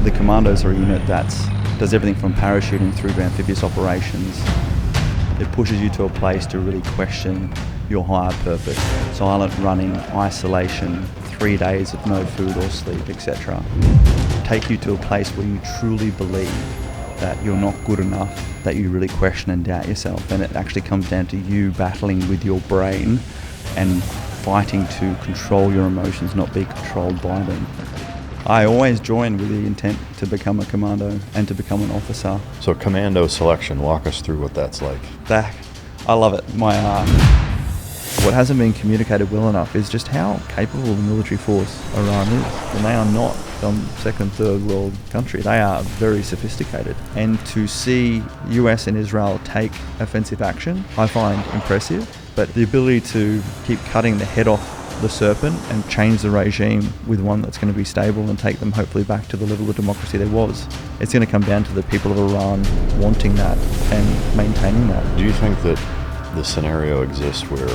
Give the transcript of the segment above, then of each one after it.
The Commandos are a unit that does everything from parachuting through to amphibious operations. It pushes you to a place to really question your higher purpose. Silent running, isolation, 3 days of no food or sleep, etc. Take you to a place where you truly believe that you're not good enough, that you really question and doubt yourself, and it actually comes down to you battling with your brain and fighting to control your emotions, not be controlled by them. I always join with the intent to become a commando and to become an officer. So Commando Selection, walk us through what that's like. I love it. What hasn't been communicated well enough is just how capable the military force Iran is. And they are not some second, third world country. They are very sophisticated. And to see US and Israel take offensive action, I find impressive. But the ability to keep cutting the head off the serpent and change the regime with one that's going to be stable and take them hopefully back to the level of democracy there was. It's going to come down to the people of Iran wanting that and maintaining that. Do you think that the scenario exists where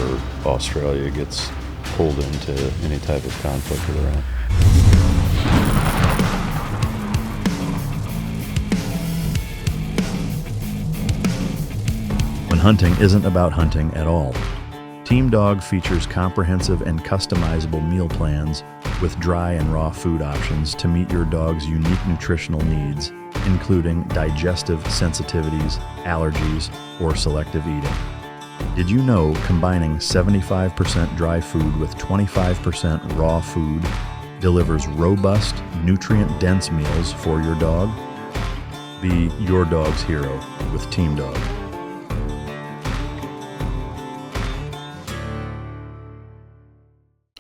Australia gets pulled into any type of conflict with Iran? When hunting isn't about hunting at all. Team Dog features comprehensive and customizable meal plans with dry and raw food options to meet your dog's unique nutritional needs, including digestive sensitivities, allergies, or selective eating. Did you know combining 75% dry food with 25% raw food delivers robust, nutrient-dense meals for your dog? Be your dog's hero with Team Dog.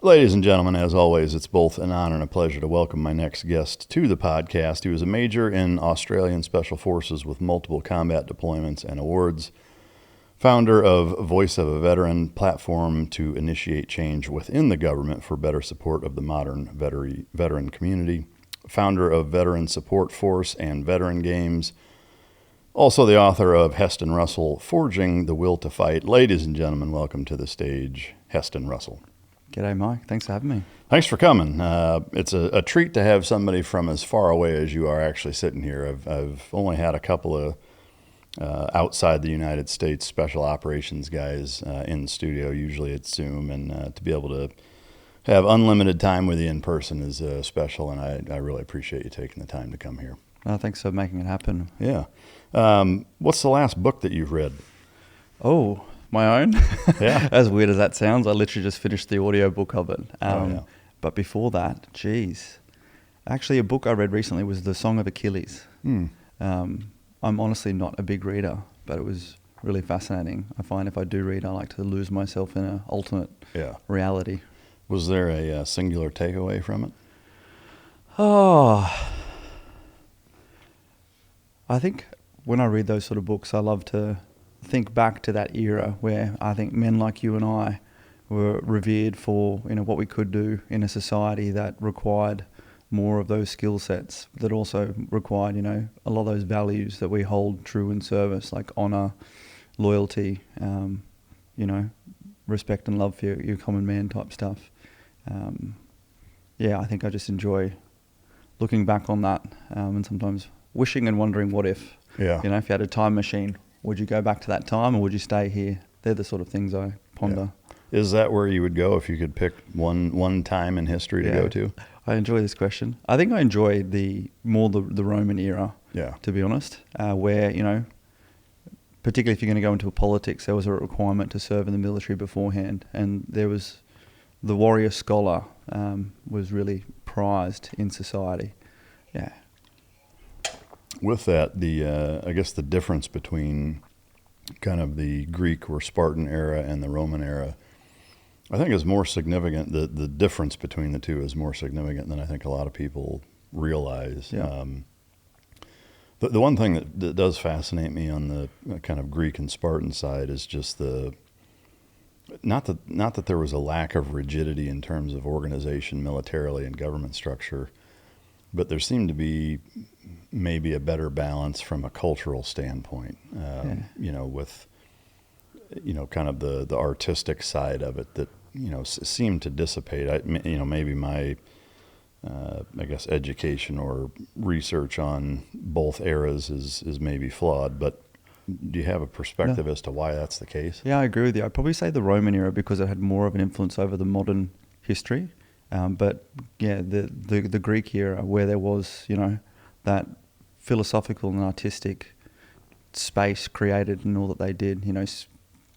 Ladies and gentlemen, as always, it's both an honor and a pleasure to welcome my next guest to the podcast. He was a major in Australian Special Forces with multiple combat deployments and awards, founder of Voice of a Veteran, platform to initiate change within the government for better support of the modern veteran community, founder of Veteran Support Force and Veteran Games, also the author of Heston Russell, Forging the Will to Fight. Ladies and gentlemen, welcome to the stage, Heston Russell. G'day, Mike. Thanks for having me. Thanks for coming. It's a treat to have somebody from as far away as you are actually sitting here. I've only had a couple of outside the United States special operations guys in the studio. Usually it's Zoom, and to be able to have unlimited time with you in person is special, and I really appreciate you taking the time to come here. Thanks for making it happen. Yeah. What's the last book that you've read? Oh, my own? Yeah. As weird as that sounds, I literally just finished the audiobook of it. Yeah. But before that, actually a book I read recently was The Song of Achilles. I'm honestly not a big reader, but it was really fascinating. I find if I do read, I like to lose myself in an alternate reality. Was there a singular takeaway from it? Oh, I think when I read those sort of books, I love to think back to that era where I think men like you and I were revered for what we could do in a society that required more of those skill sets, that also required a lot of those values that we hold true in service, like honor, loyalty, respect and love for your common man type stuff. I think I just enjoy looking back on that and sometimes wishing and wondering what if. Yeah. If you had a time machine, would you go back to that time or would you stay here? They're the sort of things I ponder. Yeah. Is that where you would go if you could pick one time in history to go to? I enjoy this question. I think I enjoy the Roman era, to be honest, where, particularly if you're going to go into politics, there was a requirement to serve in the military beforehand, and there was the warrior scholar was really prized in society. Yeah. With that, I guess the difference between kind of the Greek or Spartan era and the Roman era, I think is more significant. The difference between the two is more significant than I think a lot of people realize. Yeah. The one thing that does fascinate me on the kind of Greek and Spartan side is just not that there was a lack of rigidity in terms of organization militarily and government structure, but there seemed to be maybe a better balance from a cultural standpoint, with, kind of the artistic side of it that, seemed to dissipate. Maybe my I guess education or research on both eras is maybe flawed, but do you have a perspective as to why that's the case? Yeah, I agree with you. I'd probably say the Roman era because it had more of an influence over the modern history. But yeah, the Greek era where there was, that philosophical and artistic space created in all that they did,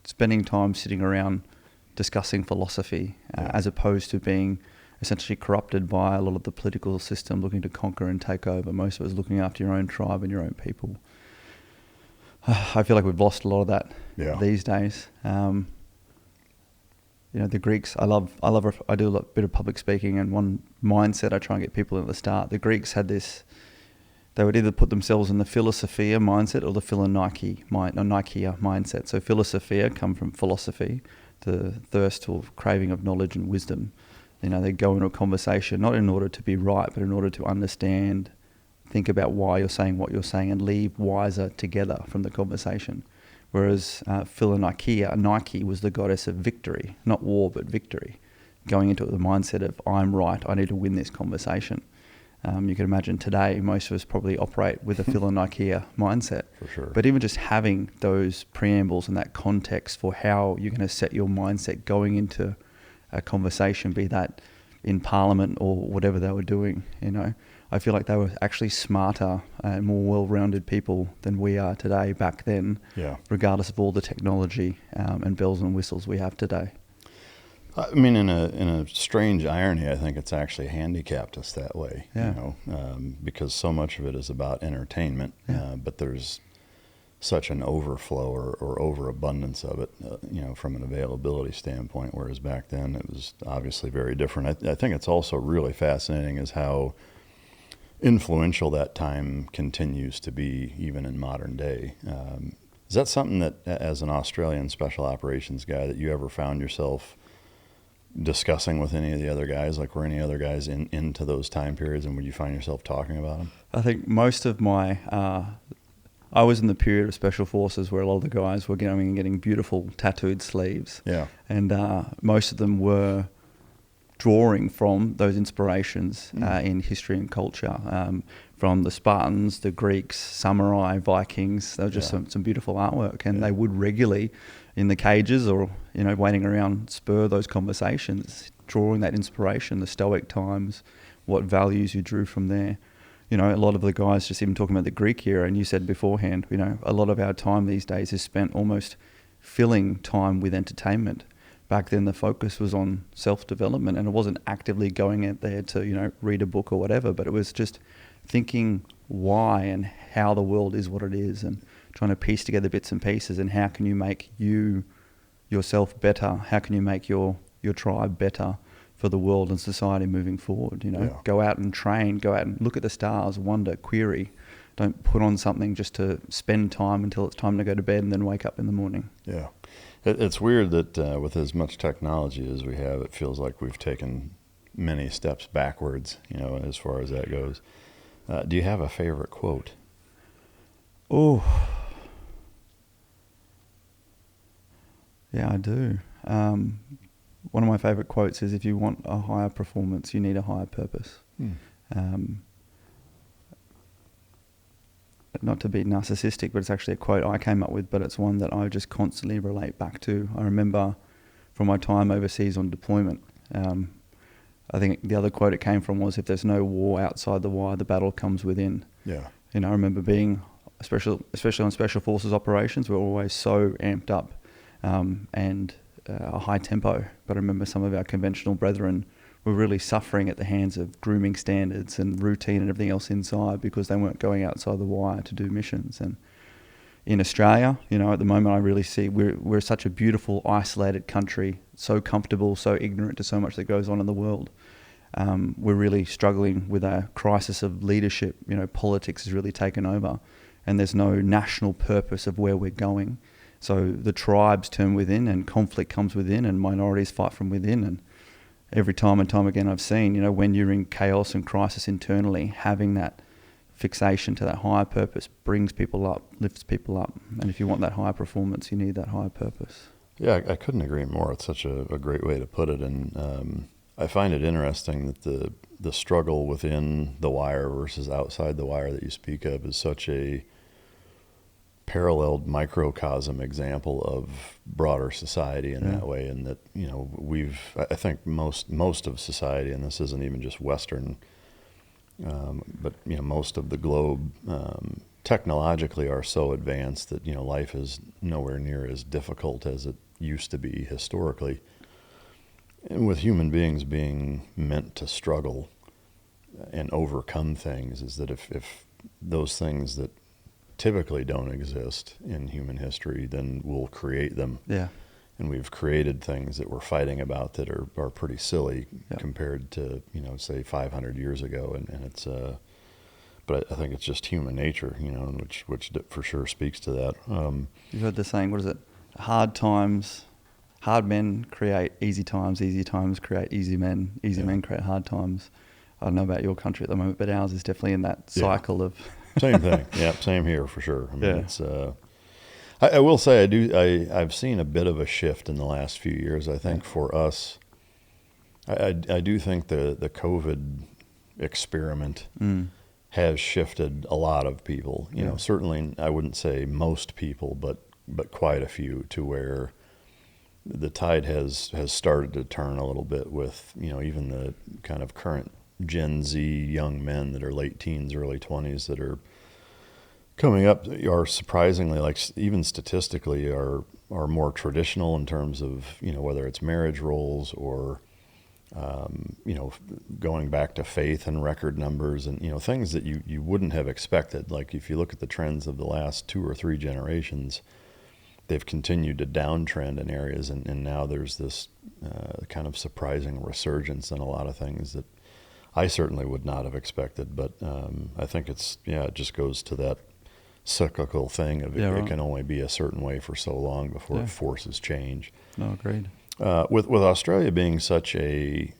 spending time sitting around discussing philosophy as opposed to being essentially corrupted by a lot of the political system looking to conquer and take over. Most of it was looking after your own tribe and your own people. I feel like we've lost a lot of that these days. The Greeks, I do a bit of public speaking, and one mindset I try and get people at the start. The Greeks had this, they would either put themselves in the philosophia mindset or the Nikeia mindset. So philosophia come from philosophy, the thirst or craving of knowledge and wisdom. They go into a conversation not in order to be right, but in order to understand, think about why you're saying what you're saying, and leave wiser together from the conversation. Whereas Nikeia, Nike was the goddess of victory, not war, but victory. Going into the mindset of, I'm right, I need to win this conversation. You can imagine today, most of us probably operate with a Nikeia mindset. For sure. But even just having those preambles and that context for how you're going to set your mindset going into a conversation, be that in Parliament or whatever they were doing, I feel like they were actually smarter and more well-rounded people than we are today back then, regardless of all the technology and bells and whistles we have today. I mean, in a strange irony, I think it's actually handicapped us that way, because so much of it is about entertainment, but there's such an overflow or overabundance of it, from an availability standpoint, whereas back then it was obviously very different. I think it's also really fascinating is how influential that time continues to be even in modern day. Is that something that, as an Australian special operations guy, that you ever found yourself discussing with any of the other guys? Like, were any other guys into those time periods, and would you find yourself talking about them? I think most of my... I was in the period of special forces where a lot of the guys were going and getting beautiful tattooed sleeves. Yeah. And most of them were drawing from those inspirations in history and culture, from the Spartans, the Greeks, samurai, Vikings. There was just some beautiful artwork, and they would regularly, in the cages or waiting around, spur those conversations, drawing that inspiration, the Stoic times, what values you drew from there. A lot of the guys just even talking about the Greek era, and you said beforehand, a lot of our time these days is spent almost filling time with entertainment. Back then the focus was on self-development, and it wasn't actively going out there to, read a book or whatever, but it was just thinking why and how the world is what it is, and trying to piece together bits and pieces, and how can you make yourself better? How can you make your tribe better for the world and society moving forward? Go out and train, go out and look at the stars, wonder, query. Don't put on something just to spend time until it's time to go to bed and then wake up in the morning. Yeah. It's weird that with as much technology as we have, it feels like we've taken many steps backwards, as far as that goes. Do you have a favorite quote? Oh, yeah, I do. One of my favorite quotes is, if you want a higher performance, you need a higher purpose. Not to be narcissistic, but it's actually a quote I came up with, but it's one that I just constantly relate back to. I remember from my time overseas on deployment, I think the other quote it came from was, if there's no war outside the wire, the battle comes within. Yeah. I remember being, especially on special forces operations, we're always so amped up and a high tempo. But I remember some of our conventional brethren were really suffering at the hands of grooming standards and routine and everything else inside, because they weren't going outside the wire to do missions. And in Australia, at the moment I really see we're such a beautiful, isolated country, so comfortable, so ignorant to so much that goes on in the world. We're really struggling with a crisis of leadership. Politics has really taken over, and there's no national purpose of where we're going. So the tribes turn within, and conflict comes within, and minorities fight from within. And every time and time again I've seen, when you're in chaos and crisis internally, having that fixation to that higher purpose brings people up, lifts people up. And if you want that higher performance, you need that higher purpose. Yeah, I couldn't agree more. It's such a great way to put it. And I find it interesting that the struggle within the wire versus outside the wire that you speak of is such a paralleled microcosm example of broader society in that way, and that, you know, I think most of society, and this isn't even just Western, but, you know, most of the globe technologically are so advanced that, you know, life is nowhere near as difficult as it used to be historically. And with human beings being meant to struggle and overcome things, is that if those things that typically don't exist in human history, then we'll create them. Yeah. And we've created things that we're fighting about that are pretty silly compared to, you know, say 500 years ago. And it's, but I think it's just human nature, you know, which for sure speaks to that. You've heard the saying, what is it? Hard men create easy times create easy men create hard times. I don't know about your country at the moment, but ours is definitely in that cycle of... Same thing. Yeah, same here for sure. I mean, it's... I will say I've seen a bit of a shift in the last few years. I think for us, I do think the COVID experiment has shifted a lot of people. You know, certainly I wouldn't say most people, but quite a few, to where the tide has started to turn a little bit with, you know, even the kind of current Gen Z young men that are late teens, early 20s that are coming up are surprisingly, like, even statistically, are more traditional in terms of, you know, whether it's marriage roles or, you know, going back to faith and record numbers and, you know, things that you wouldn't have expected. Like, if you look at the trends of the last 2 or 3 generations, they've continued to downtrend in areas, and now there's this kind of surprising resurgence in a lot of things that I certainly would not have expected. But I think it just goes to that cyclical thing of it can only be a certain way for so long before forces change. No, agreed. With Australia being such a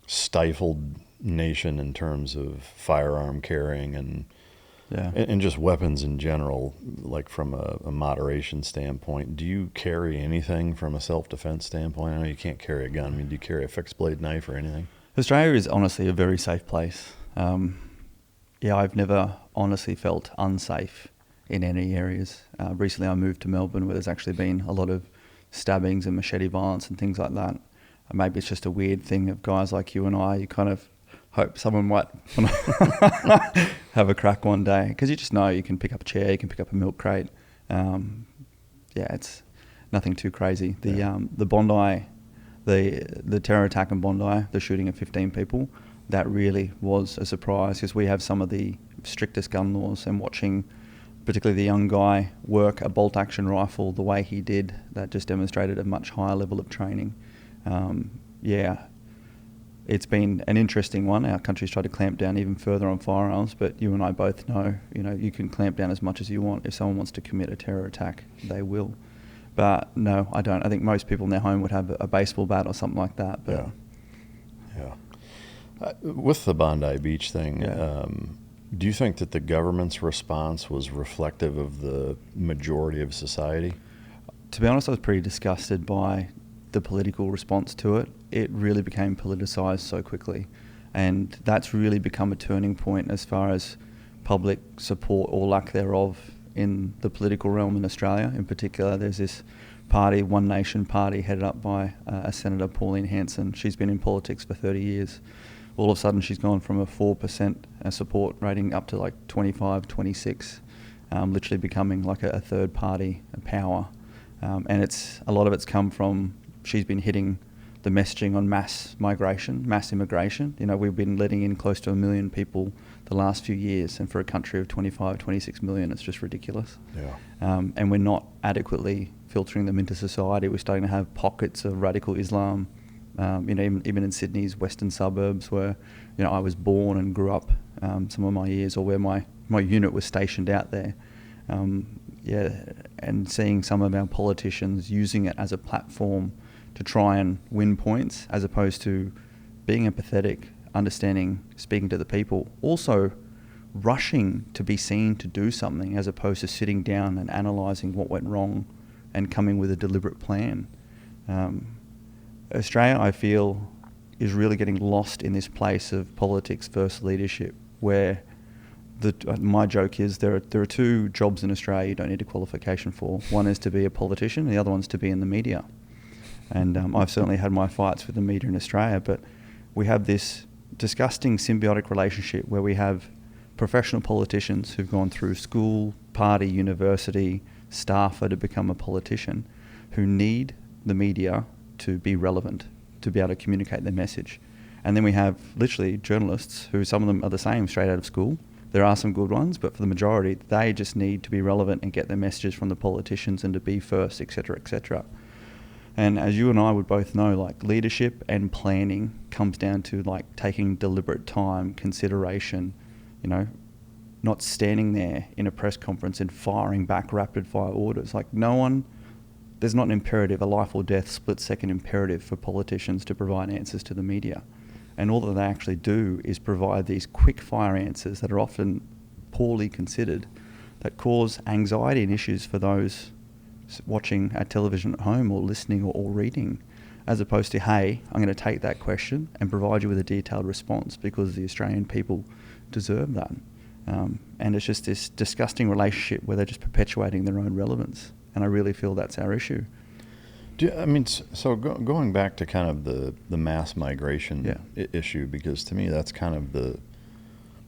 stifled nation in terms of firearm carrying and just weapons in general, like from a moderation standpoint, do you carry anything from a self-defense standpoint? I know you can't carry a gun. I mean, do you carry a fixed blade knife or anything? Australia is honestly a very safe place. I've never honestly felt unsafe in any areas. Recently I moved to Melbourne, where there's actually been a lot of stabbings and machete violence and things like that. Maybe it's just a weird thing of guys like you and I. You kind of hope someone might have a crack one day, because you just know you can pick up a chair, you can pick up a milk crate. It's nothing too crazy. The Bondi, the terror attack in Bondi, the shooting of 15 people, that really was a surprise, because we have some of the strictest gun laws, and watching particularly the young guy work a bolt action rifle the way he did, that just demonstrated a much higher level of training. It's been an interesting one. Our country's tried to clamp down even further on firearms, but you and I both know, you know, you can clamp down as much as you want. If someone wants to commit a terror attack, they will. But no, I don't. I think most people in their home would have a baseball bat or something like that. But with the Bondi Beach thing, do you think that the government's response was reflective of the majority of society? To be honest, I was pretty disgusted by the political response to it. It really became politicised so quickly, and that's really become a turning point as far as public support or lack thereof in the political realm in Australia. In particular, there's this party, One Nation Party, headed up by a Senator, Pauline Hanson. She's been in politics for 30 years. All of a sudden she's gone from a 4% support rating up to like 25, 26, literally becoming like a third party power. And a lot of it's come from, she's been hitting the messaging on mass migration, mass immigration. You know, we've been letting in close to 1 million people the last few years, and for a country of 25, 26 million, it's just ridiculous. And we're not adequately filtering them into society. We're starting to have pockets of radical Islam, even in Sydney's western suburbs, where, you know, I was born and grew up some of my years, or where my unit was stationed out there. And seeing some of our politicians using it as a platform to try and win points, as opposed to being empathetic, understanding, speaking to the people, also rushing to be seen to do something, as opposed to sitting down and analysing what went wrong and coming with a deliberate plan. Australia, I feel, is really getting lost in this place of politics versus leadership, where my joke is there are two jobs in Australia you don't need a qualification for. One is to be a politician, and the other one's to be in the media. And I've certainly had my fights with the media in Australia, but we have this disgusting symbiotic relationship where we have professional politicians who've gone through school, party, university, staffer to become a politician, who need the media to be relevant, to be able to communicate their message. And then we have literally journalists who, some of them are the same straight out of school. There are some good ones, but for the majority, they just need to be relevant and get their messages from the politicians and to be first, etc., etc. And as you and I would both know, like, leadership and planning comes down to like taking deliberate time, consideration, you know, not standing there in a press conference and firing back rapid fire orders. Like, there's not an imperative, a life or death split second imperative for politicians to provide answers to the media. And all that they actually do is provide these quick fire answers that are often poorly considered, that cause anxiety and issues for those watching at television at home or listening or reading, as opposed to, hey, I'm going to take that question and provide you with a detailed response because the Australian people deserve that. And it's just this disgusting relationship where they're just perpetuating their own relevance. And I really feel that's our issue. Going back to kind of the mass migration issue, because to me that's kind of the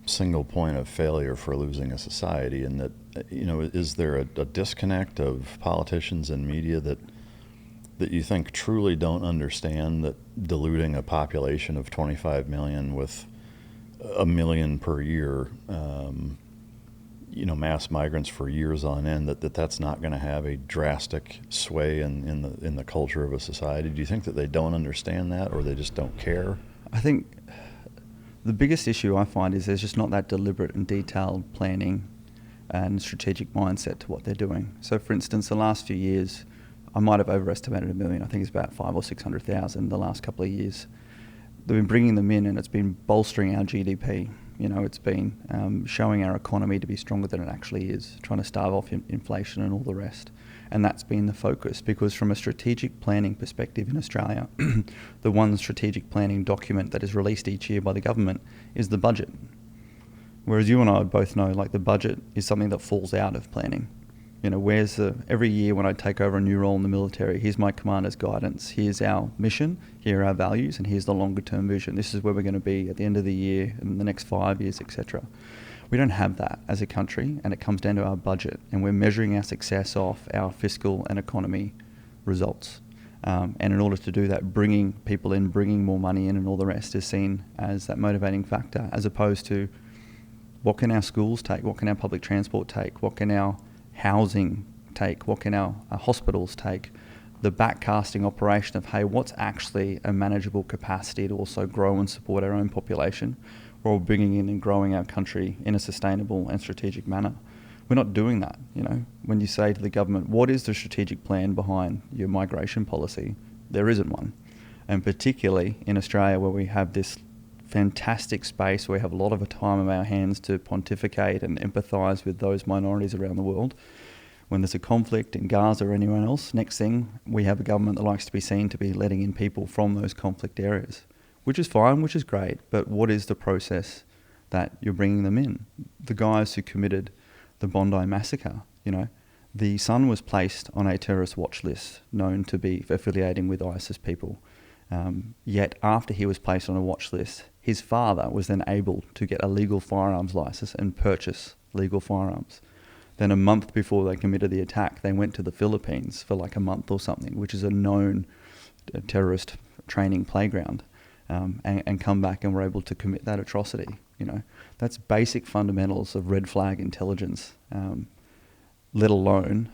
single point of failure for losing a society, and that, you know, is there a disconnect of politicians and media that you think truly don't understand that diluting a population of 25 million with 1 million per year, mass migrants for years on end, that's not going to have a drastic sway in the culture of a society? Do you think that they don't understand that, or they just don't care? I think the biggest issue I find is there's just not that deliberate and detailed planning and strategic mindset to what they're doing. So, for instance, the last few years, I might have overestimated 1 million. I think it's about 500,000 or 600,000 the last couple of years. They've been bringing them in, and it's been bolstering our GDP. You know, it's been showing our economy to be stronger than it actually is, trying to starve off inflation and all the rest. And that's been the focus, because from a strategic planning perspective in Australia, the one strategic planning document that is released each year by the government is the budget. Whereas you and I both know, like, the budget is something that falls out of planning. You know, every year when I take over a new role in the military, here's my commander's guidance, here's our mission, here are our values, and here's the longer term vision. This is where we're going to be at the end of the year, in the next 5 years, etc. We don't have that as a country, and it comes down to our budget, and we're measuring our success off our fiscal and economy results. And in order to do that, bringing people in, bringing more money in and all the rest is seen as that motivating factor, as opposed to what can our schools take, what can our public transport take, what can our housing take, what can our hospitals take, the backcasting operation of, hey, what's actually a manageable capacity to also grow and support our own population, while bringing in and growing our country in a sustainable and strategic manner. We're not doing that. You know, when you say to the government, what is the strategic plan behind your migration policy? There isn't one. And particularly in Australia, where we have this fantastic space where we have a lot of time on our hands to pontificate and empathise with those minorities around the world. When there's a conflict in Gaza or anywhere else, next thing, we have a government that likes to be seen to be letting in people from those conflict areas, which is fine, which is great, but what is the process that you're bringing them in? The guys who committed the Bondi massacre, you know, the son was placed on a terrorist watch list known to be affiliating with ISIS people. Yet after he was placed on a watch list, his father was then able to get a legal firearms license and purchase legal firearms. Then a month before they committed the attack, they went to the Philippines for like a month or something, which is a known terrorist training playground, and come back and were able to commit that atrocity. You know, that's basic fundamentals of red flag intelligence, let alone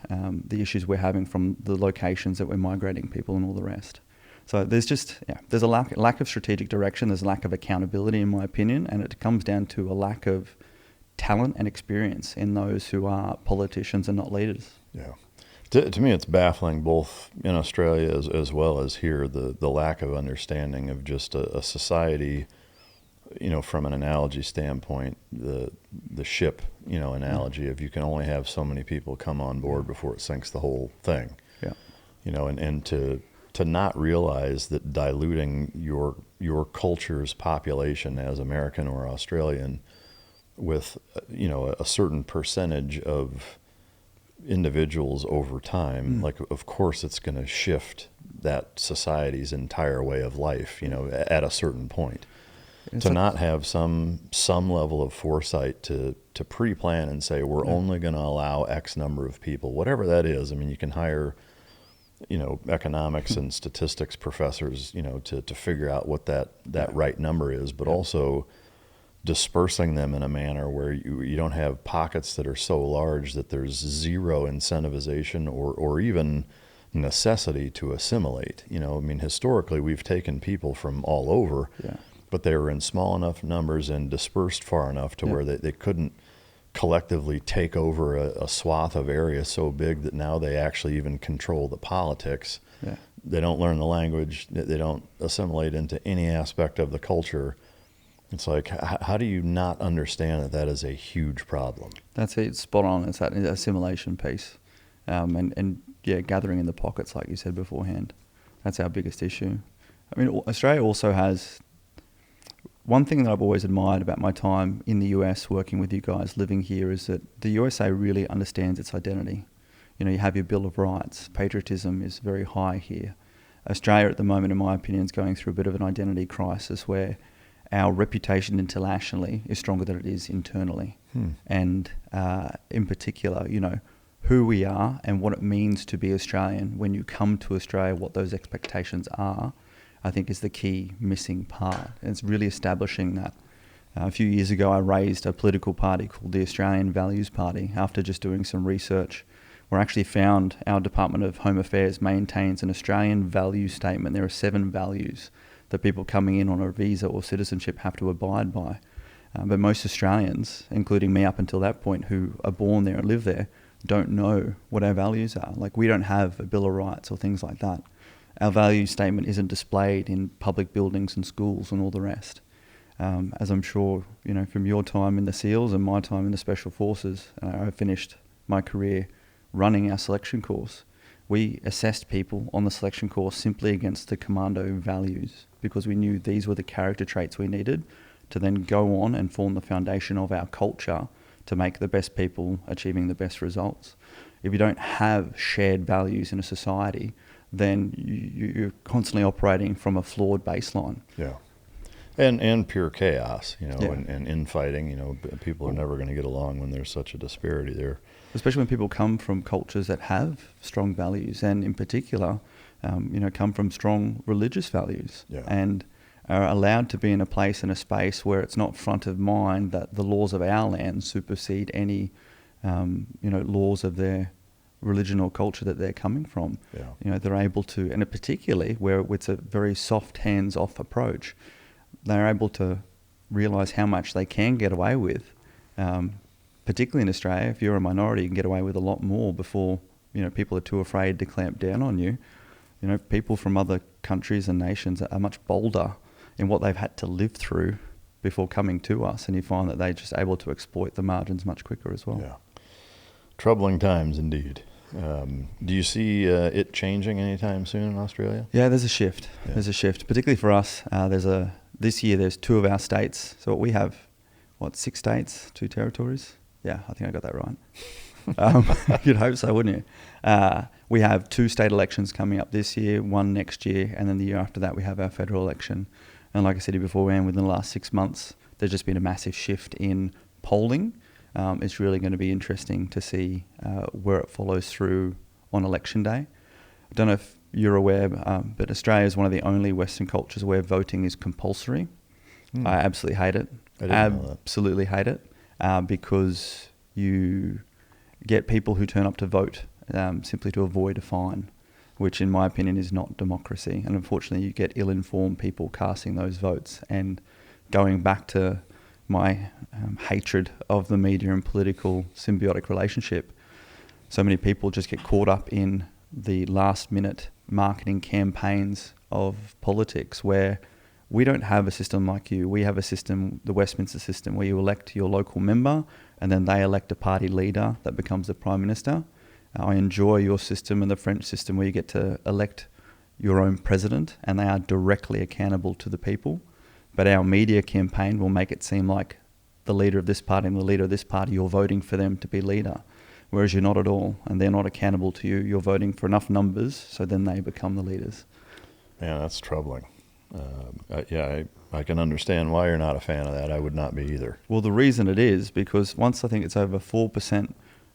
the issues we're having from the locations that we're migrating people and all the rest. So there's a lack of strategic direction, there's a lack of accountability in my opinion, and it comes down to a lack of talent and experience in those who are politicians and not leaders. Yeah. To me, it's baffling, both in Australia as well as here, the lack of understanding of just a society, you know, from an analogy standpoint, the ship, you know, analogy of you can only have so many people come on board before it sinks the whole thing. Yeah. You know, and to to not realize that diluting your culture's population as American or Australian with a certain percentage of individuals over time, like of course it's going to shift that society's entire way of life, at a certain point. To not have some level of foresight to pre-plan and say we're only going to allow X number of people, whatever that is. I mean, you can hire economics and statistics professors, to figure out what that right number is, but also dispersing them in a manner where you don't have pockets that are so large that there's zero incentivization or even necessity to assimilate. Historically we've taken people from all over, but they were in small enough numbers and dispersed far enough to where they couldn't collectively take over a swath of area so big that now they actually even control the politics. They don't learn the language, they don't assimilate into any aspect of the culture. It's like, how do you not understand that is a huge problem? That's it, spot on. It's that assimilation piece. Gathering in the pockets, like you said beforehand. That's our biggest issue. I mean, Australia also has... One thing that I've always admired about my time in the US working with you guys, living here, is that the USA really understands its identity. You have your Bill of Rights. Patriotism is very high here. Australia at the moment, in my opinion, is going through a bit of an identity crisis where our reputation internationally is stronger than it is internally. And in particular, who we are and what it means to be Australian when you come to Australia, what those expectations are, I think is the key missing part. And it's really establishing that. A few years ago, I raised a political party called the Australian Values Party after just doing some research, where I actually found our Department of Home Affairs maintains an Australian value statement. There are 7 values that people coming in on a visa or citizenship have to abide by. But most Australians, including me up until that point, who are born there and live there, don't know what our values are. Like, we don't have a Bill of Rights or things like that. Our value statement isn't displayed in public buildings and schools and all the rest. As I'm sure, from your time in the SEALs and my time in the Special Forces, I finished my career running our selection course. We assessed people on the selection course simply against the Commando values, because we knew these were the character traits we needed to then go on and form the foundation of our culture to make the best people achieving the best results. If you don't have shared values in a society, then you're constantly operating from a flawed baseline. Yeah. And pure chaos, and infighting, people are never going to get along when there's such a disparity there. Especially when people come from cultures that have strong values, and in particular, come from strong religious values, and are allowed to be in a place and a space where it's not front of mind that the laws of our land supersede any, laws of their religion or culture that they're coming from. They're able to, and particularly where it's a very soft hands-off approach, they're able to realise how much they can get away with. Particularly in Australia, if you're a minority, you can get away with a lot more before people are too afraid to clamp down on you. People from other countries and nations are much bolder in what they've had to live through before coming to us, and you find that they're just able to exploit the margins much quicker as well. Yeah, troubling times indeed. Do you see it changing anytime soon in Australia? Yeah, there's a shift. Yeah. There's a shift, particularly for us. This year there's 2 of our states. So we have, 6 states, 2 territories? Yeah, I think I got that right. You'd hope so, wouldn't you? We have 2 state elections coming up this year, 1 next year, and then the year after that we have our federal election. And like I said beforehand, within the last 6 months, there's just been a massive shift in polling. It's really going to be interesting to see where it follows through on election day. I don't know if you're aware, but Australia is one of the only Western cultures where voting is compulsory. I absolutely hate it. Absolutely hate it, because you get people who turn up to vote simply to avoid a fine, which in my opinion is not democracy. And unfortunately you get ill-informed people casting those votes. And going back to my hatred of the media and political symbiotic relationship, so many people just get caught up in the last-minute marketing campaigns of politics, where we don't have a system like you. We have a system, the Westminster system, where you elect your local member and then they elect a party leader that becomes the Prime Minister. I enjoy your system and the French system where you get to elect your own president, and they are directly accountable to the people. But our media campaign will make it seem like the leader of this party and the leader of this party, you're voting for them to be leader, whereas you're not at all, and they're not accountable to you. You're voting for enough numbers, so then they become the leaders. Yeah, that's troubling. I can understand why you're not a fan of that. I would not be either. Well, the reason it is because once I think it's over 4%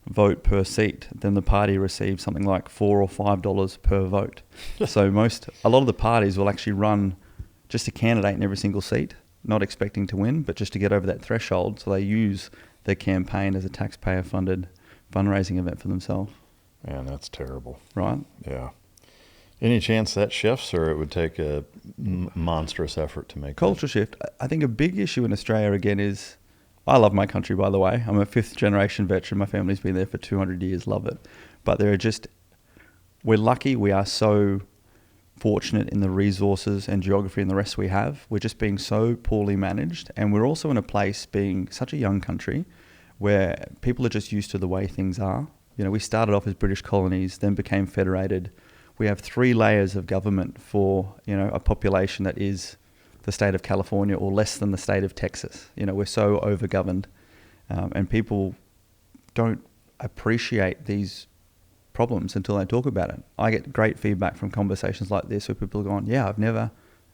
vote per seat, then the party receives something like $4 or $5 per vote. So a lot of the parties will actually run just a candidate in every single seat, not expecting to win, but just to get over that threshold. So they use their campaign as a taxpayer-funded fundraising event for themselves. Man, that's terrible. Right? Yeah. Any chance that shifts, or it would take a monstrous effort to make culture shift? I think a big issue in Australia again is, I love my country, by the way. I'm a 5th generation veteran. My family's been there for 200 years, love it. But we're lucky. We are so fortunate in the resources and geography and the rest we have. We're just being so poorly managed. And we're also in a place, being such a young country, where people are just used to the way things are. You know, we started off as British colonies, then became federated. We have 3 layers of government for, a population that is the state of California or less than the state of Texas. We're so overgoverned, and people don't appreciate these problems until they talk about it. I get great feedback from conversations like this where people are going, yeah, I've never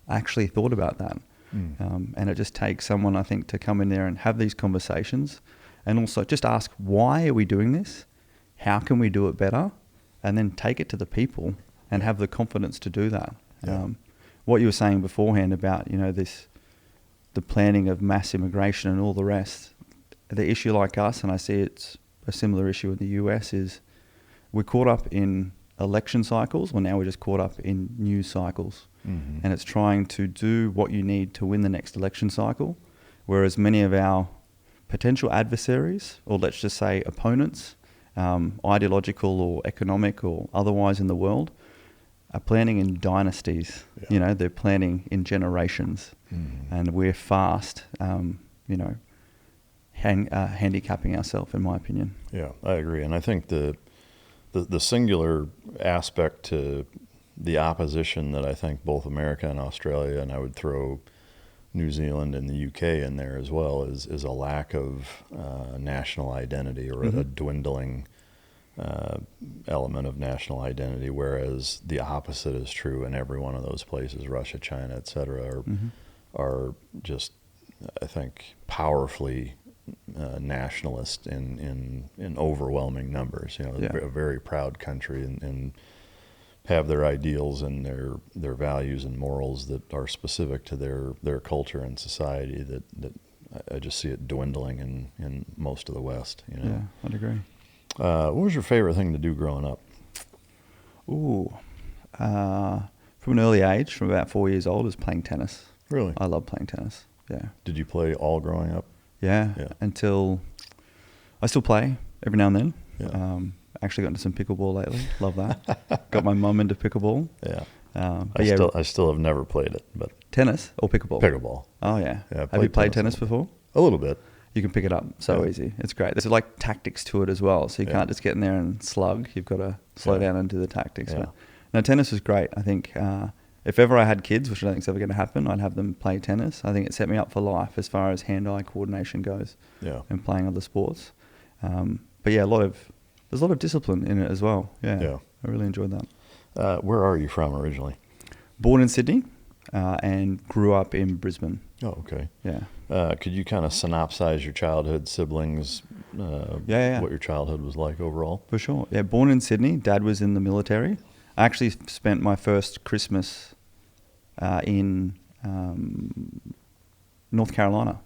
actually thought about that. And it just takes someone, I think, to come in there and have these conversations and also just ask, why are we doing this? How can we do it better? And then take it to the people and have the confidence to do that. Yeah. What you were saying beforehand about, the planning of mass immigration and all the rest, the issue like us, and I see it's a similar issue in the US, is we're caught up in election cycles, well now we're just caught up in news cycles. Mm-hmm. And it's trying to do what you need to win the next election cycle, whereas many of our potential adversaries, or let's just say opponents, ideological or economic or otherwise in the world, are planning in dynasties. Yeah. They're planning in generations. Mm-hmm. And we're fast, handicapping ourselves, in my opinion. Yeah, I agree. And I think the singular aspect to the opposition that I think both America and Australia, and I would throw New Zealand and the UK in there as well, is a lack of national identity, or Mm-hmm. a dwindling element of national identity, whereas the opposite is true in every one of those places. Russia, China, et cetera, are just, I think, powerfully nationalist in overwhelming numbers. A very proud country, and have their ideals and their values and morals that are specific to their culture and society. That I just see it dwindling in most of the West. Yeah, I'd agree. What was your favorite thing to do growing up? From an early age, from about 4 years old, is playing tennis. Really? I love playing tennis. Yeah. Did you play all growing up? Yeah. Until I still play every now and then. Yeah. Actually got into some pickleball lately. Love that. Got my mum into pickleball. Yeah. But I still have never played it, but tennis or pickleball? pickleball. Oh yeah. Yeah, Have you played tennis before? A little bit. You can pick it up so easy. It's great. There's like tactics to it as well. So you can't just get in there and slug. You've got to slow down and do the tactics. Yeah. But no, tennis is great. I think if ever I had kids, which I don't think is ever going to happen, I'd have them play tennis. I think it set me up for life as far as hand-eye coordination goes. Yeah. And playing other sports. But yeah, there's a lot of discipline in it as well. Yeah. I really enjoyed that. Where are you from originally? Born in Sydney and grew up in Brisbane. Oh, okay. Yeah. Could you kind of synopsize your childhood, siblings, what your childhood was like overall? For sure. Yeah, born in Sydney. Dad was in the military. I actually spent my first Christmas in North Carolina.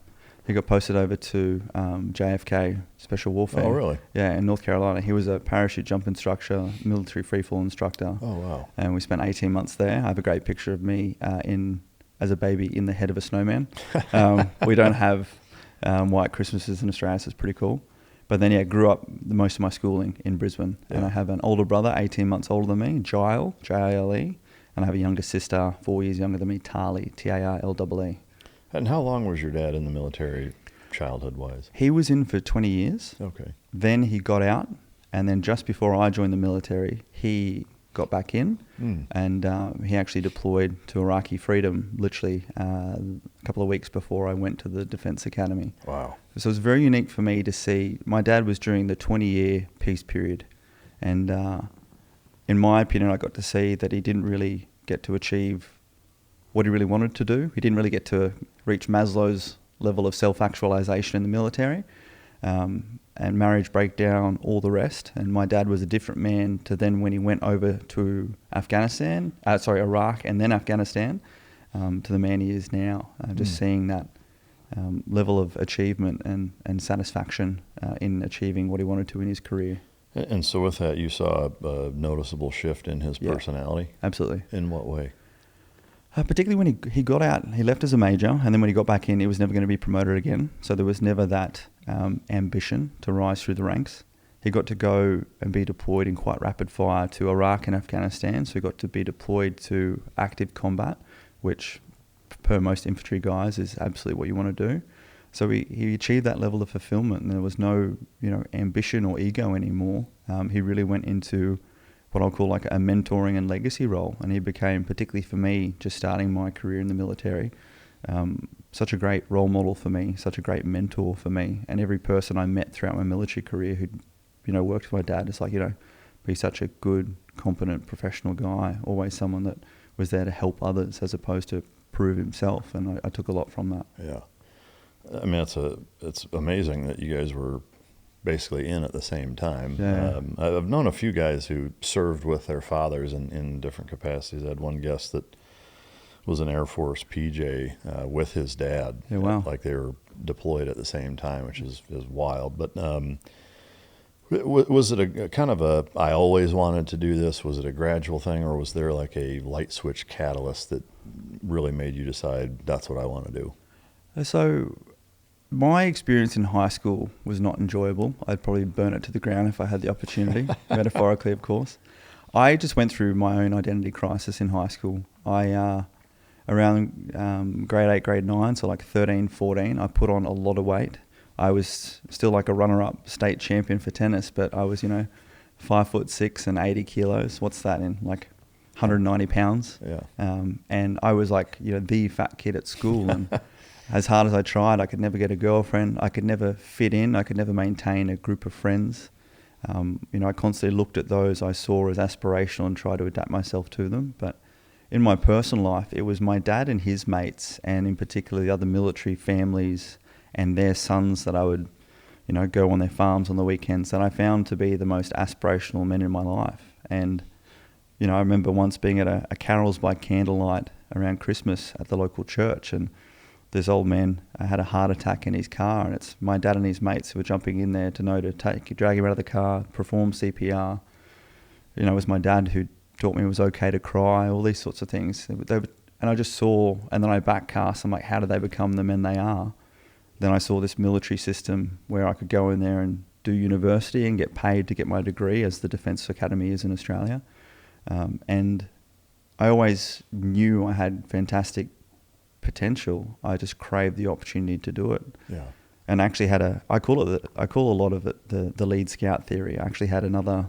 He got posted over to JFK Special Warfare. Oh, really? Yeah, in North Carolina. He was a parachute jump instructor, military freefall instructor. Oh, wow. And we spent 18 months there. I have a great picture of me as a baby in the head of a snowman. We don't have white Christmases in Australia, so it's pretty cool. But then, grew up most of my schooling in Brisbane. Yeah. And I have an older brother, 18 months older than me, Gile, J-I-L-E. And I have a younger sister, 4 years younger than me, Tarlee, T-A-R-L-E-E. And how long was your dad in the military, childhood-wise? He was in for 20 years. Okay. Then he got out, and then just before I joined the military, he got back in, and he actually deployed to Iraqi freedom literally a couple of weeks before I went to the Defence Academy. Wow. So it was very unique for me to see. My dad was during the 20-year peace period, and in my opinion, I got to see that he didn't really get to achieve what he really wanted to do. He didn't really get to reach Maslow's level of self-actualization in the military, and marriage breakdown, all the rest. And my dad was a different man to then when he went over to Iraq and then Afghanistan, to the man he is now. Just seeing that level of achievement and satisfaction in achieving what he wanted to in his career. And so with that, you saw a noticeable shift in his personality? Absolutely. In what way? Particularly when he got out, he left as a major, and then when he got back in, he was never going to be promoted again. So there was never that ambition to rise through the ranks. He got to go and be deployed in quite rapid fire to Iraq and Afghanistan. So he got to be deployed to active combat, which per most infantry guys is absolutely what you want to do. So he achieved that level of fulfillment, and there was no ambition or ego anymore. He really went into what I'll call like a mentoring and legacy role, and he became, particularly for me, just starting my career in the military, such a great role model for me, such a great mentor for me. And every person I met throughout my military career who'd worked with my dad, it's like, be such a good, competent, professional guy, always someone that was there to help others as opposed to prove himself. And I took a lot from that. Yeah. I mean, it's amazing that you guys were basically in at the same time. Yeah. I've known a few guys who served with their fathers in different capacities. I had one guest that was an Air Force PJ with his dad. Yeah, wow. Like they were deployed at the same time, which is wild. But was it a kind of a, I always wanted to do this? Was it a gradual thing, or was there like a light switch catalyst that really made you decide that's what I want to do? So my experience in high school was not enjoyable. I'd probably burn it to the ground if I had the opportunity, metaphorically, of course. I just went through my own identity crisis in high school. Around grade 8, grade 9, so like 13, 14, I put on a lot of weight. I was still like a runner-up state champion for tennis, but I was, 5'6" and 80 kilos. What's that in? Like 190 pounds. Yeah. And I was like, the fat kid at school. And as hard as I tried, I could never get a girlfriend. I could never fit in. I could never maintain a group of friends. I constantly looked at those I saw as aspirational and tried to adapt myself to them. But in my personal life, it was my dad and his mates, and in particular the other military families and their sons that I would, go on their farms on the weekends, that I found to be the most aspirational men in my life. And, I remember once being at a carols by candlelight around Christmas at the local church, and this old man had a heart attack in his car, and it's my dad and his mates who were jumping in there to drag him out of the car, perform CPR. It was my dad who taught me it was okay to cry, all these sorts of things. And I just saw, and then I backcast, I'm like, how did they become the men they are? Then I saw this military system where I could go in there and do university and get paid to get my degree, as the Defence Academy is in Australia. And I always knew I had fantastic potential. I just craved the opportunity to do it. Yeah. And actually I call a lot of it the lead scout theory. I actually had another,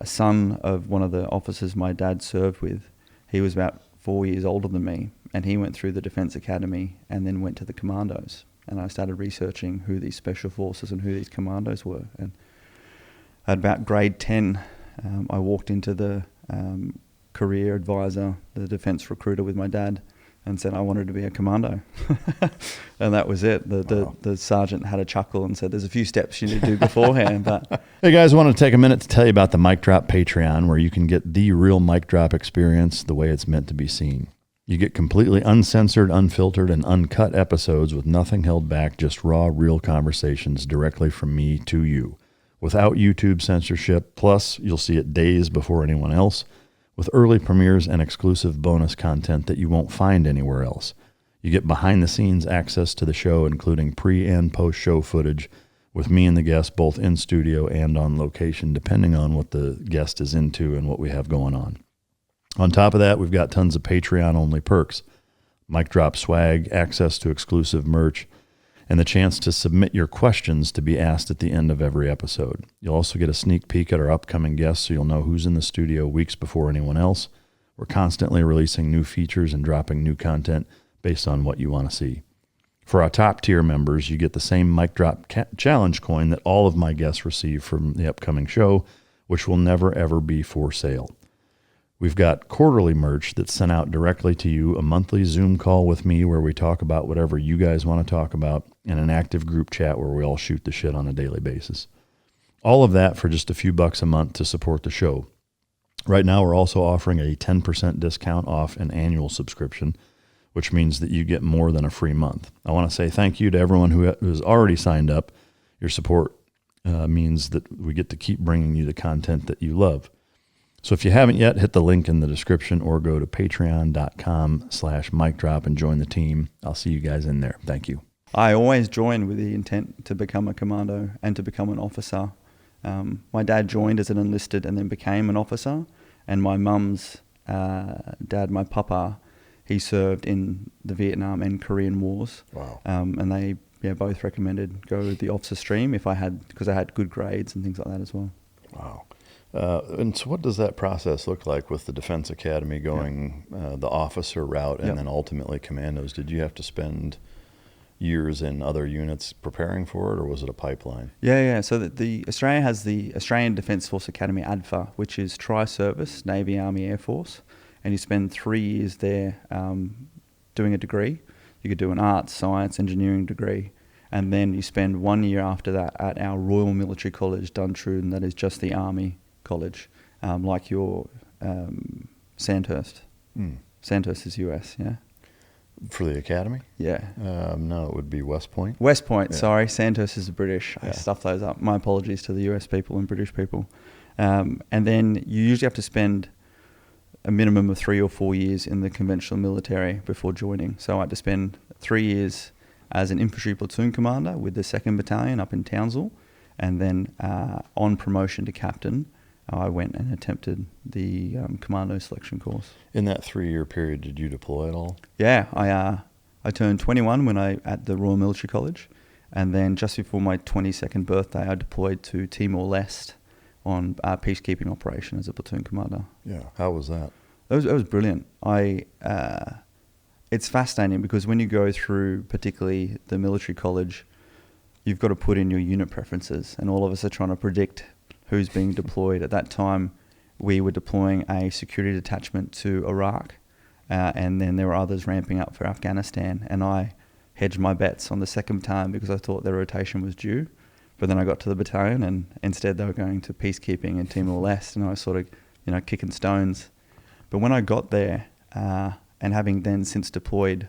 a son of one of the officers my dad served with. He was about 4 years older than me, and he went through the Defence Academy and then went to the Commandos. And I started researching who these special forces and who these commandos were. And at about grade 10, I walked into the career advisor, the defence recruiter with my dad, and said I wanted to be a commando. And that was it. The sergeant had a chuckle and said, there's a few steps you need to do beforehand. But Hey guys, I want to take a minute to tell you about the Mic Drop Patreon, where you can get the real mic drop experience the way it's meant to be seen. You get completely uncensored, unfiltered, and uncut episodes with nothing held back, just raw, real conversations directly from me to you, without YouTube censorship. Plus, you'll see it days before anyone else, with early premieres and exclusive bonus content that you won't find anywhere else. You get behind-the-scenes access to the show, including pre- and post-show footage, with me and the guest both in studio and on location, depending on what the guest is into and what we have going on. On top of that, we've got tons of Patreon-only perks, mic drop swag, access to exclusive merch, and the chance to submit your questions to be asked at the end of every episode. You'll also get a sneak peek at our upcoming guests, so you'll know who's in the studio weeks before anyone else. We're constantly releasing new features and dropping new content based on what you want to see. For our top tier members, you get the same Mic Drop Challenge coin that all of my guests receive from the upcoming show, which will never ever be for sale. We've got quarterly merch that's sent out directly to you, a monthly Zoom call with me where we talk about whatever you guys want to talk about, and an active group chat where we all shoot the shit on a daily basis. All of that for just a few bucks a month to support the show. Right now, we're also offering a 10% discount off an annual subscription, which means that you get more than a free month. I want to say thank you to everyone who has already signed up. Your support means that we get to keep bringing you the content that you love. So if you haven't yet, hit the link in the description or go to patreon.com/micdrop and join the team. I'll see you guys in there. Thank you. I always joined with the intent to become a commando and to become an officer. My dad joined as an enlisted and then became an officer. And my mum's dad, my papa, he served in the Vietnam and Korean Wars. Wow. And they both recommended go the officer stream because I had good grades and things like that as well. Wow. And so what does that process look like with the Defense Academy going the officer route and then ultimately commandos? Did you have to spend years in other units preparing for it, or was it a pipeline? Yeah. So Australia has the Australian Defence Force Academy, ADFA, which is tri-service, Navy, Army, Air Force, and you spend 3 years there doing a degree. You could do an arts, science, engineering degree, and then you spend 1 year after that at our Royal Military College, Duntroon, that is just the Army college, like your Sandhurst. Sandhurst is US, yeah. For the academy? Yeah. No, it would be West Point. West Point, sorry. Sandhurst is the British. I stuffed those up. My apologies to the US people and British people. And then you usually have to spend a minimum of 3 or 4 years in the conventional military before joining. So I had to spend 3 years as an infantry platoon commander with the 2nd Battalion up in Townsville. And then on promotion to captain, I went and attempted the Commando Selection course. In that 3-year period, did you deploy at all? Yeah, I turned 21 at the Royal Military College, and then just before my 22nd birthday, I deployed to Timor-Leste on peacekeeping operation as a platoon commander. Yeah, how was that? It was brilliant. It's fascinating because when you go through, particularly the military college, you've got to put in your unit preferences, and all of us are trying to predict who's being deployed. At that time, we were deploying a security detachment to Iraq, and then there were others ramping up for Afghanistan, and I hedged my bets on the 2nd Battalion because I thought their rotation was due. But then I got to the battalion, and instead they were going to peacekeeping in Timor-Leste, and I was sort of, kicking stones. But when I got there, and having then since deployed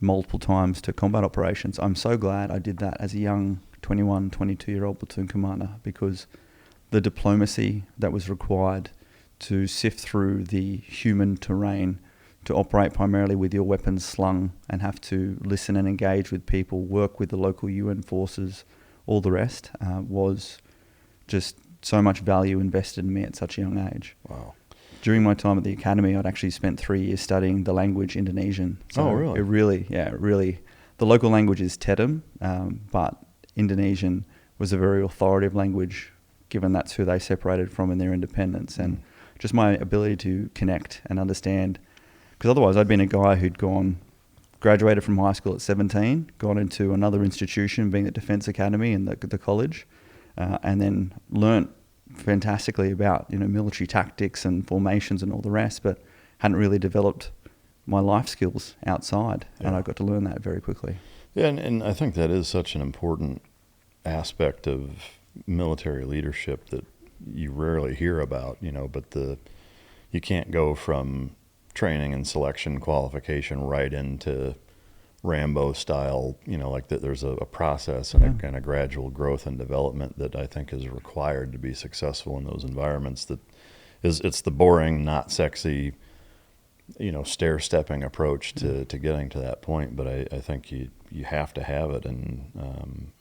multiple times to combat operations, I'm so glad I did that as a young 21, 22-year-old platoon commander, because the diplomacy that was required to sift through the human terrain, to operate primarily with your weapons slung and have to listen and engage with people, work with the local UN forces, all the rest, was just so much value invested in me at such a young age. Wow. During my time at the academy, I'd actually spent 3 years studying the language Indonesian. So really? It really, the local language is Tetum, but Indonesian was a very authoritative language, given that's who they separated from in their independence. And just my ability to connect and understand, because otherwise I'd been a guy who'd graduated from high school at 17, gone into another institution, being the Defence Academy and the college, and then learnt fantastically about military tactics and formations and all the rest, but hadn't really developed my life skills outside, and I got to learn that very quickly. Yeah, and I think that is such an important aspect of military leadership that you rarely hear about, but you can't go from training and selection qualification right into Rambo style, like that there's a process and a kind of gradual growth and development that I think is required to be successful in those environments. It's the boring, not sexy, stair-stepping approach to getting to that point, but I think you have to have it. And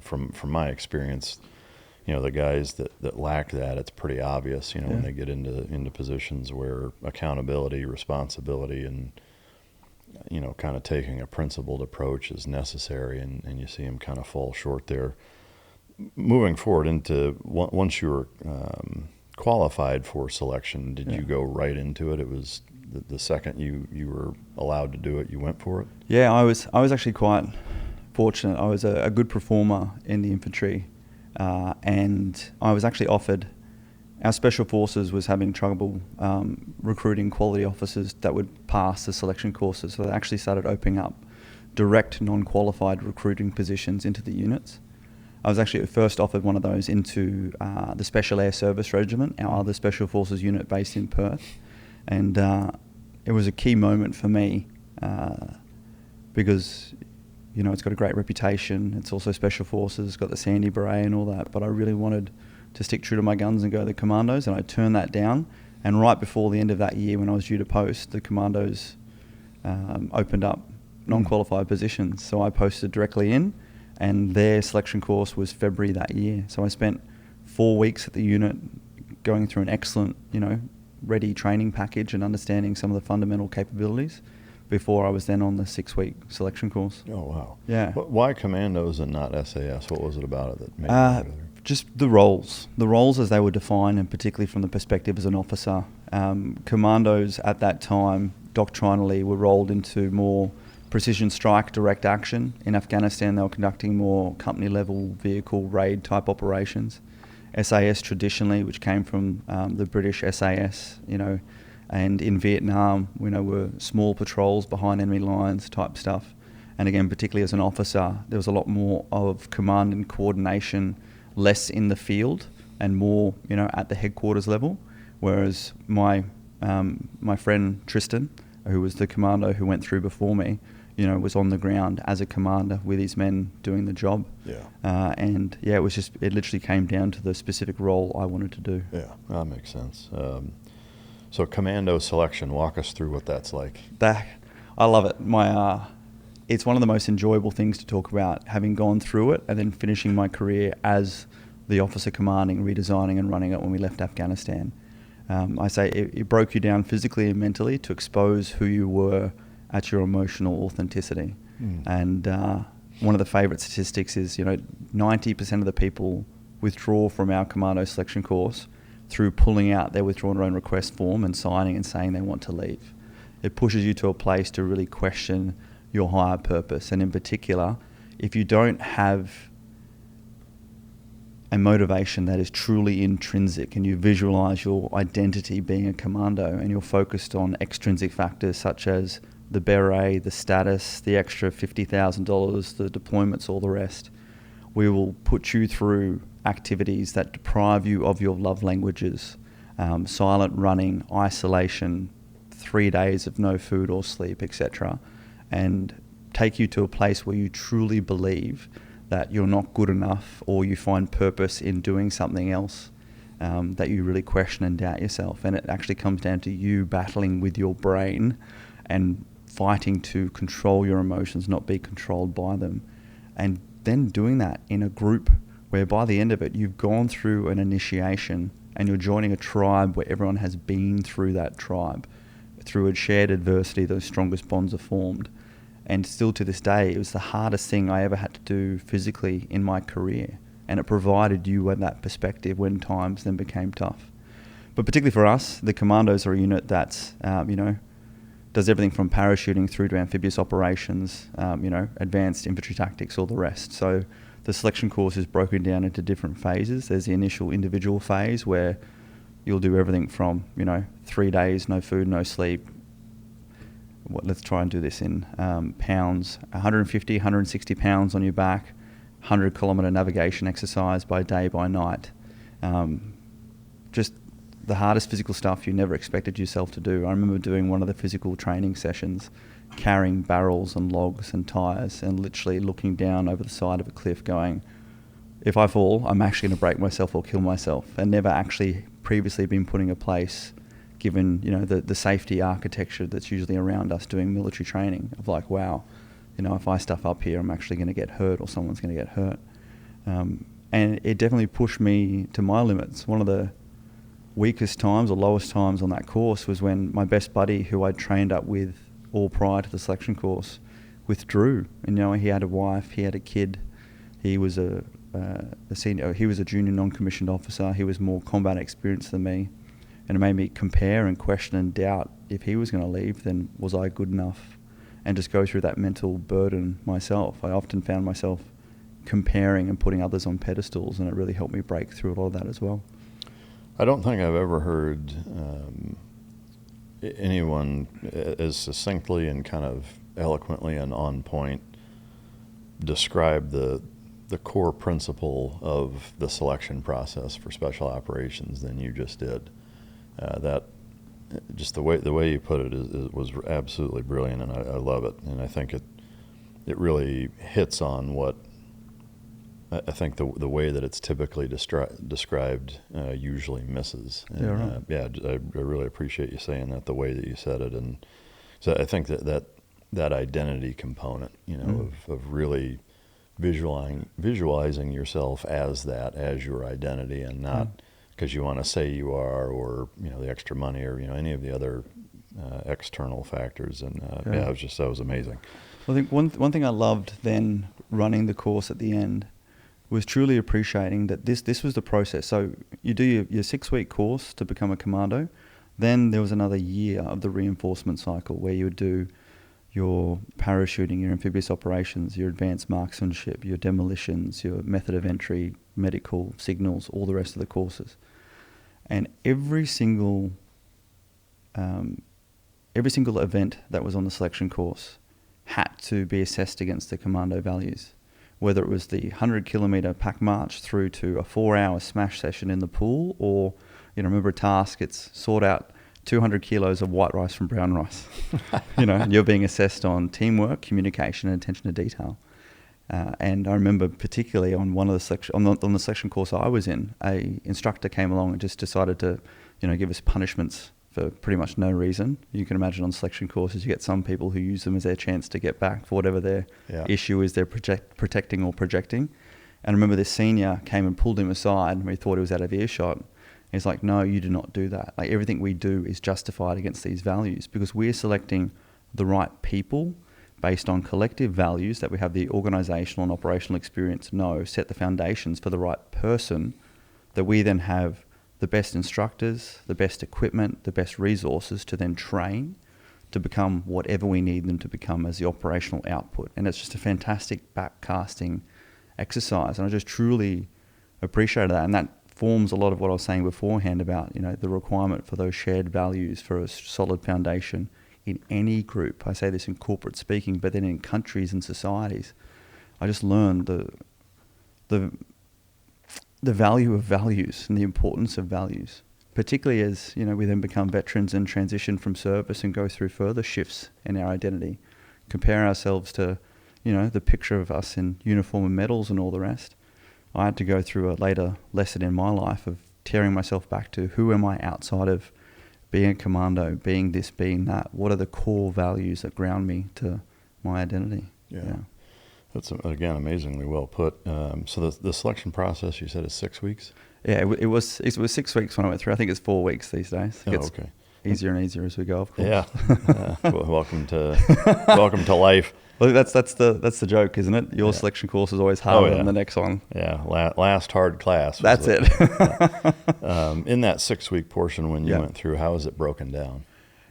from my experience, the guys that lack that, it's pretty obvious, when they get into positions where accountability, responsibility, and kind of taking a principled approach is necessary, and you see them kind of fall short there. Moving forward into once you were qualified for selection, did you go right into it? It was the second you were allowed to do it, you went for it? Yeah, I was actually quite fortunate. I was a good performer in the infantry, and I was actually offered. Our special forces was having trouble recruiting quality officers that would pass the selection courses, so they actually started opening up direct non-qualified recruiting positions into the units. I was actually first offered one of those into the Special Air Service Regiment, our other special forces unit based in Perth, and it was a key moment for me because it's got a great reputation. It's also special forces, it's got the Sandy Beret and all that, but I really wanted to stick true to my guns and go to the Commandos, and I turned that down. And right before the end of that year, when I was due to post, the Commandos opened up non-qualified positions, so I posted directly in, and their selection course was February that year. So I spent 4 weeks at the unit going through an excellent, ready training package and understanding some of the fundamental capabilities before I was then on the 6-week selection course. Oh, wow. Yeah. Why Commandos and not SAS? What was it about it that made you go there? Just the roles as they were defined, and particularly from the perspective as an officer. Commandos at that time, doctrinally, were rolled into more precision strike, direct action. In Afghanistan, they were conducting more company-level vehicle raid type operations. SAS traditionally, which came from the British SAS, and in Vietnam, were small patrols behind enemy lines type stuff. And again, particularly as an officer, there was a lot more of command and coordination, less in the field and more, at the headquarters level. Whereas my friend Tristan, who was the commando who went through before me, was on the ground as a commander with his men doing the job. Yeah. It literally came down to the specific role I wanted to do. Yeah, that makes sense. So commando selection, walk us through what that's like. I love it. It's one of the most enjoyable things to talk about, having gone through it and then finishing my career as the officer commanding, redesigning and running it when we left Afghanistan. I say it broke you down physically and mentally to expose who you were at your emotional authenticity. And one of the favourite statistics is, 90% of the people withdraw from our commando selection course through pulling out their withdraw and own request form and signing and saying they want to leave. It pushes you to a place to really question your higher purpose, and in particular, if you don't have a motivation that is truly intrinsic and you visualize your identity being a commando and you're focused on extrinsic factors such as the beret, the status, the extra $50,000, the deployments, all the rest, we will put you through activities that deprive you of your love languages, silent running, isolation, 3 days of no food or sleep, etc., and take you to a place where you truly believe that you're not good enough, or you find purpose in doing something else, that you really question and doubt yourself. And it actually comes down to you battling with your brain and fighting to control your emotions, not be controlled by them. And then doing that in a group where by the end of it, you've gone through an initiation and you're joining a tribe where everyone has been through that tribe. Through a shared adversity, those strongest bonds are formed. And still to this day, it was the hardest thing I ever had to do physically in my career. And it provided you with that perspective when times then became tough. But particularly for us, the Commandos are a unit that's, does everything from parachuting through to amphibious operations, advanced infantry tactics, all the rest. So the selection course is broken down into different phases. There's the initial individual phase where you'll do everything from, 3 days, no food, no sleep. Let's try and do this in pounds. 150, 160 pounds on your back, 100-kilometre navigation exercise by day, by night. Just the hardest physical stuff you never expected yourself to do. I remember doing one of the physical training sessions, carrying barrels and logs and tyres, and literally looking down over the side of a cliff going, if I fall, I'm actually going to break myself or kill myself, and never actually previously been put in a place, given the safety architecture that's usually around us doing military training, of like, wow, if I stuff up here, I'm actually going to get hurt, or someone's going to get hurt. And it definitely pushed me to my limits. One of the weakest times or lowest times on that course was when my best buddy, who I'd trained up with all prior to the selection course, withdrew. And, he had a wife, he had a kid, he was a senior, he was a junior non-commissioned officer, he was more combat experienced than me, and it made me compare and question and doubt if he was going to leave, then was I good enough, and just go through that mental burden myself. I often found myself comparing and putting others on pedestals, and it really helped me break through a lot of that as well. I don't think I've ever heard anyone as succinctly and kind of eloquently and on point describe the core principle of the selection process for special operations than you just did. That just the way you put it was absolutely brilliant, and I love it. And I think it really hits on what I think the way that it's typically described usually misses. And, I really appreciate you saying that the way that you said it, and so I think that identity component, of really visualizing yourself as your identity, and not because you want to say you are, or the extra money, or any of the other external factors. And that was amazing. Well, I think one thing I loved then running the course at the end was truly appreciating that this was the process. So you do your 6-week course to become a commando. Then there was another year of the reinforcement cycle where you would do your parachuting, your amphibious operations, your advanced marksmanship, your demolitions, your method of entry, medical, signals, all the rest of the courses. And every single event that was on the selection course had to be assessed against the commando values. Whether it was the 100-kilometre pack march through to a 4-hour smash session in the pool, or, remember a task, it's sort out 200 kilos of white rice from brown rice. And you're being assessed on teamwork, communication, and attention to detail. And I remember particularly on one of the on the selection course I was in, a instructor came along and just decided to, give us punishments for pretty much no reason. You can imagine on selection courses, you get some people who use them as their chance to get back for whatever their issue is they're protecting or projecting. And I remember this senior came and pulled him aside, and we thought he was out of earshot. He's like, no, you do not do that. Like, everything we do is justified against these values, because we're selecting the right people based on collective values that we have the organisational and operational experience set the foundations for the right person, that we then have the best instructors, the best equipment, the best resources to then train to become whatever we need them to become as the operational output. And it's just a fantastic backcasting exercise. And I just truly appreciated that. And that forms a lot of what I was saying beforehand about, the requirement for those shared values for a solid foundation in any group. I say this in corporate speaking, but then in countries and societies. I just learned the value of values and the importance of values, particularly as, we then become veterans and transition from service and go through further shifts in our identity, compare ourselves to, the picture of us in uniform and medals and all the rest. I had to go through a later lesson in my life of tearing myself back to who am I outside of being a commando, being this, being that. What are the core values that ground me to my identity? Yeah. That's, again, amazingly well put. So the selection process, you said, is 6 weeks? Yeah, it was 6 weeks when I went through. I think it's 4 weeks these days. It gets easier and easier as we go, of course. Yeah. Welcome to life. Well, that's the joke, isn't it? Your selection course is always harder than the next one. Yeah, last hard class. That's it. In that 6-week portion when you went through, how is it broken down?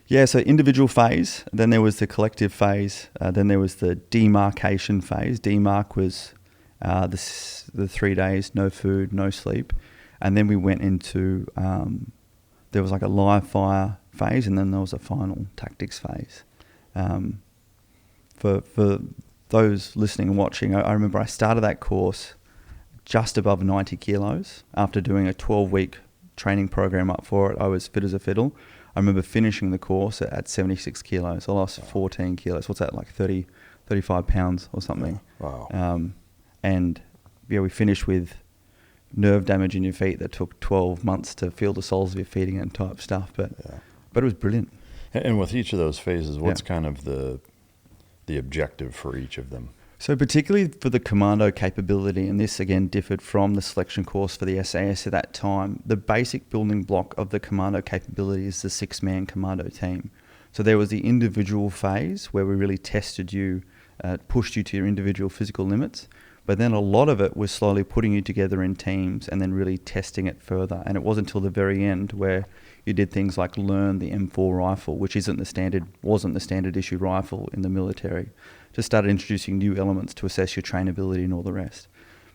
Yeah, so individual phase, then there was the collective phase, then there was the demarcation phase. Demarc was the 3 days, no food, no sleep. And then we went into, there was like a live fire phase, and then there was a final tactics phase. For those listening and watching, I remember I started that course just above 90 kilos. After doing a 12-week training program up for it, I was fit as a fiddle. I remember finishing the course at 76 kilos. I lost 14 kilos. What's that, like 35 pounds or something? Wow. And we finished with nerve damage in your feet that took 12 months to feel the soles of your feet again type stuff. But it was brilliant. And with each of those phases, what's kind of the objective for each of them? So particularly for the commando capability, and this again differed from the selection course for the SAS at that time, the basic building block of the commando capability is the 6-man commando team. So there was the individual phase where we really tested you, pushed you to your individual physical limits. But then a lot of it was slowly putting you together in teams and then really testing it further. And it wasn't until the very end where you did things like learn the M4 rifle, which wasn't the standard issue rifle in the military. Just started introducing new elements to assess your trainability and all the rest.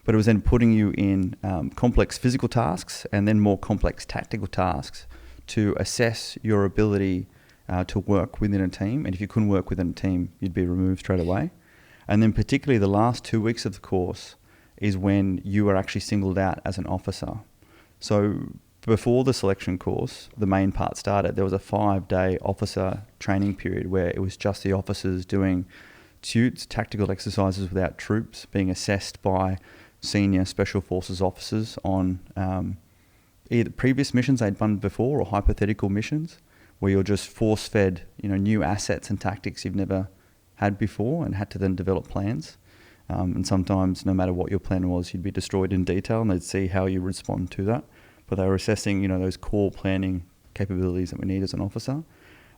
But it was then putting you in complex physical tasks and then more complex tactical tasks to assess your ability to work within a team. And if you couldn't work within a team, you'd be removed straight away. And then particularly the last 2 weeks of the course is when you are actually singled out as an officer. So before the selection course, the main part started, there was a 5-day officer training period where it was just the officers doing TUTs, tactical exercises without troops, being assessed by senior special forces officers on either previous missions they'd done before or hypothetical missions where you're just force-fed, new assets and tactics you've never had before and had to then develop plans. And sometimes, no matter what your plan was, you'd be destroyed in detail and they'd see how you respond to that. But they were assessing, those core planning capabilities that we need as an officer.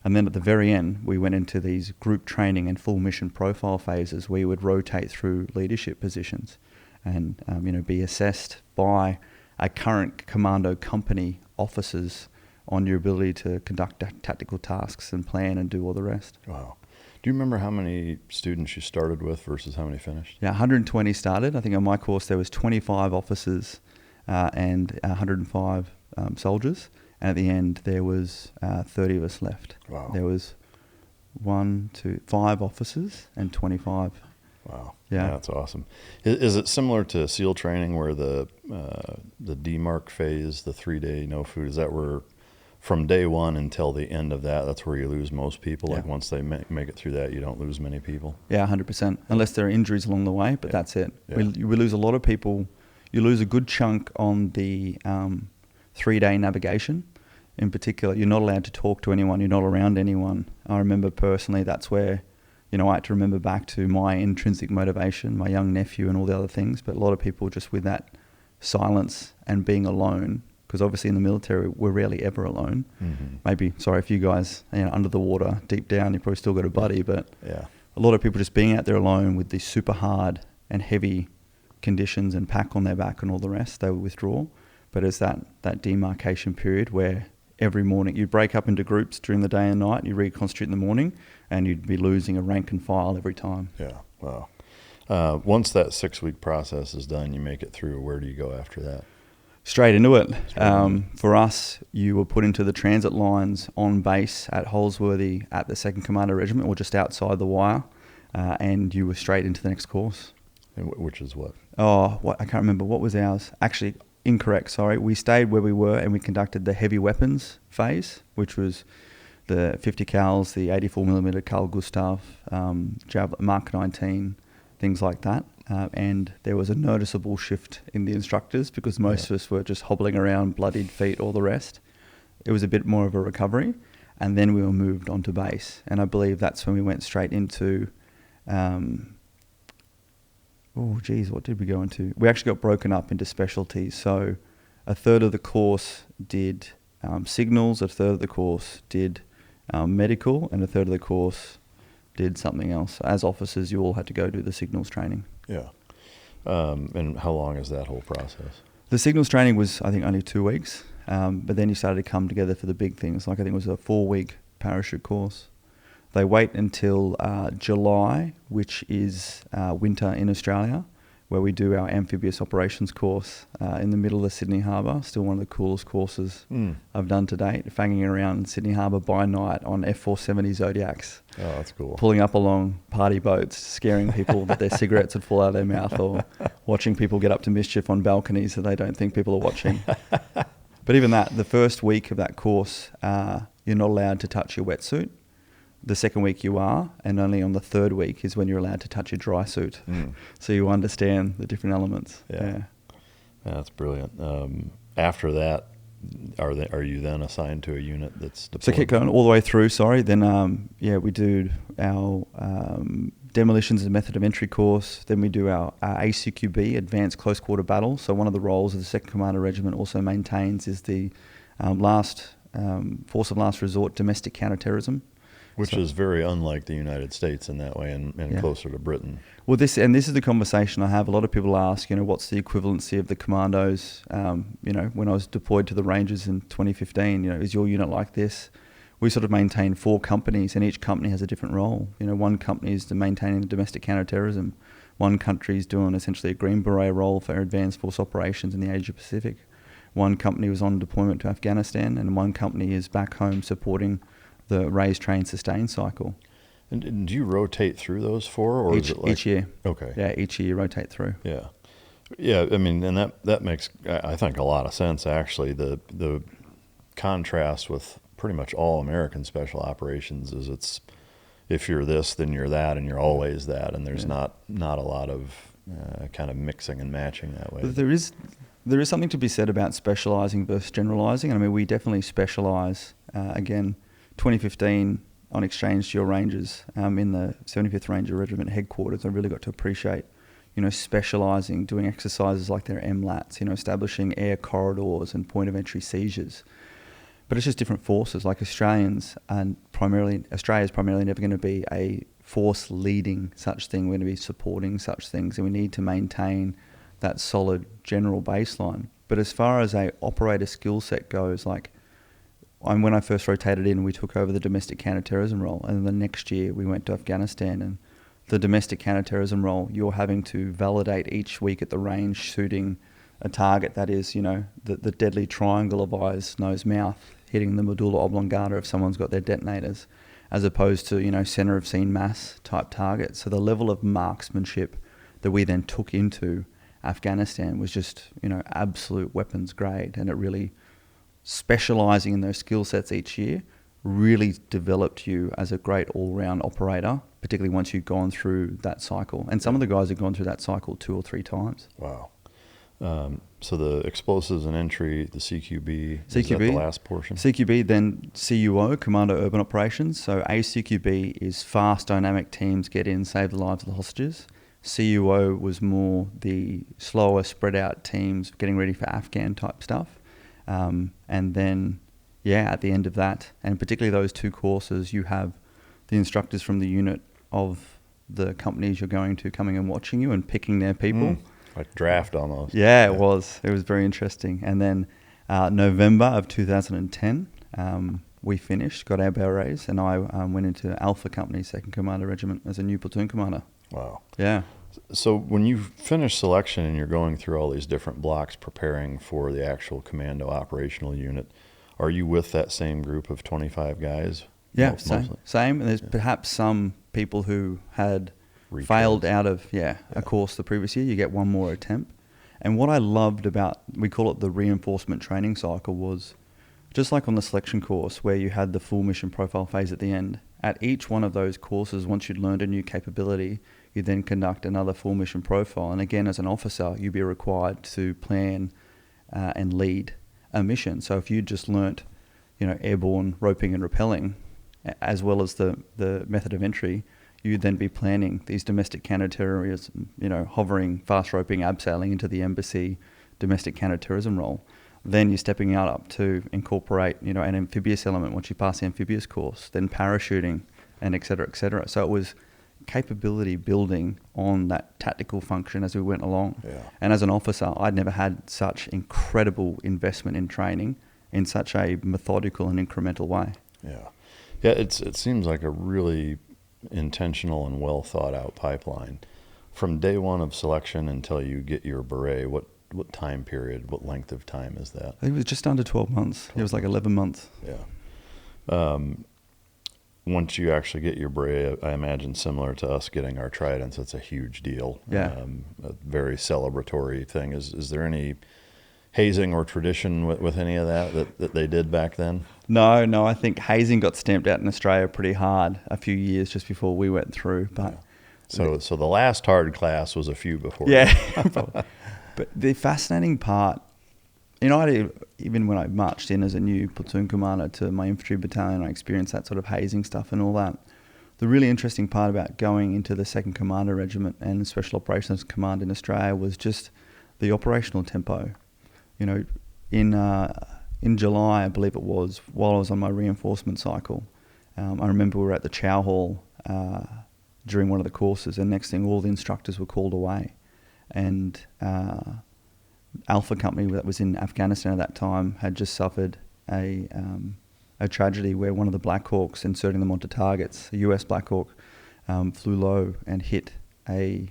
And then at the very end, we went into these group training and full mission profile phases where you would rotate through leadership positions and, be assessed by a current commando company officers on your ability to conduct tactical tasks and plan and do all the rest. Wow. Do you remember how many students you started with versus how many finished? Yeah, 120 started. I think on my course there was 25 officers and 105 soldiers. And at the end there was 30 of us left. Wow. There was 5 officers and 25. Wow. Yeah. That's awesome. Is it similar to SEAL training where the demarc phase, the 3-day no food, is that where from day one until the end of that's where you lose most people? Yeah. Like once they make it through that, you don't lose many people? Yeah, 100%. Unless there are injuries along the way, but that's it. Yeah. We lose a lot of people. You lose a good chunk on the 3-day navigation. In particular, you're not allowed to talk to anyone. You're not around anyone. I remember personally that's where, I had to remember back to my intrinsic motivation, my young nephew and all the other things. But a lot of people just with that silence and being alone, because obviously in the military, we're rarely ever alone. Mm-hmm. Maybe, sorry, if you guys, under the water, deep down, you've probably still got a buddy. But yeah, a lot of people just being out there alone with these super hard and heavy conditions and pack on their back and all the rest, they would withdraw. But it's that demarcation period where every morning you break up into groups during the day and night, you reconstitute in the morning, and you'd be losing a rank and file every time. Yeah, wow. Once that 6-week process is done, you make it through, where do you go after that? Straight into it. For us, you were put into the transit lines on base at Holsworthy at the 2nd Commando Regiment, or just outside the wire, and you were straight into the next course. And which is what? I can't remember. What was ours? Actually, incorrect, sorry. We stayed where we were and we conducted the heavy weapons phase, which was the 50 cals, the 84mm Carl Gustav, Mark 19, things like that. And there was a noticeable shift in the instructors because most of us were just hobbling around, bloodied feet, all the rest. It was a bit more of a recovery. And then we were moved onto base. And I believe that's when we went straight into... what did we go into? We actually got broken up into specialties. So a third of the course did signals, a third of the course did medical, and a third of the course did something else. As officers, you all had to go do the signals training. Yeah. And how long is that whole process? The signals training was, I think, only 2 weeks. But then you started to come together for the big things. Like I think it was a 4-week parachute course. They wait until July, which is winter in Australia, where we do our amphibious operations course in the middle of Sydney Harbour. Still one of the coolest courses I've done to date, fanging around Sydney Harbour by night on F470 Zodiacs. Oh, that's cool. Pulling up along party boats, scaring people that their cigarettes would fall out of their mouth, or watching people get up to mischief on balconies that they don't think people are watching. But even that, the first week of that course, you're not allowed to touch your wetsuit. The second week you are, and only on the third week is when you're allowed to touch your dry suit. So you understand the different elements. Yeah. That's brilliant. After that, are you then assigned to a unit that's deployed? So keep going all the way through, sorry. Then, we do our demolitions as a method of entry course. Then we do our ACQB, Advanced Close Quarter Battle. So one of the roles of the 2nd Commando Regiment also maintains is the force of last resort, domestic counterterrorism, Which is very unlike the United States in that way, and closer to Britain. Well, this is the conversation I have. A lot of people ask, what's the equivalency of the commandos? When I was deployed to the Rangers in 2015, is your unit like this? We sort of maintain 4 companies, and each company has a different role. One company is maintaining domestic counterterrorism. One country is doing essentially a Green Beret role for advanced force operations in the Asia Pacific. One company was on deployment to Afghanistan, and one company is back home supporting the raise, train, sustain cycle. And do you rotate through those 4, or is it like each year? Okay. Yeah, each year you rotate through. Yeah. I mean, and that makes, I think, a lot of sense, actually. The contrast with pretty much all American special operations is it's, if you're this, then you're that, and you're always that, and there's not a lot of kind of mixing and matching that way. But there is something to be said about specialising versus generalising. I mean, we definitely specialise. Again, 2015 on exchange to your Rangers in the 75th Ranger Regiment headquarters, I really got to appreciate, specialising, doing exercises like their MLATs, establishing air corridors and point of entry seizures. But it's just different forces. Like Australians, and Australia's primarily never going to be a force leading such thing. We're going to be supporting such things, and we need to maintain that solid general baseline. But as far as a operator skill set goes, when I first rotated in, we took over the domestic counterterrorism role, and then the next year we went to Afghanistan, and the domestic counterterrorism role, you're having to validate each week at the range shooting a target that is, the deadly triangle of eyes, nose, mouth, hitting the medulla oblongata if someone's got their detonators, as opposed to, center of scene mass type targets. So the level of marksmanship that we then took into Afghanistan was just, absolute weapons grade, and it really, specialising in those skill sets each year really developed you as a great all-round operator, particularly once you've gone through that cycle. And some of the guys have gone through that cycle 2 or 3 times. Wow. So the explosives and entry, the CQB, is that the last portion? CQB, then CUO, Commando Urban Operations. So ACQB is fast, dynamic teams get in, save the lives of the hostages. CUO was more the slower, spread out teams getting ready for Afghan type stuff. And then, at the end of that, and particularly those 2 courses, you have the instructors from the unit of the companies you're going to coming and watching you and picking their people. Like draft almost. Yeah, it was. It was very interesting. And then November of 2010, we finished, got our berets, and I went into Alpha Company, 2nd Commando Regiment, as a new platoon commander. Wow. Yeah. So when you finish selection and you're going through all these different blocks preparing for the actual commando operational unit, are you with that same group of 25 guys? Yeah, same. And there's perhaps some people who had failed out of a course the previous year. You get one more attempt. And what I loved about, we call it the reinforcement training cycle, was just like on the selection course where you had the full mission profile phase at the end. At each one of those courses, once you'd learned a new capability, you then conduct another full mission profile. And again, as an officer, you'd be required to plan and lead a mission. So if you just learnt, airborne roping and rappelling, as well as the method of entry, you'd then be planning these domestic counterterrorism, hovering, fast roping, abseiling into the embassy domestic counterterrorism role. Then you're stepping out up to incorporate, an amphibious element once you pass the amphibious course, then parachuting, and et cetera, et cetera. So it was capability building on that tactical function as we went along. Yeah. And as an officer, I'd never had such incredible investment in training in such a methodical and incremental way. Yeah. Yeah, it seems like a really intentional and well thought out pipeline. From day one of selection until you get your beret, what time period, what length of time is that? I think it was just under 12 months. It was like 11 months. Yeah. Once you actually get your beret, I imagine similar to us getting our tridents, it's a huge deal. Yeah. A very celebratory thing. Is there any hazing or tradition with any of that they did back then? No, I think hazing got stamped out in Australia pretty hard a few years just before we went through. But So the last hard class was a few before. Yeah. But the fascinating part, even when I marched in as a new platoon commander to my infantry battalion, I experienced that sort of hazing stuff and all that. The really interesting part about going into the 2nd Commando Regiment and Special Operations Command in Australia was just the operational tempo. In July, I believe it was, while I was on my reinforcement cycle, I remember we were at the chow hall during one of the courses, and next thing, all the instructors were called away. And Alpha Company that was in Afghanistan at that time had just suffered a tragedy where one of the Black Hawks, inserting them onto targets, a US Black Hawk, flew low and hit a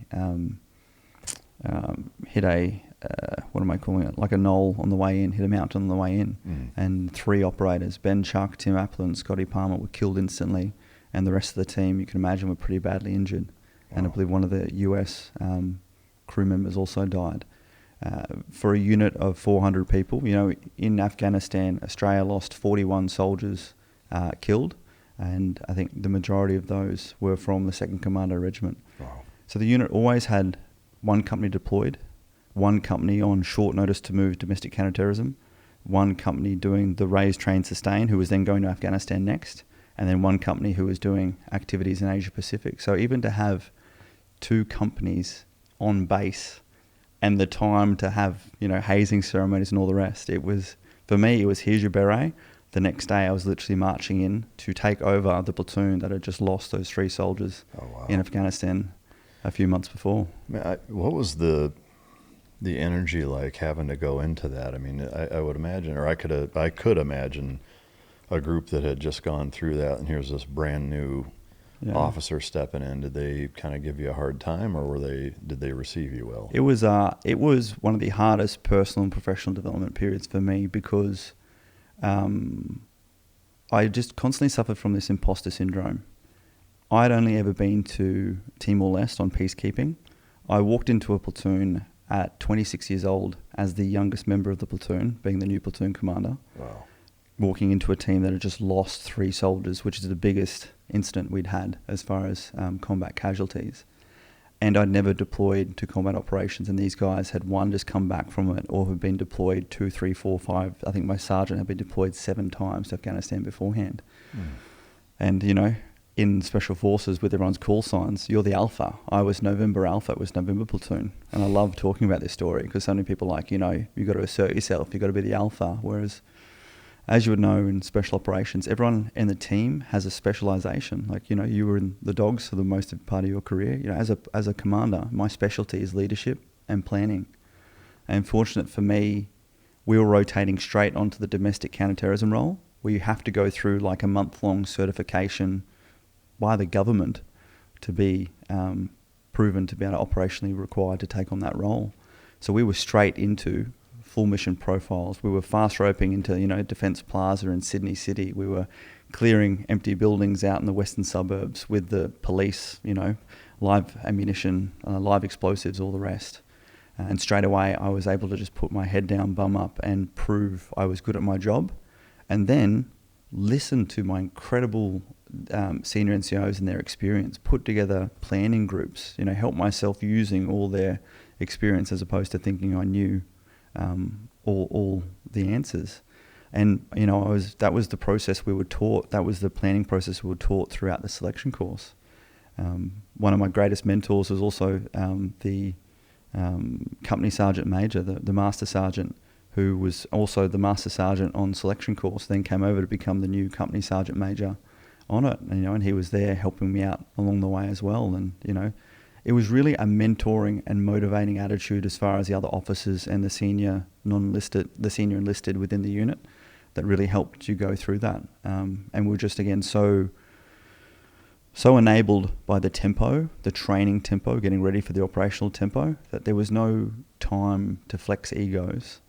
what am I calling it? Like a knoll on the way in, hit a mountain on the way in. And 3 operators, Ben Chuck, Tim Applin, and Scotty Palmer, were killed instantly. And the rest of the team, you can imagine, were pretty badly injured. Wow. And I believe one of the US crew members also died. For a unit of 400 people, in Afghanistan, Australia lost 41 soldiers killed. And I think the majority of those were from the 2nd Commando Regiment. Wow. So the unit always had one company deployed, one company on short notice to move domestic counterterrorism, one company doing the raise, train, sustain, who was then going to Afghanistan next, and then one company who was doing activities in Asia Pacific. So even to have 2 companies on base and the time to have, hazing ceremonies and all the rest, for me, it was here's your beret. The next day I was literally marching in to take over the platoon that had just lost those 3 soldiers in Afghanistan a few months before. What was the energy like having to go into that? I mean, I would imagine, or I could imagine a group that had just gone through that, and here's this brand new officer stepping in. Did they kind of give you a hard time, or did they receive you well? It was one of the hardest personal and professional development periods for me, because I just constantly suffered from this imposter syndrome. I'd only ever been to Timor-Leste on peacekeeping. I walked into a platoon at 26 years old as the youngest member of the platoon, being the new platoon commander. Wow. Walking into a team that had just lost 3 soldiers, which is the biggest incident we'd had as far as combat casualties. And I'd never deployed to combat operations, and these guys had one just come back from it, or had been deployed 2, 3, 4, 5. I think my sergeant had been deployed 7 times to Afghanistan beforehand. And, in Special Forces, with everyone's call signs, you're the Alpha. I was November Alpha, it was November Platoon. And I love talking about this story, because so many people are like, you've got to assert yourself, you've got to be the Alpha. Whereas, as you would know, in special operations, everyone in the team has a specialization. Like, you were in the dogs for the most part of your career. As a commander, my specialty is leadership and planning. And fortunate for me, we were rotating straight onto the domestic counterterrorism role, where you have to go through like a month-long certification by the government to be proven to be operationally required to take on that role. So we were straight into full mission profiles. We were fast roping into, Defence Plaza in Sydney City. We were clearing empty buildings out in the western suburbs with the police, live ammunition, live explosives, all the rest. And straight away, I was able to just put my head down, bum up, and prove I was good at my job. And then listen to my incredible senior NCOs and their experience, put together planning groups, help myself using all their experience, as opposed to thinking I knew all the answers. And that was the process we were taught. That was the planning process we were taught throughout the selection course. One of my greatest mentors was also the company sergeant major, the master sergeant, who was also the master sergeant on selection course, then came over to become the new company sergeant major on it. And he was there helping me out along the way as well. And it was really a mentoring and motivating attitude as far as the other officers and the senior enlisted within the unit that really helped you go through that. And we're just, again, so enabled by the tempo, the training tempo, getting ready for the operational tempo, that there was no time to flex egos.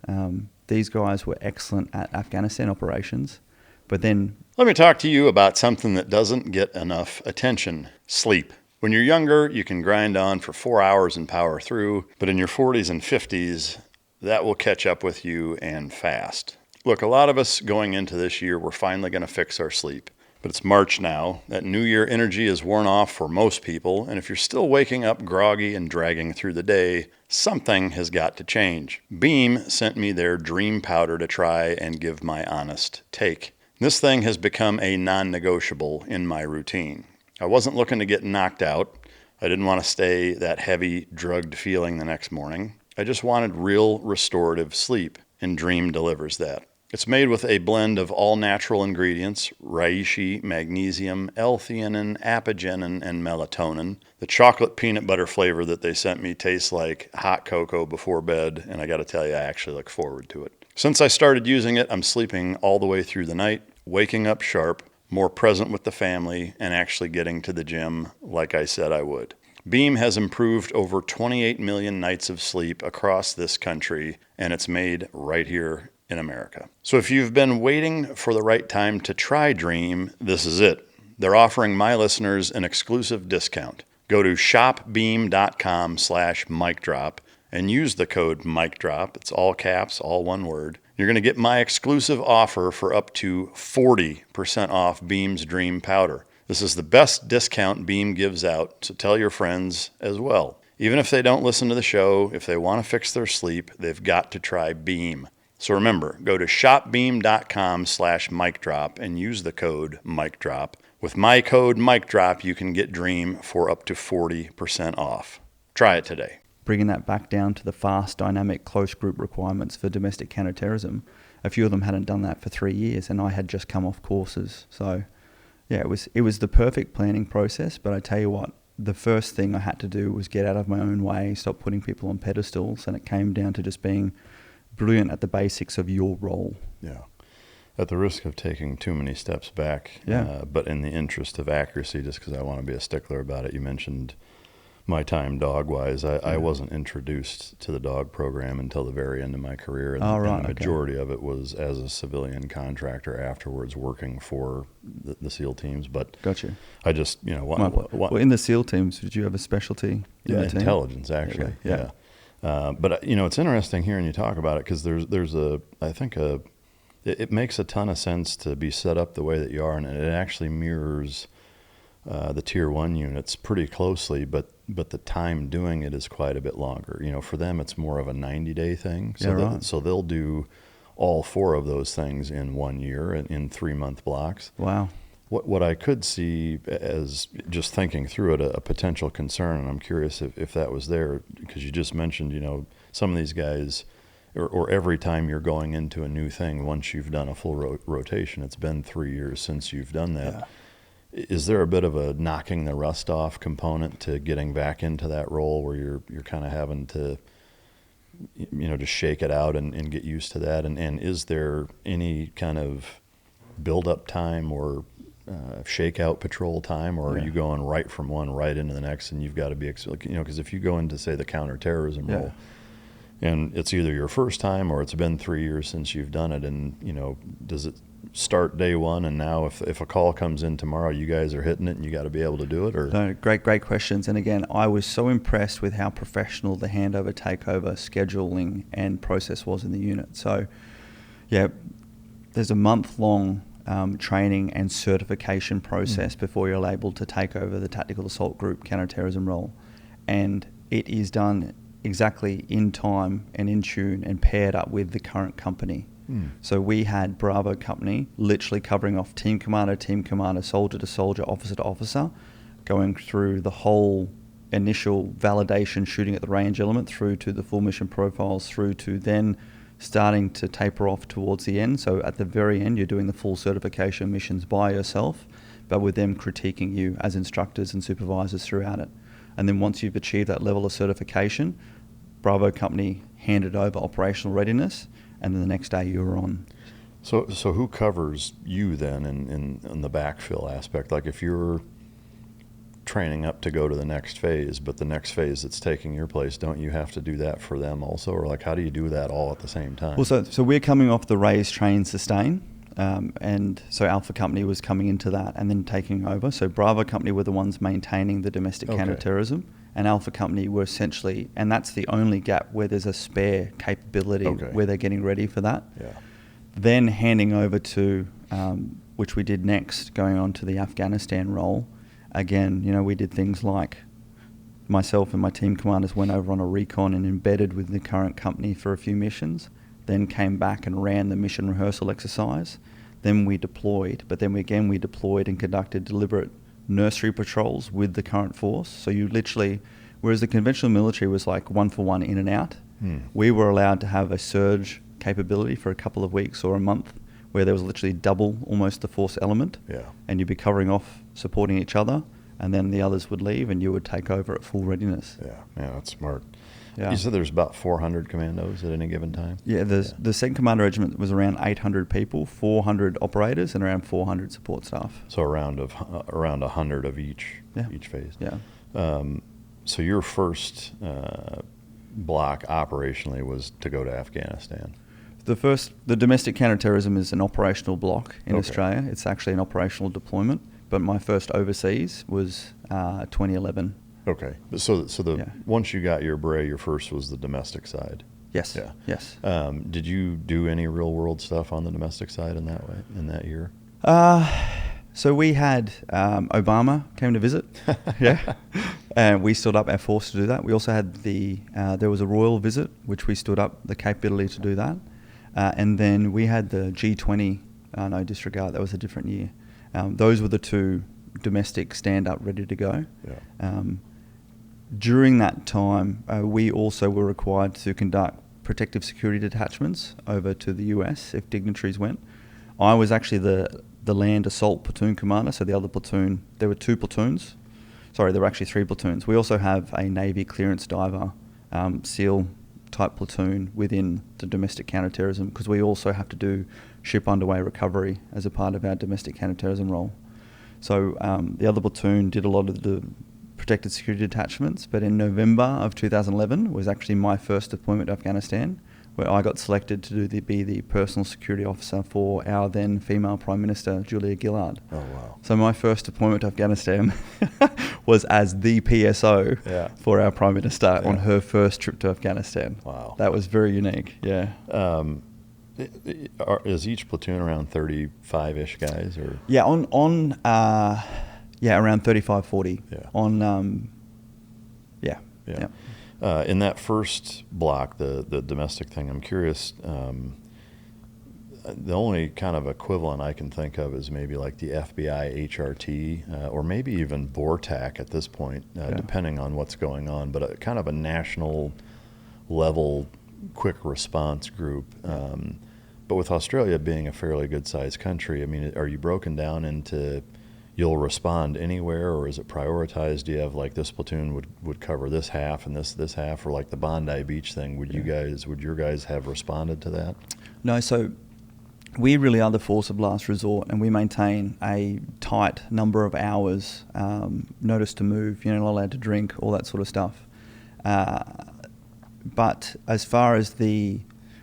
These guys were excellent at Afghanistan operations, but then... Let me talk to you about something that doesn't get enough attention: sleep. When you're younger, you can grind on for 4 hours and power through, but in your 40s and 50s, that will catch up with you, and fast. Look, a lot of us going into this year, we're finally going to fix our sleep. But it's March now. That New Year energy is worn off for most people, and if you're still waking up groggy and dragging through the day, something has got to change. Beam sent me their dream powder to try and give my honest take. This thing has become a non-negotiable in my routine. I wasn't looking to get knocked out. I didn't want to stay that heavy, drugged feeling the next morning. I just wanted real restorative sleep, and Dream delivers that. It's made with a blend of all natural ingredients, reishi, magnesium, L-theanine, apigenin, and melatonin. The chocolate peanut butter flavor that they sent me tastes like hot cocoa before bed, and I got to tell you, I actually look forward to it. Since I started using it, I'm sleeping all the way through the night, waking up sharp, more present with the family, and actually getting to the gym like I said I would. Beam has improved over 28 million nights of sleep across this country, and it's made right here in America. So if you've been waiting for the right time to try Dream, this is it. They're offering my listeners an exclusive discount. Go to shopbeam.com/micdrop and use the code MicDrop. It's all caps, all one word. You're going to get my exclusive offer for up to 40% off Beam's Dream Powder. This is the best discount Beam gives out, so tell your friends as well. Even if they don't listen to the show, if they want to fix their sleep, they've got to try Beam. So remember, go to shopbeam.com/micdrop and use the code MicDrop. With my code MicDrop, you can get Dream for up to 40% off. Try it today. Bringing that back down to the fast, dynamic, close group requirements for domestic counterterrorism, a few of them hadn't done that for 3 years, and I had just come off courses. So, yeah, it was the perfect planning process, but I tell you what, the first thing I had to do was get out of my own way, stop putting people on pedestals, and it came down to just being brilliant at the basics of your role. Yeah. At the risk of taking too many steps back, Yeah. But in the interest of accuracy, just because I want to be a stickler about it, you mentioned my time dog-wise. I wasn't introduced to the dog program until the very end of my career, and, and the majority of it was as a civilian contractor afterwards, working for the SEAL teams. But Gotcha. I just, well, in the SEAL teams, did you have a specialty in the team? Intelligence, actually. Okay. Yeah. But it's interesting hearing you talk about it, because it makes a ton of sense to be set up the way that you are, and it actually mirrors the Tier 1 units pretty closely, but the time doing it is quite a bit longer. For them, it's more of a 90-day thing. So, so they'll do all 4 of those things in 1 year in 3-month blocks. Wow. What I could see as, just thinking through it, a potential concern, and I'm curious if that was there, because you just mentioned, some of these guys, or every time you're going into a new thing, once you've done a full rotation, it's been 3 years since you've done that. Yeah. Is there a bit of a knocking the rust off component to getting back into that role, where you're kind of having to, just shake it out and get used to that? And is there any kind of build-up time or shakeout patrol time, or are you going right from one right into the next, and you've got to be, because if you go into, say, the counterterrorism role, and it's either your first time or it's been 3 years since you've done it, and does it start day one, and now if a call comes in tomorrow, you guys are hitting it and you got to be able to do it? Or No, great questions. And again, I was so impressed with how professional the handover, takeover, scheduling and process was in the unit. So there's a month-long training and certification process before you're able to take over the tactical assault group counterterrorism role, and it is done exactly in time and in tune and paired up with the current company. So we had Bravo Company literally covering off team commander, soldier to soldier, officer to officer, going through the whole initial validation, shooting at the range element, through to the full mission profiles, through to then starting to taper off towards the end. So at the very end, you're doing the full certification missions by yourself, but with them critiquing you as instructors and supervisors throughout it. And then once you've achieved that level of certification, Bravo Company handed over operational readiness, and then the next day you were on. So who covers you then in the backfill aspect? Like if you're training up to go to the next phase, but the next phase that's taking your place, don't you have to do that for them also? Or like, how do you do that all at the same time? Well, so we're coming off the raise, train, sustain. And so Alpha Company was coming into that and then taking over. So Bravo Company were the ones maintaining the domestic counterterrorism, and Alpha Company were essentially, and that's the only gap where there's a spare capability where they're getting ready for that. Yeah. Then handing over to, which we did next, going on to the Afghanistan role. Again, we did things like myself and my team commanders went over on a recon and embedded with the current company for a few missions, then came back and ran the mission rehearsal exercise. Then we deployed, but then we deployed and conducted deliberate nursery patrols with the current force. So you literally, whereas the conventional military was like 1-for-1 in and out, we were allowed to have a surge capability for a couple of weeks or a month, where there was literally double almost the force element. Yeah. And you'd be covering off, supporting each other, and then the others would leave and you would take over at full readiness. Yeah, that's smart. Yeah. You said there's about 400 commandos at any given time? Yeah, the 2nd Commando Regiment was around 800 people, 400 operators, and around 400 support staff. So around 100 of each phase. Yeah. So your first block operationally was to go to Afghanistan. The domestic counterterrorism is an operational block in Australia. It's actually an operational deployment. But my first overseas was 2011. Okay. So once you got your beret, your first was the domestic side. Yes. Yeah. Yes. Did you do any real world stuff on the domestic side in that year? So we had Obama came to visit, and we stood up our force to do that. We also had there was a royal visit, which we stood up the capability to do that, and then we had the G20. No, disregard. That was a different year. Those were the two domestic stand up, ready to go. Yeah. During that time, we also were required to conduct protective security detachments over to the US if dignitaries went. I was actually the land assault platoon commander, so the other platoon, there were 2 platoons. Sorry, there were actually 3 platoons. We also have a Navy clearance diver, SEAL type platoon within the domestic counterterrorism, because we also have to do ship underway recovery as a part of our domestic counterterrorism role. So the other platoon did a lot of the protected security detachments, but in November of 2011 was actually my first deployment to Afghanistan, where I got selected to be the personal security officer for our then female Prime Minister, Julia Gillard. Oh, wow. So my first deployment to Afghanistan was as the PSO for our Prime Minister on her first trip to Afghanistan. Wow. That was very unique, yeah. Is each platoon around 35-ish guys? Or? Yeah, around 35, 40. Yeah. In that first block, the domestic thing, I'm curious, the only kind of equivalent I can think of is maybe like the FBI HRT, or maybe even BORTAC at this point, depending on what's going on, but kind of a national level quick response group. But with Australia being a fairly good-sized country, I mean, are you broken down into you'll respond anywhere, or is it prioritized? Do you have like this platoon would cover this half and this half, or like the Bondi Beach thing? Would your guys have responded to that? No, so we really are the force of last resort, and we maintain a tight number of hours, notice to move, you're not allowed to drink, all that sort of stuff. But as far as the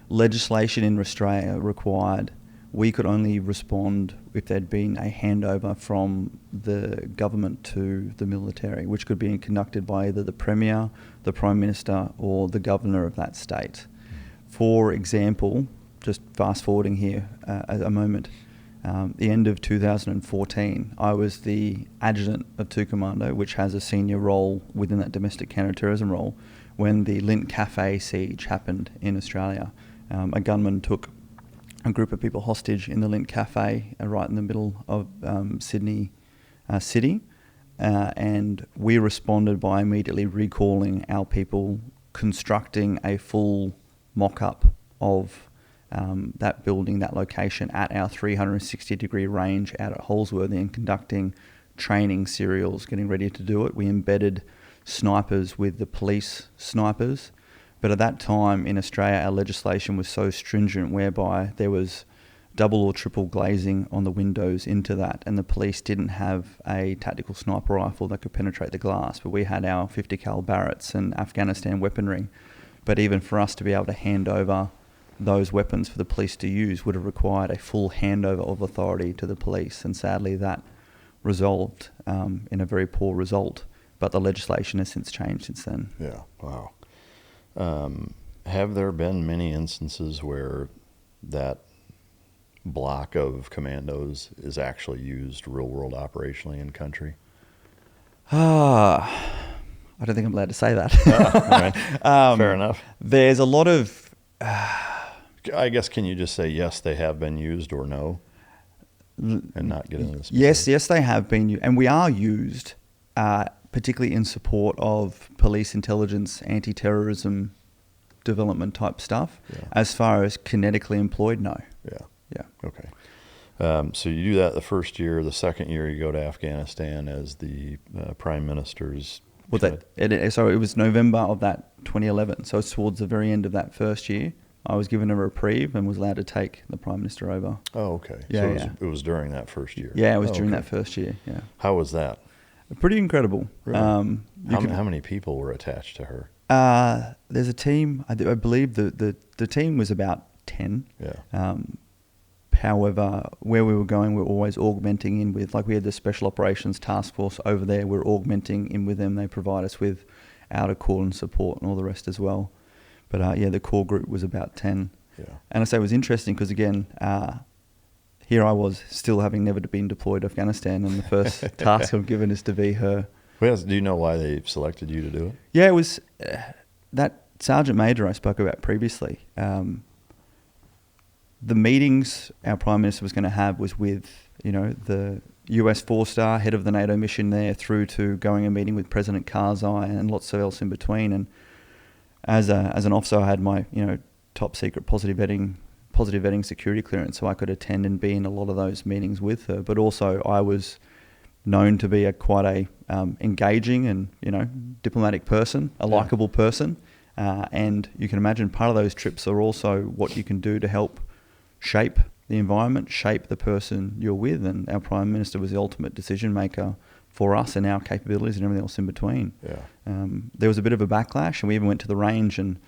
legislation in Australia required, we could only respond if there'd been a handover from the government to the military, which could be conducted by either the Premier, the Prime Minister, or the Governor of that state. For example, just fast forwarding here a moment, the end of 2014, I was the adjutant of 2 Commando, which has a senior role within that domestic counterterrorism role, when the Lindt Cafe siege happened in Australia. A gunman took a group of people hostage in the Lindt Cafe right in the middle of Sydney city, and we responded by immediately recalling our people, constructing a full mock-up of that building, that location at our 360-degree range out at Holsworthy, and conducting training serials, getting ready to do it. We embedded snipers with the police snipers. But at that time in Australia, our legislation was so stringent whereby there was double or triple glazing on the windows into that, and the police didn't have a tactical sniper rifle that could penetrate the glass, but we had our 50 cal Barretts and Afghanistan weaponry. But even for us to be able to hand over those weapons for the police to use would have required a full handover of authority to the police, and sadly that resolved in a very poor result. But the legislation has since changed since then. Yeah, wow. Have there been many instances where that block of commandos is actually used real world operationally in country? I don't think I'm allowed to say that. All right. Fair enough. There's a lot of... I guess, can you just say yes, they have been used, or no, and not get into the specifics? Yes, they have been used, and we are used, particularly in support of police intelligence, anti-terrorism development type stuff. Yeah. As far as kinetically employed, no. Yeah. Okay. So you do that the first year. The second year, you go to Afghanistan as the prime minister's. So it was November of that 2011. So it's towards the very end of that first year. I was given a reprieve and was allowed to take the prime minister over. Oh, okay. Yeah, so it was during that first year. Yeah, it was during that first year. Yeah. How was that? Pretty incredible. Really? How many people were attached to her? There's a team. I believe the team was about 10. Yeah. However, where we were going, we were always augmenting in with, like we had the Special Operations Task Force over there, we're augmenting in with them. They provide us with outer call and support and all the rest as well. But the core group was about 10. Yeah. And I say it was interesting because, again, here I was still having never been deployed to Afghanistan, and the first task I'm given is to be her. Well, do you know why they selected you to do it? Yeah, it was that Sergeant Major I spoke about previously. The meetings our Prime Minister was going to have was with, the US 4-star head of the NATO mission there, through to going and meeting with President Karzai and lots of else in between. And as an officer, I had my, top secret positive vetting security clearance, so I could attend and be in a lot of those meetings with her. But also I was known to be quite a engaging and, diplomatic person, a likable person. And you can imagine part of those trips are also what you can do to help shape the environment, shape the person you're with. And our Prime Minister was the ultimate decision maker for us and our capabilities and everything else in between. Yeah. There was a bit of a backlash, and we even went to the range and,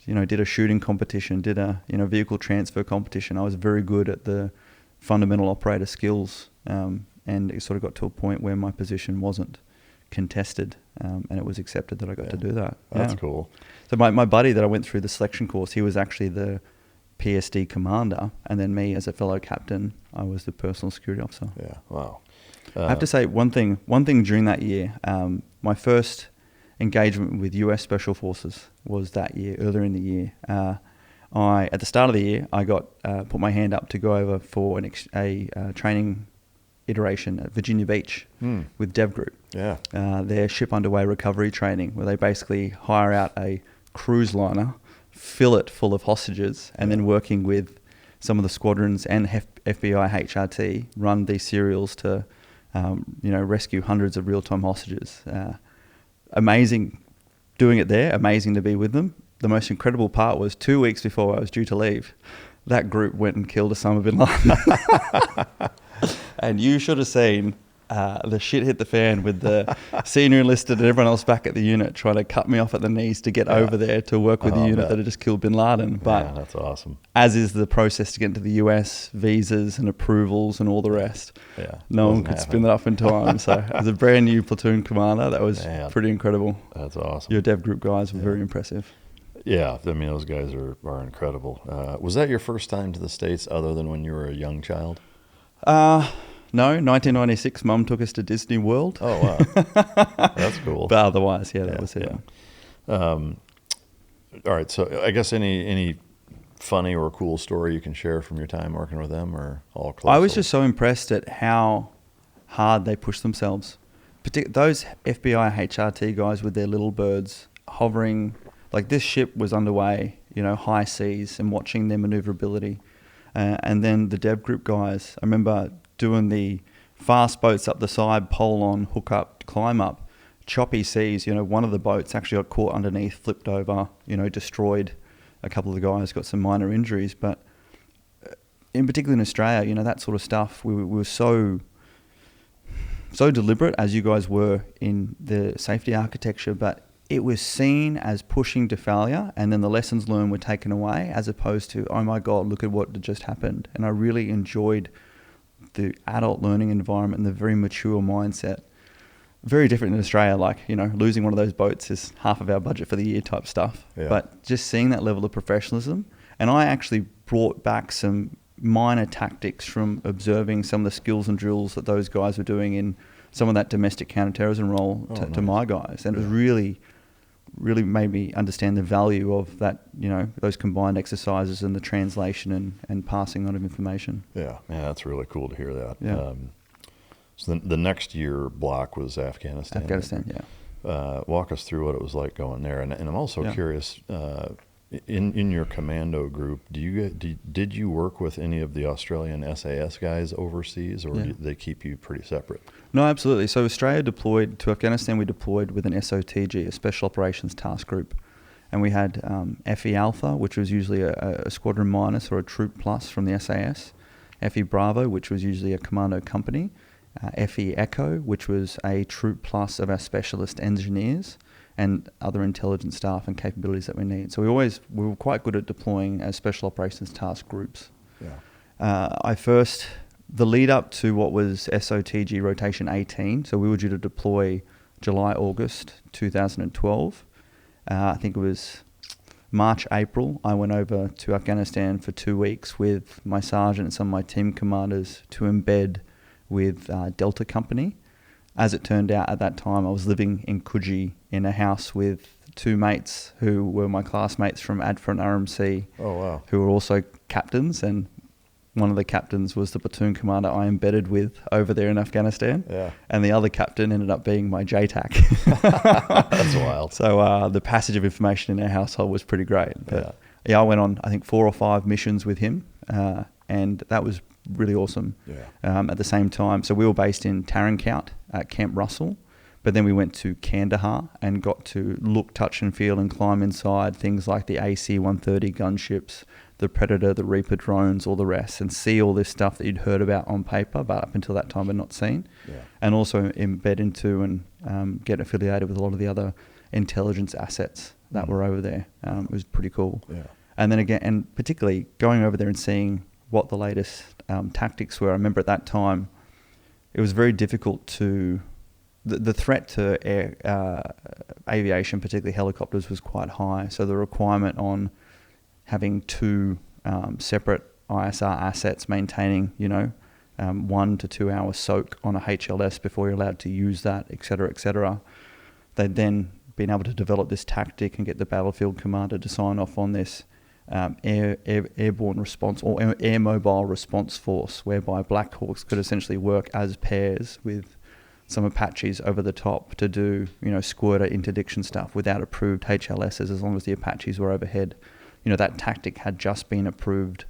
did a shooting competition, did a, vehicle transfer competition. I was very good at the fundamental operator skills, and it sort of got to a point where my position wasn't contested, and it was accepted that I got to do that. That's cool. So my buddy that I went through the selection course, he was actually the PSD commander, and then me as a fellow captain, I was the personal security officer. Yeah, wow. I have to say one thing during that year, my first engagement with US Special Forces was that year, earlier in the year. At the start of the year, I got put my hand up to go over for a training iteration at Virginia Beach with DEVGRU. Yeah. Their ship underway recovery training, where they basically hire out a cruise liner, fill it full of hostages, and then working with some of the squadrons and FBI HRT, run these serials to, rescue hundreds of real-time hostages. Amazing doing it there, amazing to be with them. The most incredible part was 2 weeks before I was due to leave, that group went and killed Osama bin Laden. And you should have seen the shit hit the fan with the senior enlisted and everyone else back at the unit trying to cut me off at the knees to get over there to work with the unit that had just killed bin Laden. But that's awesome. As is the process to get into the US, visas and approvals and all the rest. Yeah, no one could spin that up in time. So as a brand new platoon commander, that was pretty incredible. That's awesome. Your Dev Group guys were very impressive. Yeah, I mean, those guys are incredible. Was that your first time to the States other than when you were a young child? No, 1996, Mum took us to Disney World. Oh, wow. That's cool. But otherwise, that was it. All right, so I guess any funny or cool story you can share from your time working with them, or all close? I was just so impressed at how hard they pushed themselves. Those FBI HRT guys with their little birds hovering, like this ship was underway, high seas, and watching their maneuverability. And then the Dev Group guys, I remember doing the fast boats up the side, pole on, hook up, climb up, choppy seas. One of the boats actually got caught underneath, flipped over, destroyed. A couple of the guys got some minor injuries. But in particular in Australia, that sort of stuff, we were so deliberate, as you guys were in the safety architecture, but it was seen as pushing to failure, and then the lessons learned were taken away, as opposed to, oh my God, look at what just happened. And I really enjoyed the adult learning environment and the very mature mindset. Very different in Australia, like, losing one of those boats is half of our budget for the year type stuff. Yeah. But just seeing that level of professionalism, and I actually brought back some minor tactics from observing some of the skills and drills that those guys were doing in some of that domestic counterterrorism role to my guys. And it was really made me understand the value of that, those combined exercises and the translation and passing on of information. Yeah, that's really cool to hear that. Yeah. So the next year block was Afghanistan. Afghanistan, yeah. Walk us through what it was like going there. And I'm also curious, In your commando group, did you work with any of the Australian SAS guys overseas, or did they keep you pretty separate? No, absolutely. So Australia deployed to Afghanistan. We deployed with an SOTG, a Special Operations Task Group, and we had FE Alpha, which was usually a squadron minus or a troop plus from the SAS, FE Bravo, which was usually a commando company, FE Echo, which was a troop plus of our specialist engineers, and other intelligence staff and capabilities that we need. So we were quite good at deploying as special operations task groups. Yeah. The lead up to what was SOTG Rotation 18, so we were due to deploy July, August 2012. I think it was March, April, I went over to Afghanistan for 2 weeks with my sergeant and some of my team commanders to embed with Delta Company. As it turned out, at that time, I was living in Coogee in a house with two mates who were my classmates from ADFRA and RMC. Oh, wow. Who were also captains, and one of the captains was the platoon commander I embedded with over there in Afghanistan. Yeah. And the other captain ended up being my JTAC. That's wild. So the passage of information in our household was pretty great. But yeah, I went on, I think, 4 or 5 missions with him, and that was really awesome. At the same time, so we were based in Tarankout at Camp Russell, but then we went to Kandahar and got to look, touch and feel and climb inside things like the AC-130 gunships, the Predator, the Reaper drones, all the rest, and see all this stuff that you'd heard about on paper, but up until that time had not seen. And also embed into and get affiliated with a lot of the other intelligence assets that were over there. It was pretty cool. And then again, and particularly going over there and seeing what the latest tactics were. I remember at that time, it was very difficult to... The threat to air, aviation, particularly helicopters, was quite high. So the requirement on having 2 separate ISR assets maintaining, 1 to 2 hour soak on a HLS before you're allowed to use that, et cetera, et cetera. They'd then been able to develop this tactic and get the battlefield commander to sign off on this airborne response or air mobile response force, whereby Black Hawks could essentially work as pairs with some Apaches over the top to do, squirter interdiction stuff without approved HLSs, as long as the Apaches were overhead. That tactic had just been approved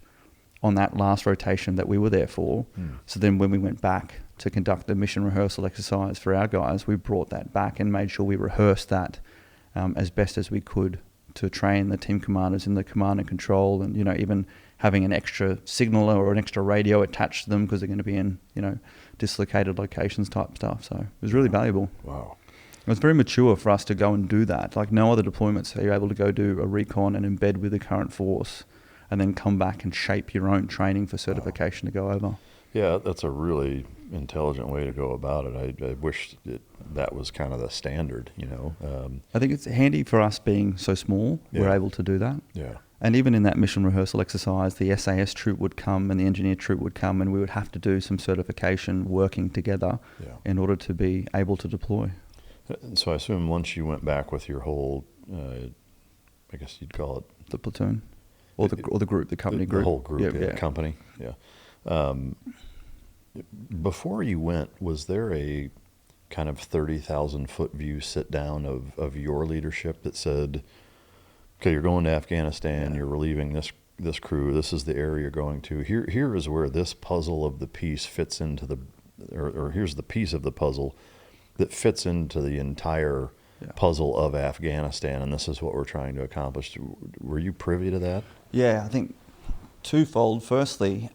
on that last rotation that we were there for. So then when we went back to conduct the mission rehearsal exercise for our guys, we brought that back and made sure we rehearsed that as best as we could to train the team commanders in the command and control, and even having an extra signaler or an extra radio attached to them because they're going to be in dislocated locations type stuff. So it was really valuable. Wow. It was very mature for us to go and do that. Like no other deployments are you able to go do a recon and embed with the current force and then come back and shape your own training for certification to go over. Yeah, that's a really intelligent way to go about it. I wish that was kind of the standard, I think it's handy for us being so small, we're able to do that. Yeah. And even in that mission rehearsal exercise, the SAS troop would come and the engineer troop would come, and we would have to do some certification working together in order to be able to deploy. So I assume once you went back with your whole, I guess you'd call it... The platoon. Or the group, the company group. The whole group, company, before you went, was there a kind of 30,000-foot view sit-down of your leadership that said, okay, you're going to Afghanistan, you're relieving this crew, this is the area you're going to, here is where this puzzle of the piece fits into the, or here's the piece of the puzzle that fits into the entire puzzle of Afghanistan, and this is what we're trying to accomplish. Were you privy to that? Yeah, I think twofold. Firstly,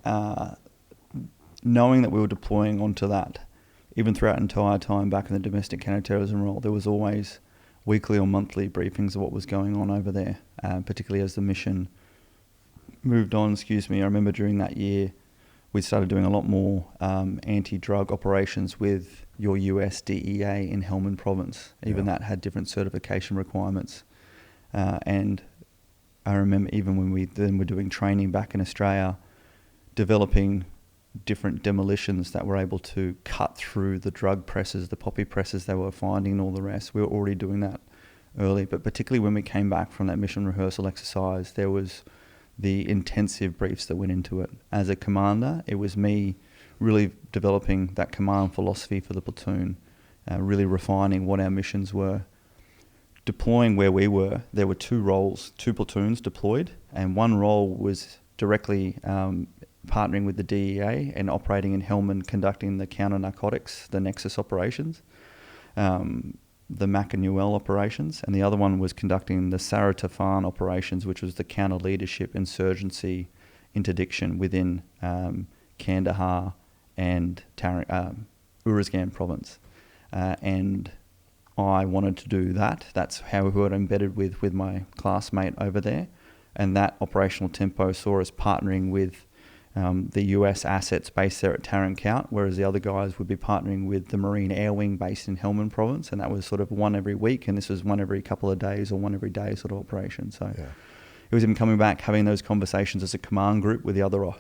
knowing that we were deploying onto that, even throughout entire time back in the domestic counterterrorism role, there was always weekly or monthly briefings of what was going on over there, particularly as the mission moved on. I remember during that year, we started doing a lot more anti-drug operations with your US DEA in Helmand Province. Even that had different certification requirements. And I remember even when we then were doing training back in Australia, developing different demolitions that were able to cut through the drug presses, the poppy presses they were finding and all the rest. We were already doing that early, but particularly when we came back from that mission rehearsal exercise, there was the intensive briefs that went into it. As a commander, it was me really developing that command philosophy for the platoon, really refining what our missions were, deploying where we were, there were 2 roles, 2 platoons deployed, and one role was directly partnering with the DEA and operating in Helmand, conducting the counter-narcotics, the Nexus operations, the Macanuel operations, and the other one was conducting the China-Taiwan operations, which was the counter-leadership insurgency interdiction within Kandahar and Uruzgan province. And I wanted to do that. That's how we got embedded with my classmate over there. And that operational tempo saw us partnering with the US assets based there at Tarin Kowt, whereas the other guys would be partnering with the Marine Air Wing based in Helmand province. And that was sort of one every week, and this was one every couple of days or one every day sort of operation. So it was him coming back, having those conversations as a command group with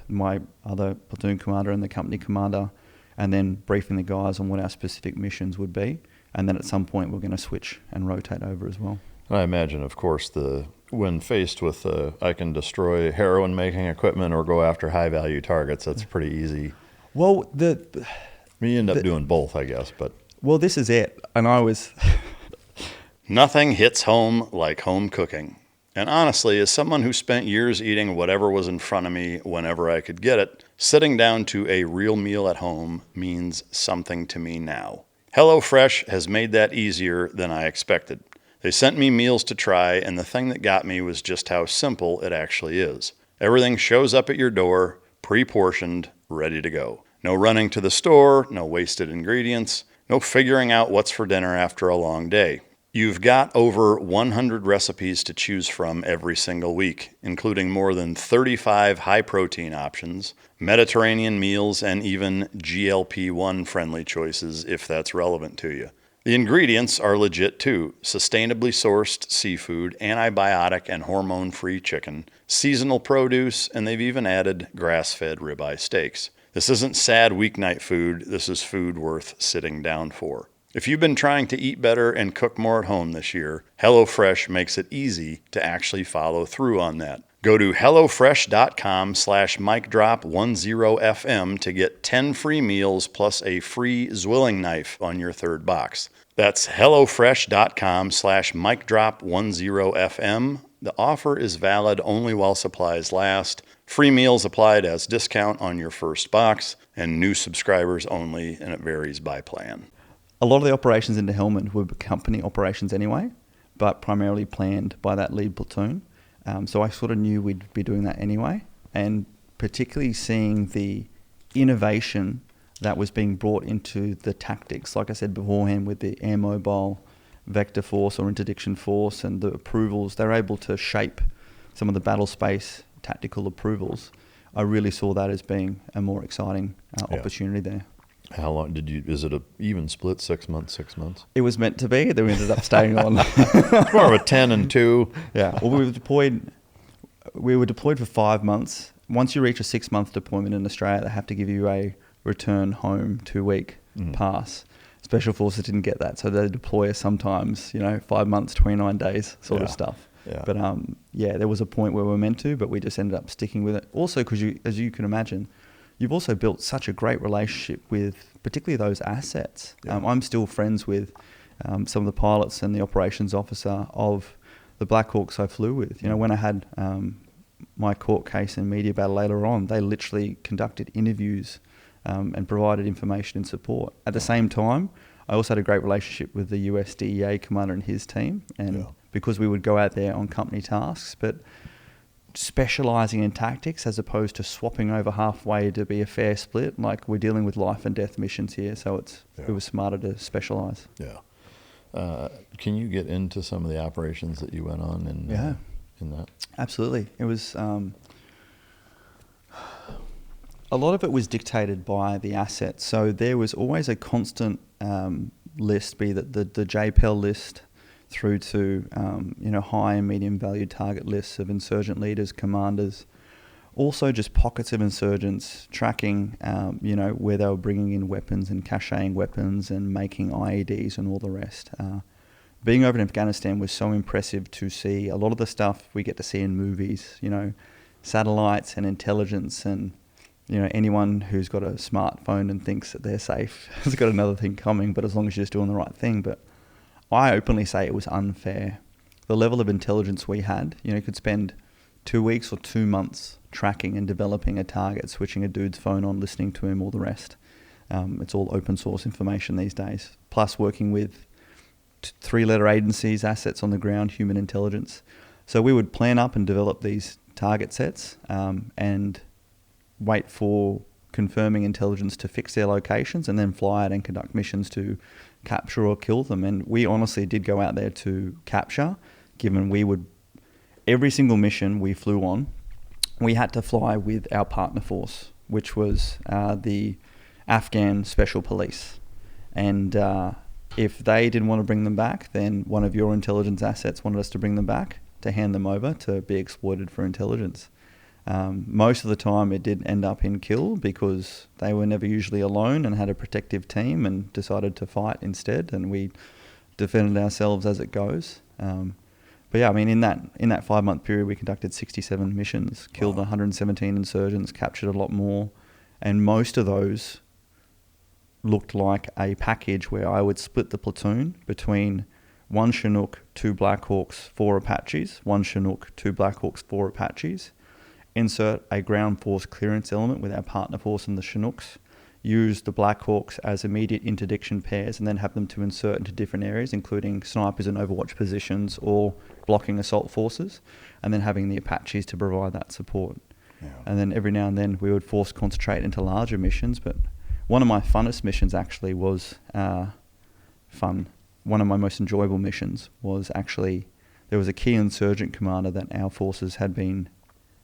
my other platoon commander and the company commander, and then briefing the guys on what our specific missions would be. And then at some point we're going to switch and rotate over as well. I imagine, of course, when faced with I can destroy heroin-making equipment or go after high-value targets, that's pretty easy. Well, you end up doing both, I guess. But well, this is it. And I was... Nothing hits home like home cooking. And honestly, as someone who spent years eating whatever was in front of me whenever I could get it, sitting down to a real meal at home means something to me now. HelloFresh has made that easier than I expected. They sent me meals to try, and the thing that got me was just how simple it actually is. Everything shows up at your door, pre-portioned, ready to go. No running to the store, no wasted ingredients, no figuring out what's for dinner after a long day. You've got over 100 recipes to choose from every single week, including more than 35 high-protein options, Mediterranean meals, and even GLP-1 friendly choices if that's relevant to you. The ingredients are legit too. Sustainably sourced seafood, antibiotic and hormone-free chicken, seasonal produce, and they've even added grass-fed ribeye steaks. This isn't sad weeknight food. This is food worth sitting down for. If you've been trying to eat better and cook more at home this year, HelloFresh makes it easy to actually follow through on that. Go to HelloFresh.com/MikeDrop10FM to get 10 free meals plus a free Zwilling knife on your 3rd box. That's HelloFresh.com/MikeDrop10FM. The offer is valid only while supplies last. Free meals applied as discount on your first box, and new subscribers only, and it varies by plan. A lot of the operations into Helmand were company operations anyway, but primarily planned by that lead platoon. So I sort of knew we'd be doing that anyway, and particularly seeing the innovation that was being brought into the tactics, like I said beforehand, with the air mobile vector force or interdiction force and the approvals, they're able to shape some of the battle space tactical approvals. I really saw that as being a more exciting opportunity there. How long is it a even split, 6 months, 6 months? It was meant to be, then we ended up staying on. It's more of a 10 and 2. Yeah, well, we were deployed for 5 months. Once you reach a 6-month deployment in Australia, they have to give you a return home 2-week pass. Special Forces didn't get that, so they deploy us sometimes, 5 months, 29 days sort of stuff. Yeah. But there was a point where we were meant to, but we just ended up sticking with it. Also, because as you can imagine, you've also built such a great relationship with particularly those assets. Yeah. I'm still friends with some of the pilots and the operations officer of the Black Hawks I flew with. When I had my court case and media battle later on, they literally conducted interviews and provided information and support. At the same time, I also had a great relationship with the US DEA commander and his team, and because we would go out there on company tasks, but specializing in tactics as opposed to swapping over halfway to be a fair split. Like, we're dealing with life and death missions here, so it was smarter to specialize. Yeah. Can you get into some of the operations that you went on in that? Absolutely. It was a lot of it was dictated by the assets. So there was always a constant list, be that the JPEL list through to high and medium value target lists of insurgent leaders, commanders, also just pockets of insurgents, tracking where they were bringing in weapons and caching weapons and making IEDs and all the rest. Being over in Afghanistan was so impressive to see a lot of the stuff we get to see in movies, satellites and intelligence, and anyone who's got a smartphone and thinks that they're safe has got another thing coming, but as long as you're just doing the right thing. But I openly say it was unfair. The level of intelligence we had, you could spend 2 weeks or 2 months tracking and developing a target, switching a dude's phone on, listening to him, all the rest. It's all open source information these days. Plus working with 3-letter agencies, assets on the ground, human intelligence. So we would plan up and develop these target sets and wait for confirming intelligence to fix their locations and then fly out and conduct missions to capture or kill them. And we honestly did go out there to capture, given every single mission we flew on, we had to fly with our partner force, which was the Afghan Special Police. And if they didn't want to bring them back, then one of your intelligence assets wanted us to bring them back to hand them over to be exploited for intelligence. Most of the time it did end up in kill because they were never usually alone and had a protective team and decided to fight instead, and we defended ourselves as it goes. But yeah, I mean, in that 5-month period, we conducted 67 missions, killed 117 insurgents, captured a lot more, and most of those looked like a package where I would split the platoon between 1 Chinook, 2 Black Hawks, 4 Apaches, 1 Chinook, 2 Black Hawks, 4 Apaches, insert a ground force clearance element with our partner force and the Chinooks, use the Black Hawks as immediate interdiction pairs and then have them to insert into different areas, including snipers in overwatch positions or blocking assault forces, and then having the Apaches to provide that support. Yeah. And then every now and then we would force concentrate into larger missions, but one of my funnest missions actually was fun. One of my most enjoyable missions was actually, there was a key insurgent commander that our forces had been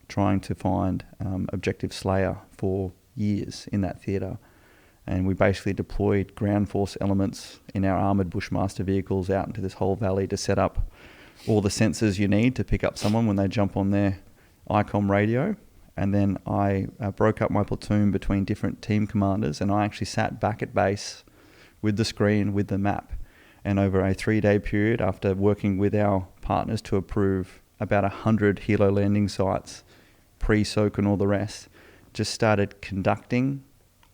trying to find Objective Slayer for years in that theatre. And we basically deployed ground force elements in our armoured Bushmaster vehicles out into this whole valley to set up all the sensors you need to pick up someone when they jump on their ICOM radio. And then I broke up my platoon between different team commanders, and I actually sat back at base with the screen, with the map. And over a 3-day period, after working with our partners to approve about 100 helo landing sites, pre-soak and all the rest, just started conducting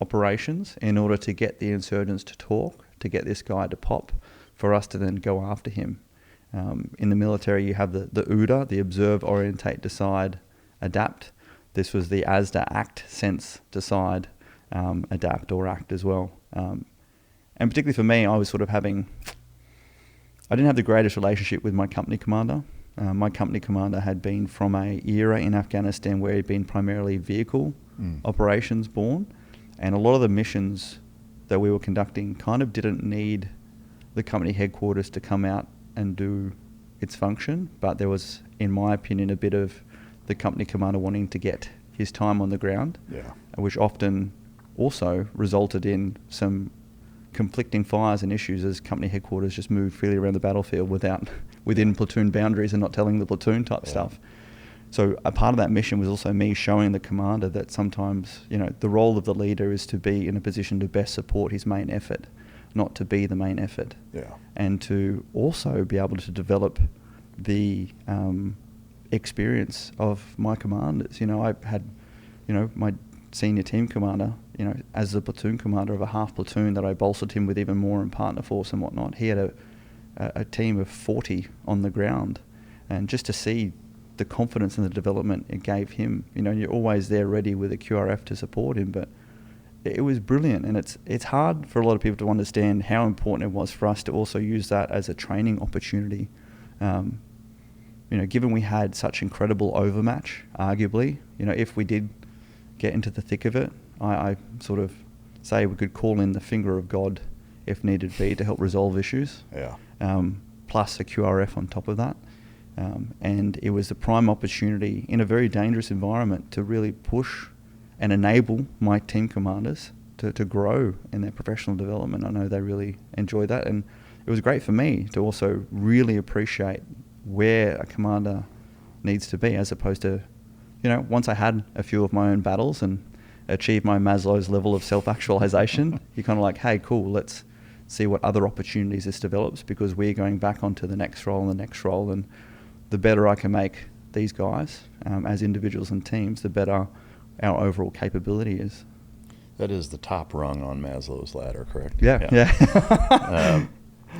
operations in order to get the insurgents to talk, to get this guy to pop, for us to then go after him. In the military, you have the OODA, the Observe, Orientate, Decide, Adapt. This was the ASDA, Act, Sense, Decide, Adapt or Act as well. And particularly for me, I didn't have the greatest relationship with my company commander. My company commander had been from an era in Afghanistan where he'd been primarily vehicle operations born, and a lot of the missions that we were conducting kind of didn't need the company headquarters to come out and do its function, but there was, in my opinion, a bit of the company commander wanting to get his time on the ground, which often also resulted in some conflicting fires and issues as company headquarters just moved freely around the battlefield within platoon boundaries and not telling the platoon type stuff. So a part of that mission was also me showing the commander that sometimes, the role of the leader is to be in a position to best support his main effort, not to be the main effort. Yeah. And to also be able to develop the experience of my commanders. I had, my senior team commander, as the platoon commander of a half platoon that I bolstered him with even more in partner force and whatnot. He had a team of 40 on the ground, and just to see the confidence and the development it gave him, you're always there ready with a QRF to support him, but it was brilliant. And it's hard for a lot of people to understand how important it was for us to also use that as a training opportunity. Given we had such incredible overmatch, arguably, if we did get into the thick of it, I sort of say we could call in the finger of God if needed be to help resolve issues. Yeah. Plus a QRF on top of that. And it was the prime opportunity in a very dangerous environment to really push and enable my team commanders to grow in their professional development. I know they really enjoyed that, and it was great for me to also really appreciate where a commander needs to be, as opposed to, once I had a few of my own battles and achieved my Maslow's level of self-actualization, you're kind of like, hey, cool, let's see what other opportunities this develops, because we're going back onto the next role and the next role. And the better I can make these guys as individuals and teams, the better our overall capability is. That is the top rung on Maslow's ladder, correct? Yeah.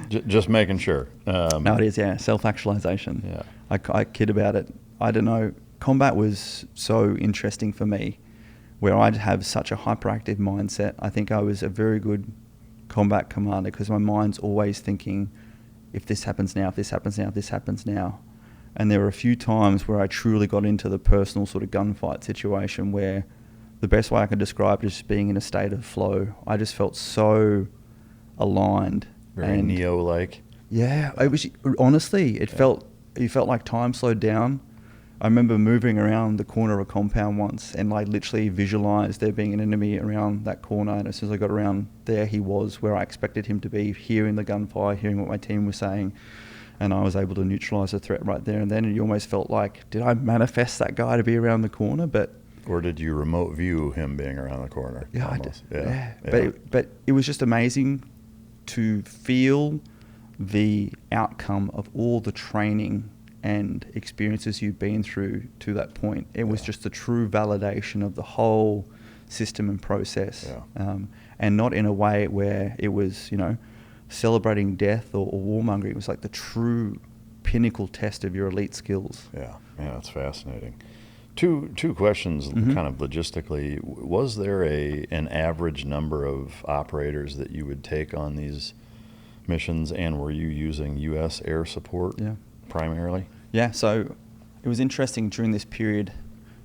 Just making sure. No, it is, yeah, self-actualization. Yeah. I kid about it. I don't know. Combat was so interesting for me, where I'd have such a hyperactive mindset. I think I was a very good combat commander because my mind's always thinking, if this happens now, if this happens now, if this happens now. And there were a few times where I truly got into the personal sort of gunfight situation where the best way I can describe it is just being in a state of flow. I just felt so aligned. Very Neo-like. Yeah, it was, honestly, it felt like time slowed down. I remember moving around the corner of a compound once and like literally visualized there being an enemy around that corner, and as soon as I got around there, he was where I expected him to be, hearing the gunfire, hearing what my team was saying, and I was able to neutralize the threat right there and then. And you almost felt like, did I manifest that guy to be around the corner? Or did you remote view him being around the corner? Yeah, almost? I did. Yeah. But it was just amazing to feel the outcome of all the training and experiences you've been through to that point. It was just the true validation of the whole system and process, and not in a way where it was, celebrating death or warmongering. It was like the true pinnacle test of your elite skills. Yeah, that's fascinating. Two questions, kind of logistically. Was there an average number of operators that you would take on these missions, and were you using U.S. air support primarily? Yeah, so it was interesting during this period,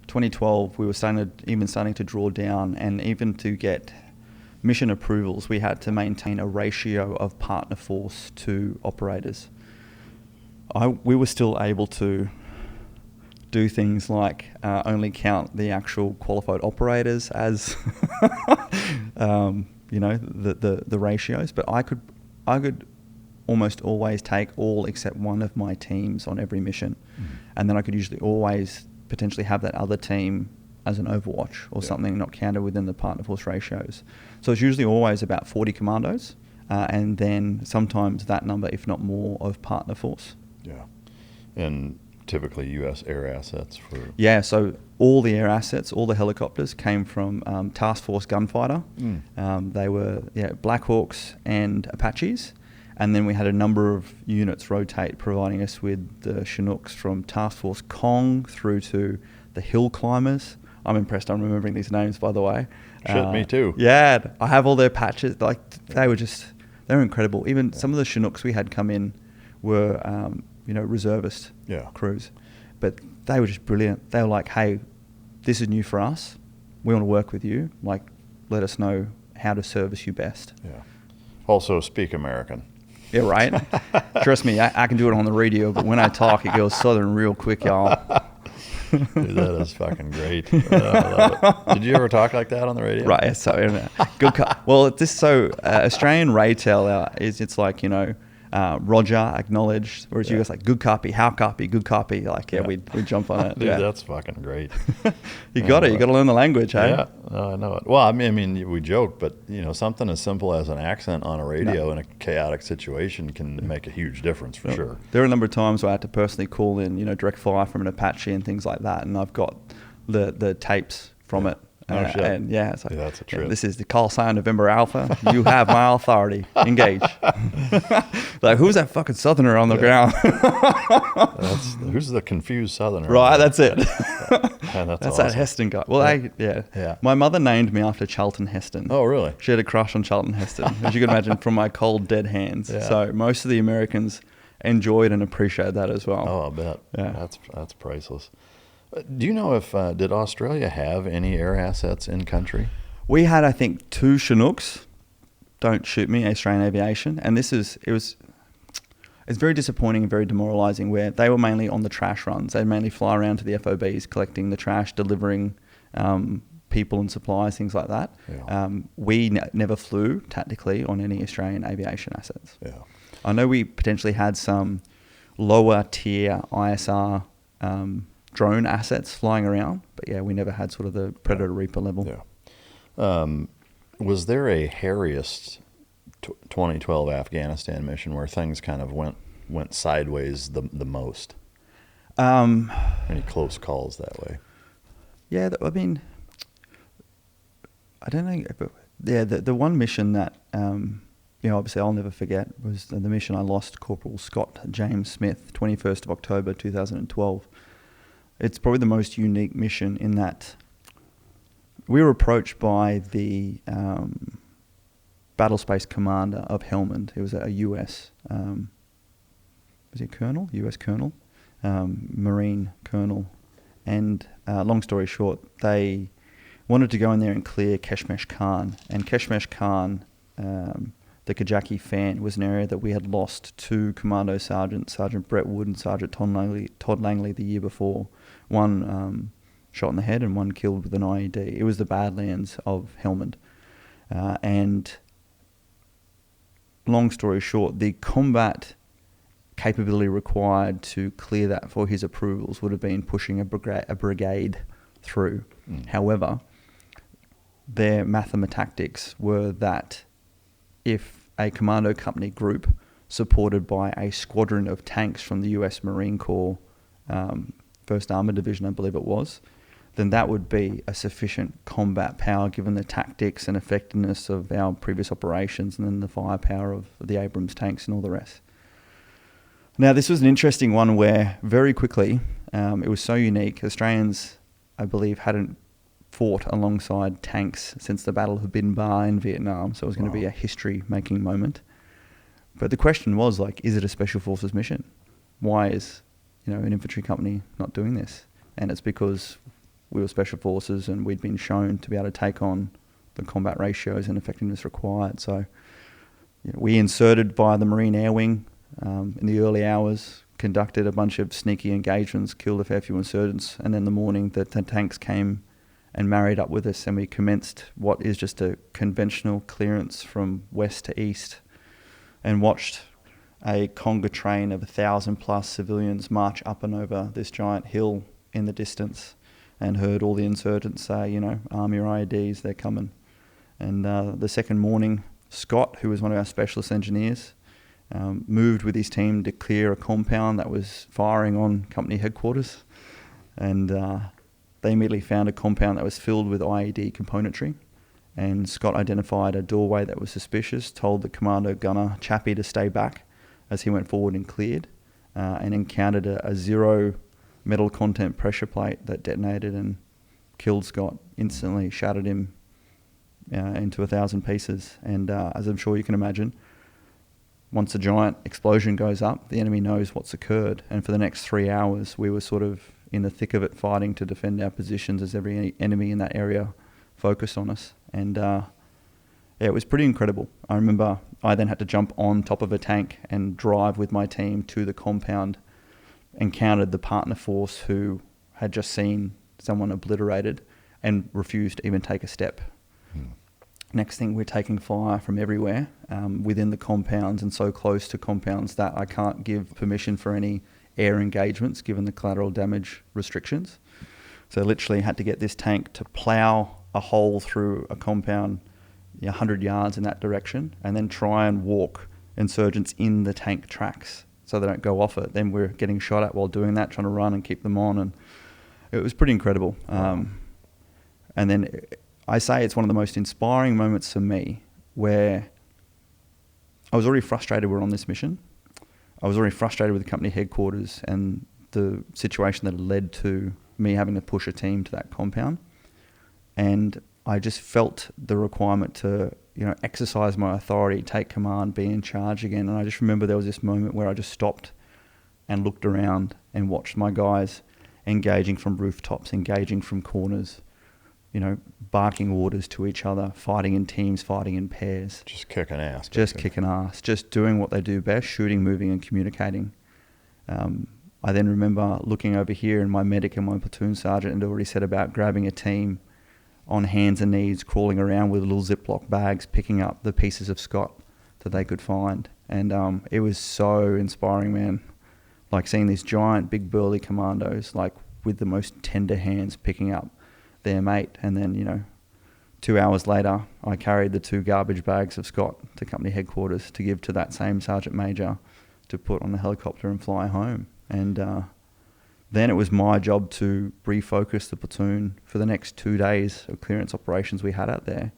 2012, we were starting to draw down, and even to get mission approvals, we had to maintain a ratio of partner force to operators. We were still able to do things like only count the actual qualified operators as the ratios, but I could almost always take all except one of my teams on every mission, and then I could usually always potentially have that other team as an overwatch or something not counted within the partner force ratios. So it's usually always about 40 commandos, and then sometimes that number, if not more, of partner force. Yeah, and typically U.S. air assets for... Yeah, so all the air assets, all the helicopters came from Task Force Gunfighter. They were Blackhawks and Apaches. And then we had a number of units rotate, providing us with the Chinooks from Task Force Kong through to the Hill Climbers. I'm impressed I'm remembering these names, by the way. Shit, me too. Yeah, I have all their patches. They were incredible. Even some of the Chinooks we had come in were, reservist crews. But they were just brilliant. They were like, hey, this is new for us. We want to work with you. Like, let us know how to service you best. Yeah. Also speak American. Yeah, right? Trust me, I can do it on the radio, but when I talk, it goes southern real quick, y'all. Dude, that is fucking great. I love it. Did you ever talk like that on the radio? Right, so good. Australian Raytail it's like, Roger, acknowledged, whereas you guys like good copy, how copy, good copy. Like, we jump on it. Dude, that's fucking great. You got to learn the language, hey? Yeah, I know it. Well, I mean, we joke, but something as simple as an accent on a radio in a chaotic situation can make a huge difference for sure. There are a number of times where I had to personally call in, direct fire from an Apache and things like that, and I've got the tapes from it. Shit. And it's like, that's a trip. This is the call sign November Alpha. You have my authority. Engage. Like, who's that fucking Southerner on the ground? Who's the confused Southerner? Right, that's it. That's awesome. That Heston guy. Well, my mother named me after Charlton Heston. Oh, really? She had a crush on Charlton Heston, as you can imagine, from my cold, dead hands. Yeah. So most of the Americans enjoyed and appreciated that as well. Oh, I'll bet. Yeah. That's priceless. Do you know if did Australia have any air assets in country? We had, I think, 2 Chinooks. Don't shoot me, Australian Aviation, and it's very disappointing and very demoralising. Where they were mainly on the trash runs. They'd mainly fly around to the FOBs, collecting the trash, delivering people and supplies, things like that. Yeah. We never flew tactically on any Australian aviation assets. Yeah. I know we potentially had some lower tier ISR. Drone assets flying around, but we never had sort of the Predator Reaper level. Yeah. Was there a hairiest 2012 Afghanistan mission where things kind of went sideways the most? Any close calls that way? Yeah, I mean, I don't think. Yeah, the one mission that obviously I'll never forget was the mission I lost Corporal Scott James Smith, 21st of October 2012. It's probably the most unique mission in that we were approached by the battle space commander of Helmand. He was a US, was he a colonel? US colonel, Marine colonel. And long story short, they wanted to go in there and clear Keshmesh Khan. And Keshmesh Khan, the Kajaki Fan, was an area that we had lost two commando sergeants, Sergeant Brett Wood and Sergeant Todd Langley the year before. One shot in the head and one killed with an IED. It was the Badlands of Helmand. And long story short, the combat capability required to clear that for his approvals would have been pushing a brigade through. However, their mathematics were that if a commando company group supported by a squadron of tanks from the US Marine Corps 1st Armoured Division, I believe it was, then that would be a sufficient combat power given the tactics and effectiveness of our previous operations and then the firepower of the Abrams tanks and all the rest. Now, this was an interesting one where very quickly, it was so unique. Australians, I believe, hadn't fought alongside tanks since the Battle of Bin Ba in Vietnam, so it was going to be a history-making moment. But the question was, like, is it a Special Forces mission? Why is, an infantry company not doing this? And it's because we were Special Forces and we'd been shown to be able to take on the combat ratios and effectiveness required. So we inserted via the Marine Air Wing in the early hours, conducted a bunch of sneaky engagements, killed a fair few insurgents, and in the morning the tanks came and married up with us and we commenced what is just a conventional clearance from west to east and watched a conga train of 1,000 plus civilians march up and over this giant hill in the distance and heard all the insurgents say, arm your IEDs, they're coming. And the second morning, Scott, who was one of our specialist engineers, moved with his team to clear a compound that was firing on company headquarters. And they immediately found a compound that was filled with IED componentry. And Scott identified a doorway that was suspicious, told the commando gunner, Chappie, to stay back as he went forward and cleared, and encountered a zero metal content pressure plate that detonated and killed Scott, instantly shattered him into 1,000 pieces. And as I'm sure you can imagine, once a giant explosion goes up, the enemy knows what's occurred. And for the next 3 hours, we were sort of in the thick of it, fighting to defend our positions as every enemy in that area focused on us. And it was pretty incredible. I remember I then had to jump on top of a tank and drive with my team to the compound, encountered the partner force who had just seen someone obliterated and refused to even take a step. Next thing, we're taking fire from everywhere within the compounds and so close to compounds that I can't give permission for any air engagements given the collateral damage restrictions. So literally had to get this tank to plough a hole through a compound 100 yards in that direction and then try and walk insurgents in the tank tracks so they don't go off it. Then we're getting shot at while doing that, trying to run and keep them on. And it was pretty incredible. And then I say it's one of the most inspiring moments for me where I was already frustrated we're on this mission. I was already frustrated with the company headquarters and the situation that led to me having to push a team to that compound. And I just felt the requirement to, exercise my authority, take command, be in charge again. And I just remember there was this moment where I just stopped and looked around and watched my guys engaging from rooftops, engaging from corners, barking orders to each other, fighting in teams, fighting in pairs. Just kicking ass. Just kicking ass, just doing what they do best, shooting, moving and communicating. I then remember looking over here and my medic and my platoon sergeant had already said about grabbing a team on hands and knees, crawling around with little Ziploc bags, picking up the pieces of Scott that they could find. And it was so inspiring, man. Like seeing these giant, big, burly commandos, like with the most tender hands picking up their mate. And then, 2 hours later, I carried the 2 garbage bags of Scott to company headquarters to give to that same sergeant major to put on the helicopter and fly home. And then it was my job to refocus the platoon for the next 2 days of clearance operations we had out there.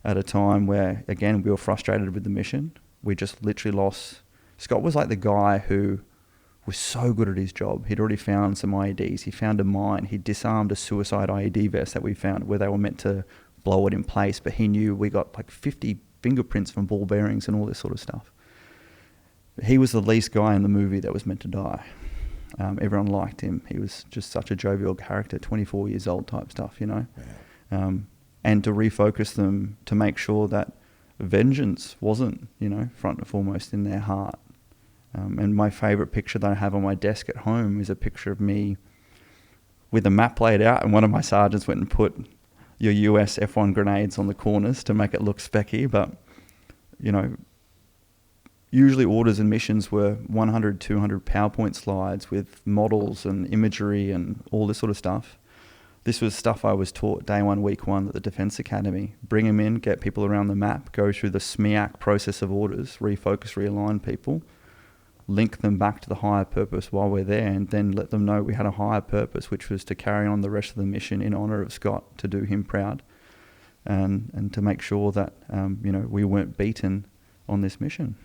at a time where, again, we were frustrated with the mission. We just literally lost. Scott was like the guy who was so good at his job. He'd already found some IEDs. He found a mine. He disarmed a suicide IED vest that we found where they were meant to blow it in place, but he knew we got like 50 fingerprints from ball bearings and all this sort of stuff. He was the least guy in the movie that was meant to die. Everyone liked him. He was just such a jovial character, 24 years old type stuff, you know. Yeah. And to refocus them to make sure that vengeance wasn't, you know, front and foremost in their heart. And my favourite picture that I have on my desk at home is a picture of me with a map laid out, and one of my sergeants went and put your US F1 grenades on the corners to make it look specky. But, you know, usually orders and missions were 100, 200 PowerPoint slides with models and imagery and all this sort of stuff. This was stuff I was taught day one, week one at the Defence Academy. Bring them in, get people around the map, go through the SMEAC process of orders, refocus, realign people, link them back to the higher purpose while we're there, and then let them know we had a higher purpose, which was to carry on the rest of the mission in honour of Scott, to do him proud, and to make sure that, you know, we weren't beaten on this mission.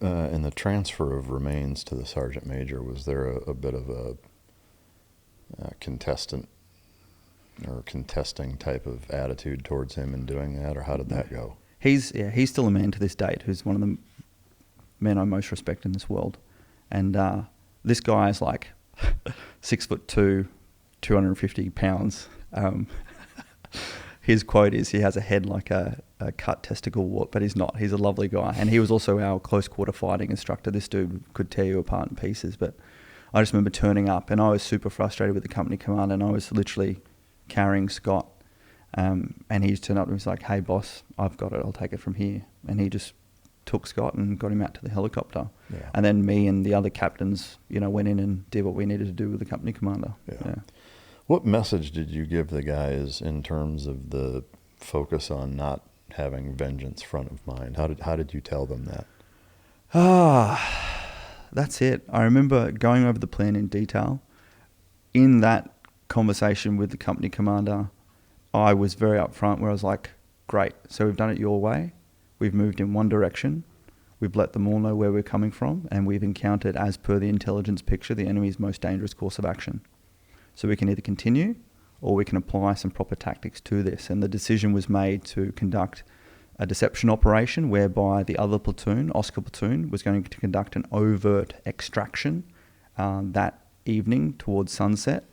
In the transfer of remains to the Sergeant Major, was there a bit of a contestant or contesting type of attitude towards him in doing that, or how did that go? He's still a man to this date who's one of the men I most respect in this world. And this guy is like 6'2", 250 pounds. His quote is, he has a head like a cut testicle wart, but he's not. He's a lovely guy. And he was also our close quarter fighting instructor. This dude could tear you apart in pieces. But I just remember turning up, and I was super frustrated with the company commander, and I was literally carrying Scott. And he just turned up and was like, "Hey boss, I've got it, I'll take it from here." And he just took Scott and got him out to the helicopter. Yeah. And then me and the other captains, you know, went in and did what we needed to do with the company commander. Yeah. What message did you give the guys in terms of the focus on not having vengeance front of mind? How did you tell them that? That's it. I remember going over the plan in detail. In that conversation with the company commander, I was very upfront, where I was like, great, so we've done it your way. We've moved in one direction. We've let them all know where we're coming from, and we've encountered, as per the intelligence picture, the enemy's most dangerous course of action. So we can either continue or we can apply some proper tactics to this. And the decision was made to conduct a deception operation whereby the other platoon, Oscar Platoon, was going to conduct an overt extraction that evening towards sunset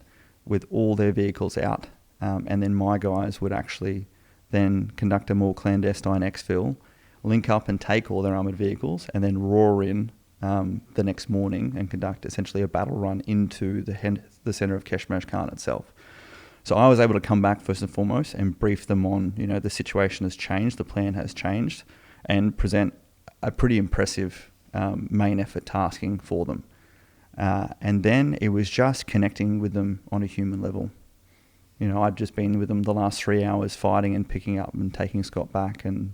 with all their vehicles out. And then my guys would actually then conduct a more clandestine exfil, link up and take all their armoured vehicles, and then roar in the next morning and conduct essentially a battle run into the centre of Keshmersh Khan itself. So I was able to come back first and foremost and brief them on, you know, the situation has changed, the plan has changed, and present a pretty impressive main effort tasking for them. And then it was just connecting with them on a human level. You know, I'd just been with them the last 3 hours fighting and picking up and taking Scott back, and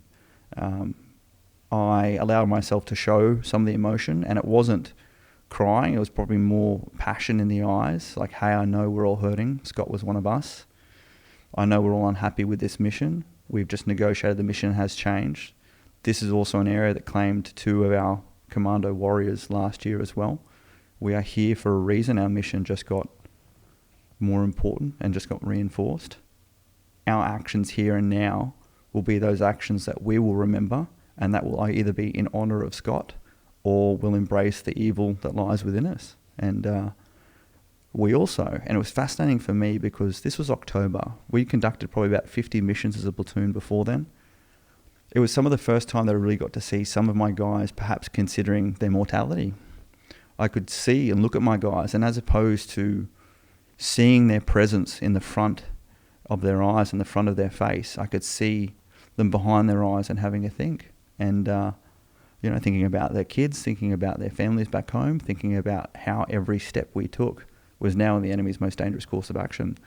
I allowed myself to show some of the emotion, and it wasn't crying, it was probably more passion in the eyes, like, hey, I know we're all hurting, Scott was one of us, I know we're all unhappy with this mission, we've just negotiated, the mission has changed. This is also an area that claimed 2 of our commando warriors last year as well. We are here for a reason, our mission just got more important and just got reinforced. Our actions here and now will be those actions that we will remember, and that will either be in honour of Scott or will embrace the evil that lies within us. And we also, and it was fascinating for me because this was October, we conducted probably about 50 missions as a platoon before then. It was some of the first time that I really got to see some of my guys perhaps considering their mortality. I could see and look at my guys, and as opposed to seeing their presence in the front of their eyes and the front of their face, I could see them behind their eyes and having a think. And, you know, thinking about their kids, thinking about their families back home, thinking about how every step we took was now in the enemy's most dangerous course of action.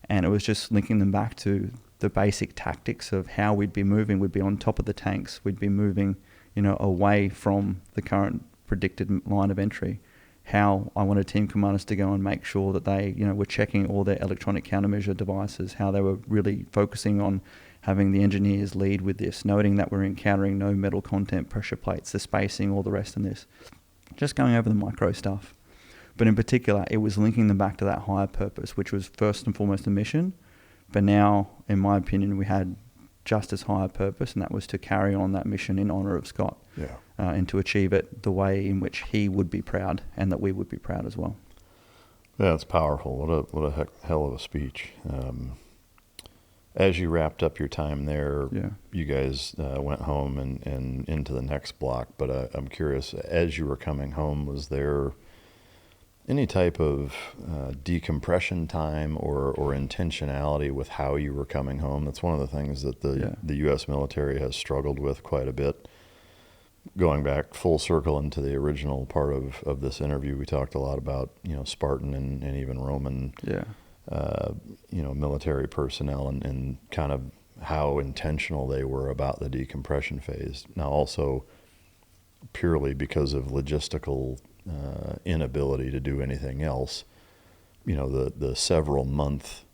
And it was just linking them back to the basic tactics of how we'd be moving. We'd be on top of the tanks. We'd be moving, you know, away from the current predicted line of entry. How I wanted team commanders to go and make sure that they, you know, were checking all their electronic countermeasure devices, how they were really focusing on having the engineers lead with this, noting that we're encountering no metal content, pressure plates, the spacing, all the rest in this. Just going over the micro stuff. But in particular, it was linking them back to that higher purpose, which was first and foremost a mission. But now, in my opinion, we had just as high a purpose, and that was to carry on that mission in honour of Scott. Yeah. And to achieve it the way in which he would be proud and that we would be proud as well. Yeah, it's powerful. What a hell of a speech. As you wrapped up your time there, you guys went home and into the next block. But I'm curious, as you were coming home, was there any type of decompression time or intentionality with how you were coming home? That's one of the things that the U.S. military has struggled with quite a bit. Going back full circle into the original part of this interview, we talked a lot about, Spartan and even Roman, military personnel and kind of how intentional they were about the decompression phase. Now also purely because of logistical inability to do anything else, the several month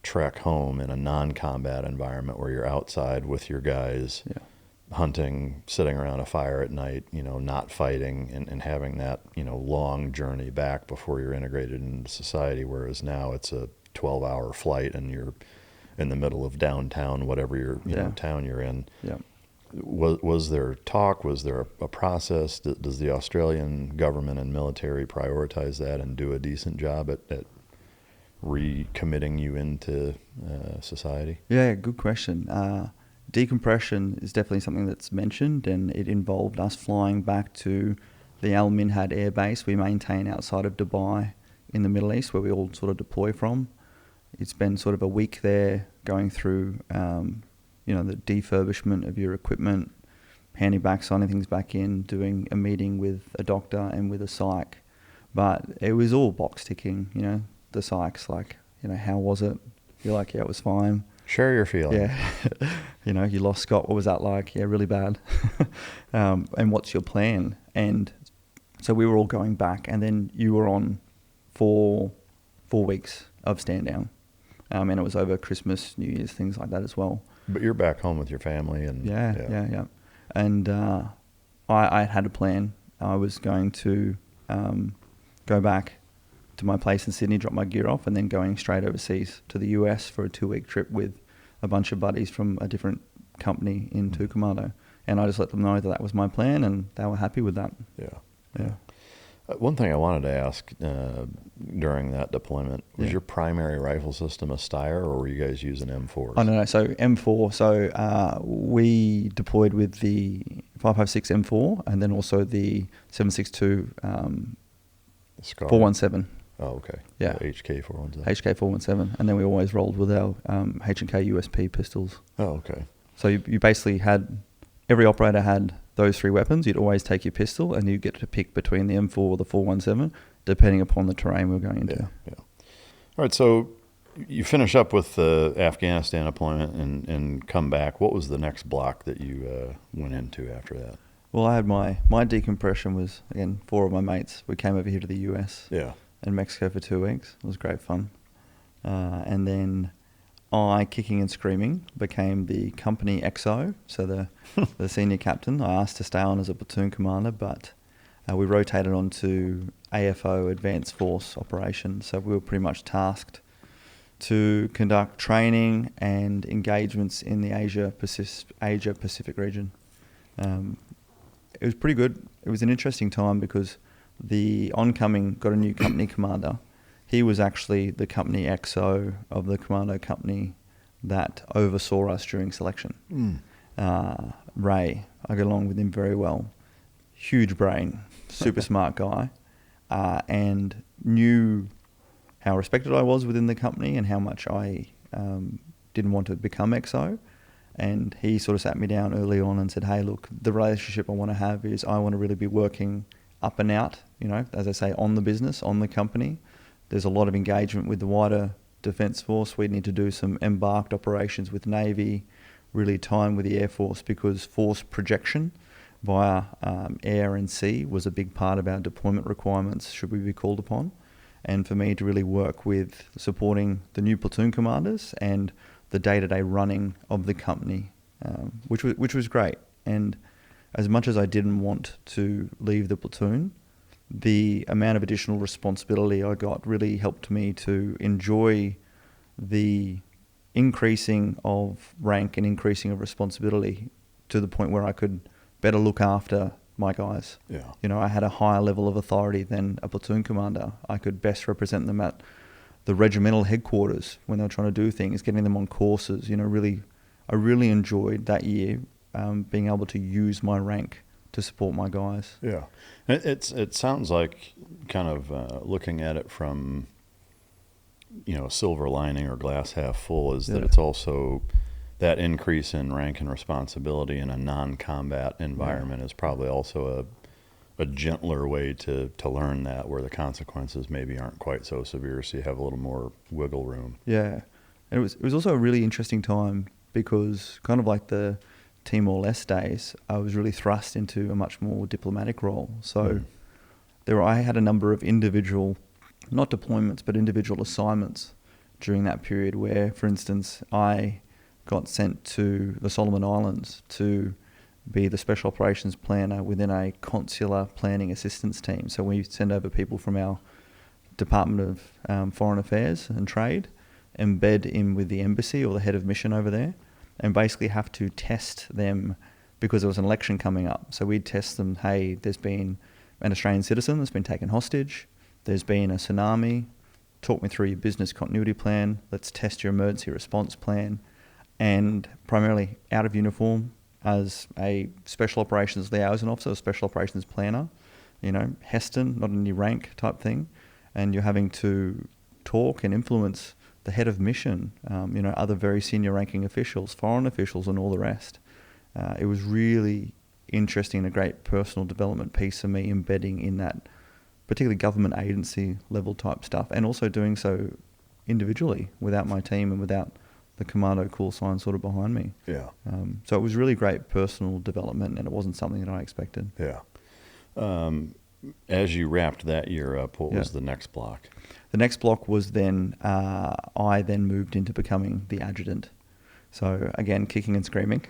trek home in a non-combat environment where you're outside with your guys, hunting, sitting around a fire at night, not fighting and having that, long journey back before you're integrated into society. Whereas now it's a 12-hour flight and you're in the middle of downtown, whatever town you're in. Yeah. Was there talk? Was there a process? Does the Australian government and military prioritize that and do a decent job at recommitting you into society? Yeah, good question. Decompression is definitely something that's mentioned, and it involved us flying back to the Al Minhad Air Base we maintain outside of Dubai in the Middle East, where we all sort of deploy from. It's been sort of a week there going through the defurbishment of your equipment, handing back, signing things back in, doing a meeting with a doctor and with a psych. But it was all box ticking, the psych's like, how was it? You're like, yeah, it was fine. Share your feelings. Yeah. You lost Scott. What was that like? Yeah, really bad. And what's your plan? And so we were all going back, and then you were on 4 weeks of stand down. And it was over Christmas, New Year's, things like that as well. But you're back home with your family. And Yeah. And I had a plan. I was going to go back to my place in Sydney, drop my gear off, and then going straight overseas to the US for a 2-week trip with a bunch of buddies from a different company into Commando. And I just let them know that was my plan, and they were happy with that. Yeah. One thing I wanted to ask during that deployment, was your primary rifle system a Steyr, or were you guys using M4s? Oh, no. So M4. So we deployed with the 5.56 M4 and then also the 7.62 417. Oh, okay. Yeah. HK 417. HK 417. And then we always rolled with our H&K USP pistols. Oh, okay. So you basically had, every operator had those 3 weapons. You'd always take your pistol, and you get to pick between the M4 or the 417, depending upon the terrain we're going into. Yeah. All right, so you finish up with the Afghanistan deployment and come back. What was the next block that you went into after that? Well, I had my decompression was, again, 4 of my mates. We came over here to the US and Mexico for 2 weeks. It was great fun. And then I, kicking and screaming, became the company XO, so the senior captain. I asked to stay on as a platoon commander, but we rotated on to AFO, Advanced Force Operations. So we were pretty much tasked to conduct training and engagements in the Asia Pacific region. It was pretty good. It was an interesting time because the oncoming got a new company commander. He was actually the company XO of the Commando company that oversaw us during selection. Ray, I get along with him very well. Huge brain, super smart guy, and knew how respected I was within the company and how much I didn't want to become XO. And he sort of sat me down early on and said, hey, look, the relationship I want to have is I want to really be working up and out, as I say, on the business, on the company. There's a lot of engagement with the wider Defence Force. We need to do some embarked operations with Navy, really time with the Air Force, because force projection via air and sea was a big part of our deployment requirements should we be called upon. And for me to really work with supporting the new platoon commanders and the day-to-day running of the company, which was great. And as much as I didn't want to leave the platoon, the amount of additional responsibility I got really helped me to enjoy the increasing of rank and increasing of responsibility to the point where I could better look after my guys. Yeah. You know, I had a higher level of authority than a platoon commander. I could best represent them at the regimental headquarters when they were trying to do things, getting them on courses. You know, I really enjoyed that year being able to use my rank to support my guys. Yeah. It sounds like kind of looking at it from, you know, a silver lining or glass half full is that it's also that increase in rank and responsibility in a non-combat environment is probably also a gentler way to learn that, where the consequences maybe aren't quite so severe, so you have a little more wiggle room. Yeah. And it was also a really interesting time because kind of like the Timor-Leste days, I was really thrust into a much more diplomatic role. So I had a number of individual, not deployments, but individual assignments during that period where, for instance, I got sent to the Solomon Islands to be the special operations planner within a consular planning assistance team. So we send over people from our Department of Foreign Affairs and Trade, embed in with the embassy or the head of mission over there, and basically have to test them because there was an election coming up. So we'd test them, hey, there's been an Australian citizen that's been taken hostage, there's been a tsunami, talk me through your business continuity plan, let's test your emergency response plan, and primarily out of uniform as a special operations liaison officer, a special operations planner, you know, Heston, not any rank type thing, and you're having to talk and influence the head of mission, you know, other very senior ranking officials, foreign officials, and all the rest. It was really interesting and a great personal development piece for me, embedding in that particularly government agency level type stuff, and also doing so individually without my team and without the commando call sign sort of behind me. Yeah. So it was really great personal development, and it wasn't something that I expected. Yeah. As you wrapped that year up, what was the next block? The next block was then, I then moved into becoming the adjutant. So again, kicking and screaming.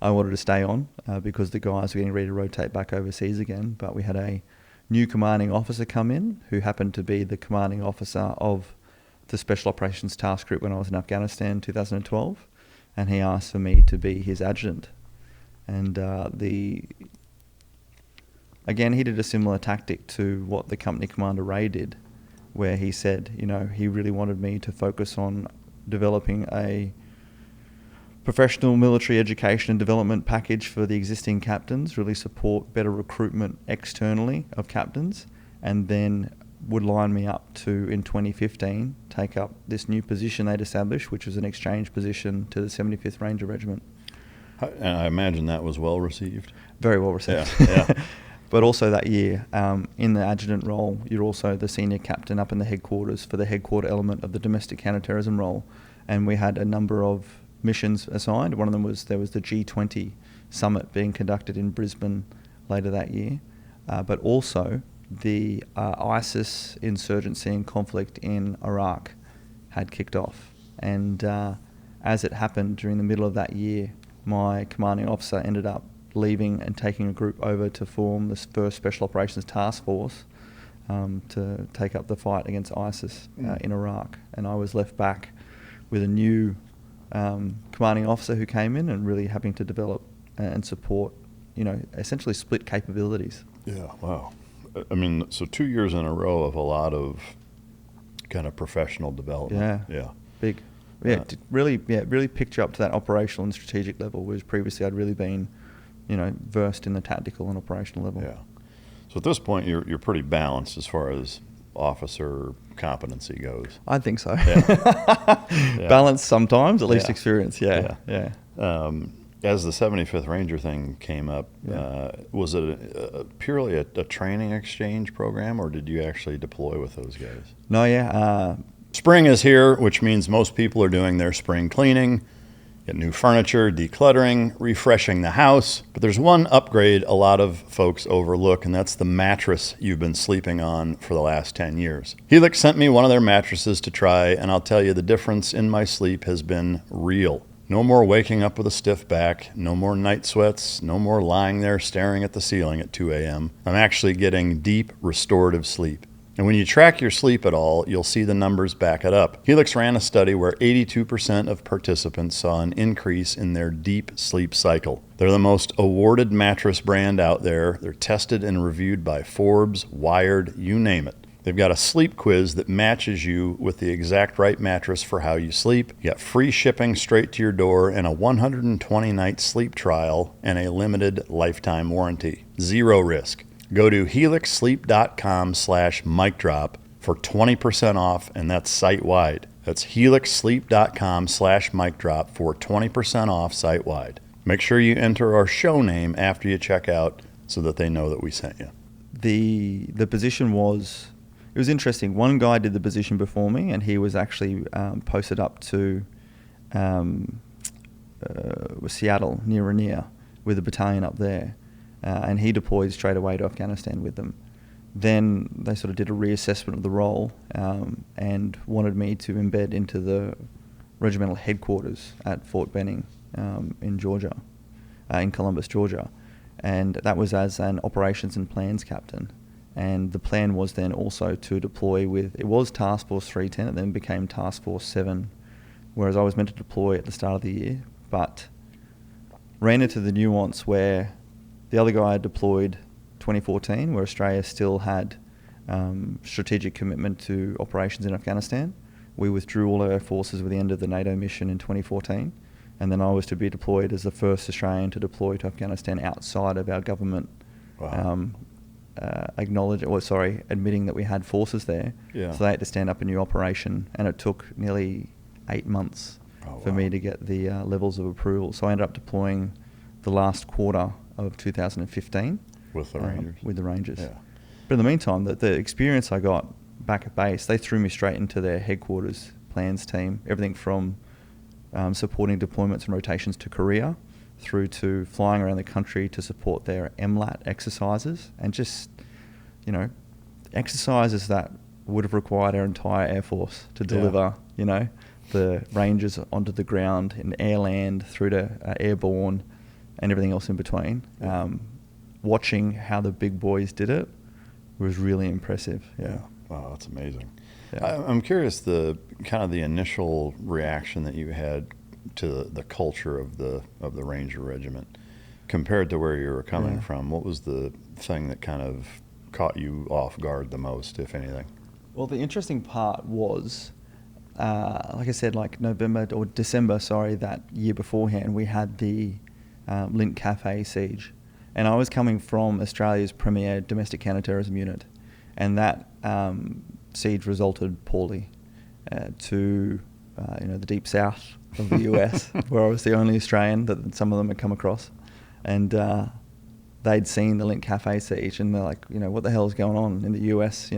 I wanted to stay on because the guys were getting ready to rotate back overseas again, but we had a new commanding officer come in who happened to be the commanding officer of the Special Operations Task Group when I was in Afghanistan in 2012, and he asked for me to be his adjutant. And again, he did a similar tactic to what the company commander Ray did, where he said, you know, he really wanted me to focus on developing a professional military education and development package for the existing captains, really support better recruitment externally of captains, and then would line me up to, in 2015, take up this new position they'd established, which was an exchange position to the 75th Ranger Regiment. And I imagine that was well received. Very well received. Yeah. But also that year, in the adjutant role, you're also the senior captain up in the headquarters for the headquarter element of the domestic counterterrorism role. And we had a number of missions assigned. One of them was, there was the G20 summit being conducted in Brisbane later that year. But also the ISIS insurgency and conflict in Iraq had kicked off. And as it happened during the middle of that year, my commanding officer ended up leaving and taking a group over to form this first Special Operations Task Force to take up the fight against ISIS in Iraq. And I was left back with a new commanding officer who came in and really having to develop and support, you know, essentially split capabilities. Yeah, wow. I mean, so 2 years in a row of a lot of kind of professional development. Yeah. Big. Yeah, really picked you up to that operational and strategic level, whereas previously I'd really been, you know, versed in the tactical and operational level. Yeah. So at this point, you're pretty balanced as far as officer competency goes. I think so. Yeah. Balanced sometimes, at least experience. Yeah. As the 75th Ranger thing came up, was it purely a training exchange program, or did you actually deploy with those guys? No, Spring is here, which means most people are doing their spring cleaning. Get new furniture, decluttering, refreshing the house. But there's one upgrade a lot of folks overlook, and that's the mattress you've been sleeping on for the last 10 years. Helix sent me one of their mattresses to try, and I'll tell you, the difference in my sleep has been real. No more waking up with a stiff back, no more night sweats, no more lying there staring at the ceiling at 2 a.m. I'm actually getting deep, restorative sleep. And when you track your sleep at all, you'll see the numbers back it up. Helix ran a study where 82% of participants saw an increase in their deep sleep cycle. They're the most awarded mattress brand out there. They're tested and reviewed by Forbes, Wired, you name it. They've got a sleep quiz that matches you with the exact right mattress for how you sleep. You got free shipping straight to your door and a 120-night sleep trial and a limited lifetime warranty. Zero risk. Go to helixsleep.com/micdrop for 20% off, and that's site-wide. That's helixsleep.com/micdrop for 20% off site-wide. Make sure you enter our show name after you check out so that they know that we sent you. The position was, it was interesting. One guy did the position before me, and he was actually posted up to Seattle, near Rainier, with a battalion up there. And he deployed straight away to Afghanistan with them. Then they sort of did a reassessment of the role and wanted me to embed into the regimental headquarters at Fort Benning in Georgia, in Columbus, Georgia. And that was as an operations and plans captain. And the plan was then also to deploy with, it was Task Force 310, it then became Task Force 7, whereas I was meant to deploy at the start of the year, but ran into the nuance where the other guy deployed 2014, where Australia still had strategic commitment to operations in Afghanistan. We withdrew all our forces with the end of the NATO mission in 2014, and then I was to be deployed as the first Australian to deploy to Afghanistan outside of our government admitting that we had forces there. Yeah. So they had to stand up a new operation, and it took nearly 8 months for me to get the levels of approval. So I ended up deploying the last quarter of 2015 with the Rangers. With the Rangers. Yeah. But in the meantime, the experience I got back at base, they threw me straight into their headquarters plans team. Everything from supporting deployments and rotations to Korea, through to flying around the country to support their MLAT exercises, and just, exercises that would have required our entire Air Force to deliver, the Rangers onto the ground in air, land, through to airborne, and everything else in between. Watching how the big boys did it was really impressive. Yeah. Wow, that's amazing. Yeah. I'm curious the initial reaction that you had to the culture of the Ranger Regiment compared to where you were coming from. What was the thing that kind of caught you off guard the most, if anything? Well, the interesting part was, like I said, like December, that year beforehand, we had the Lint Cafe siege. And I was coming from Australia's premier domestic counterterrorism unit. And that siege resulted poorly to the deep south of the US, where I was the only Australian that some of them had come across. And they'd seen the Lint Cafe siege, and they're like, what the hell is going on in the US?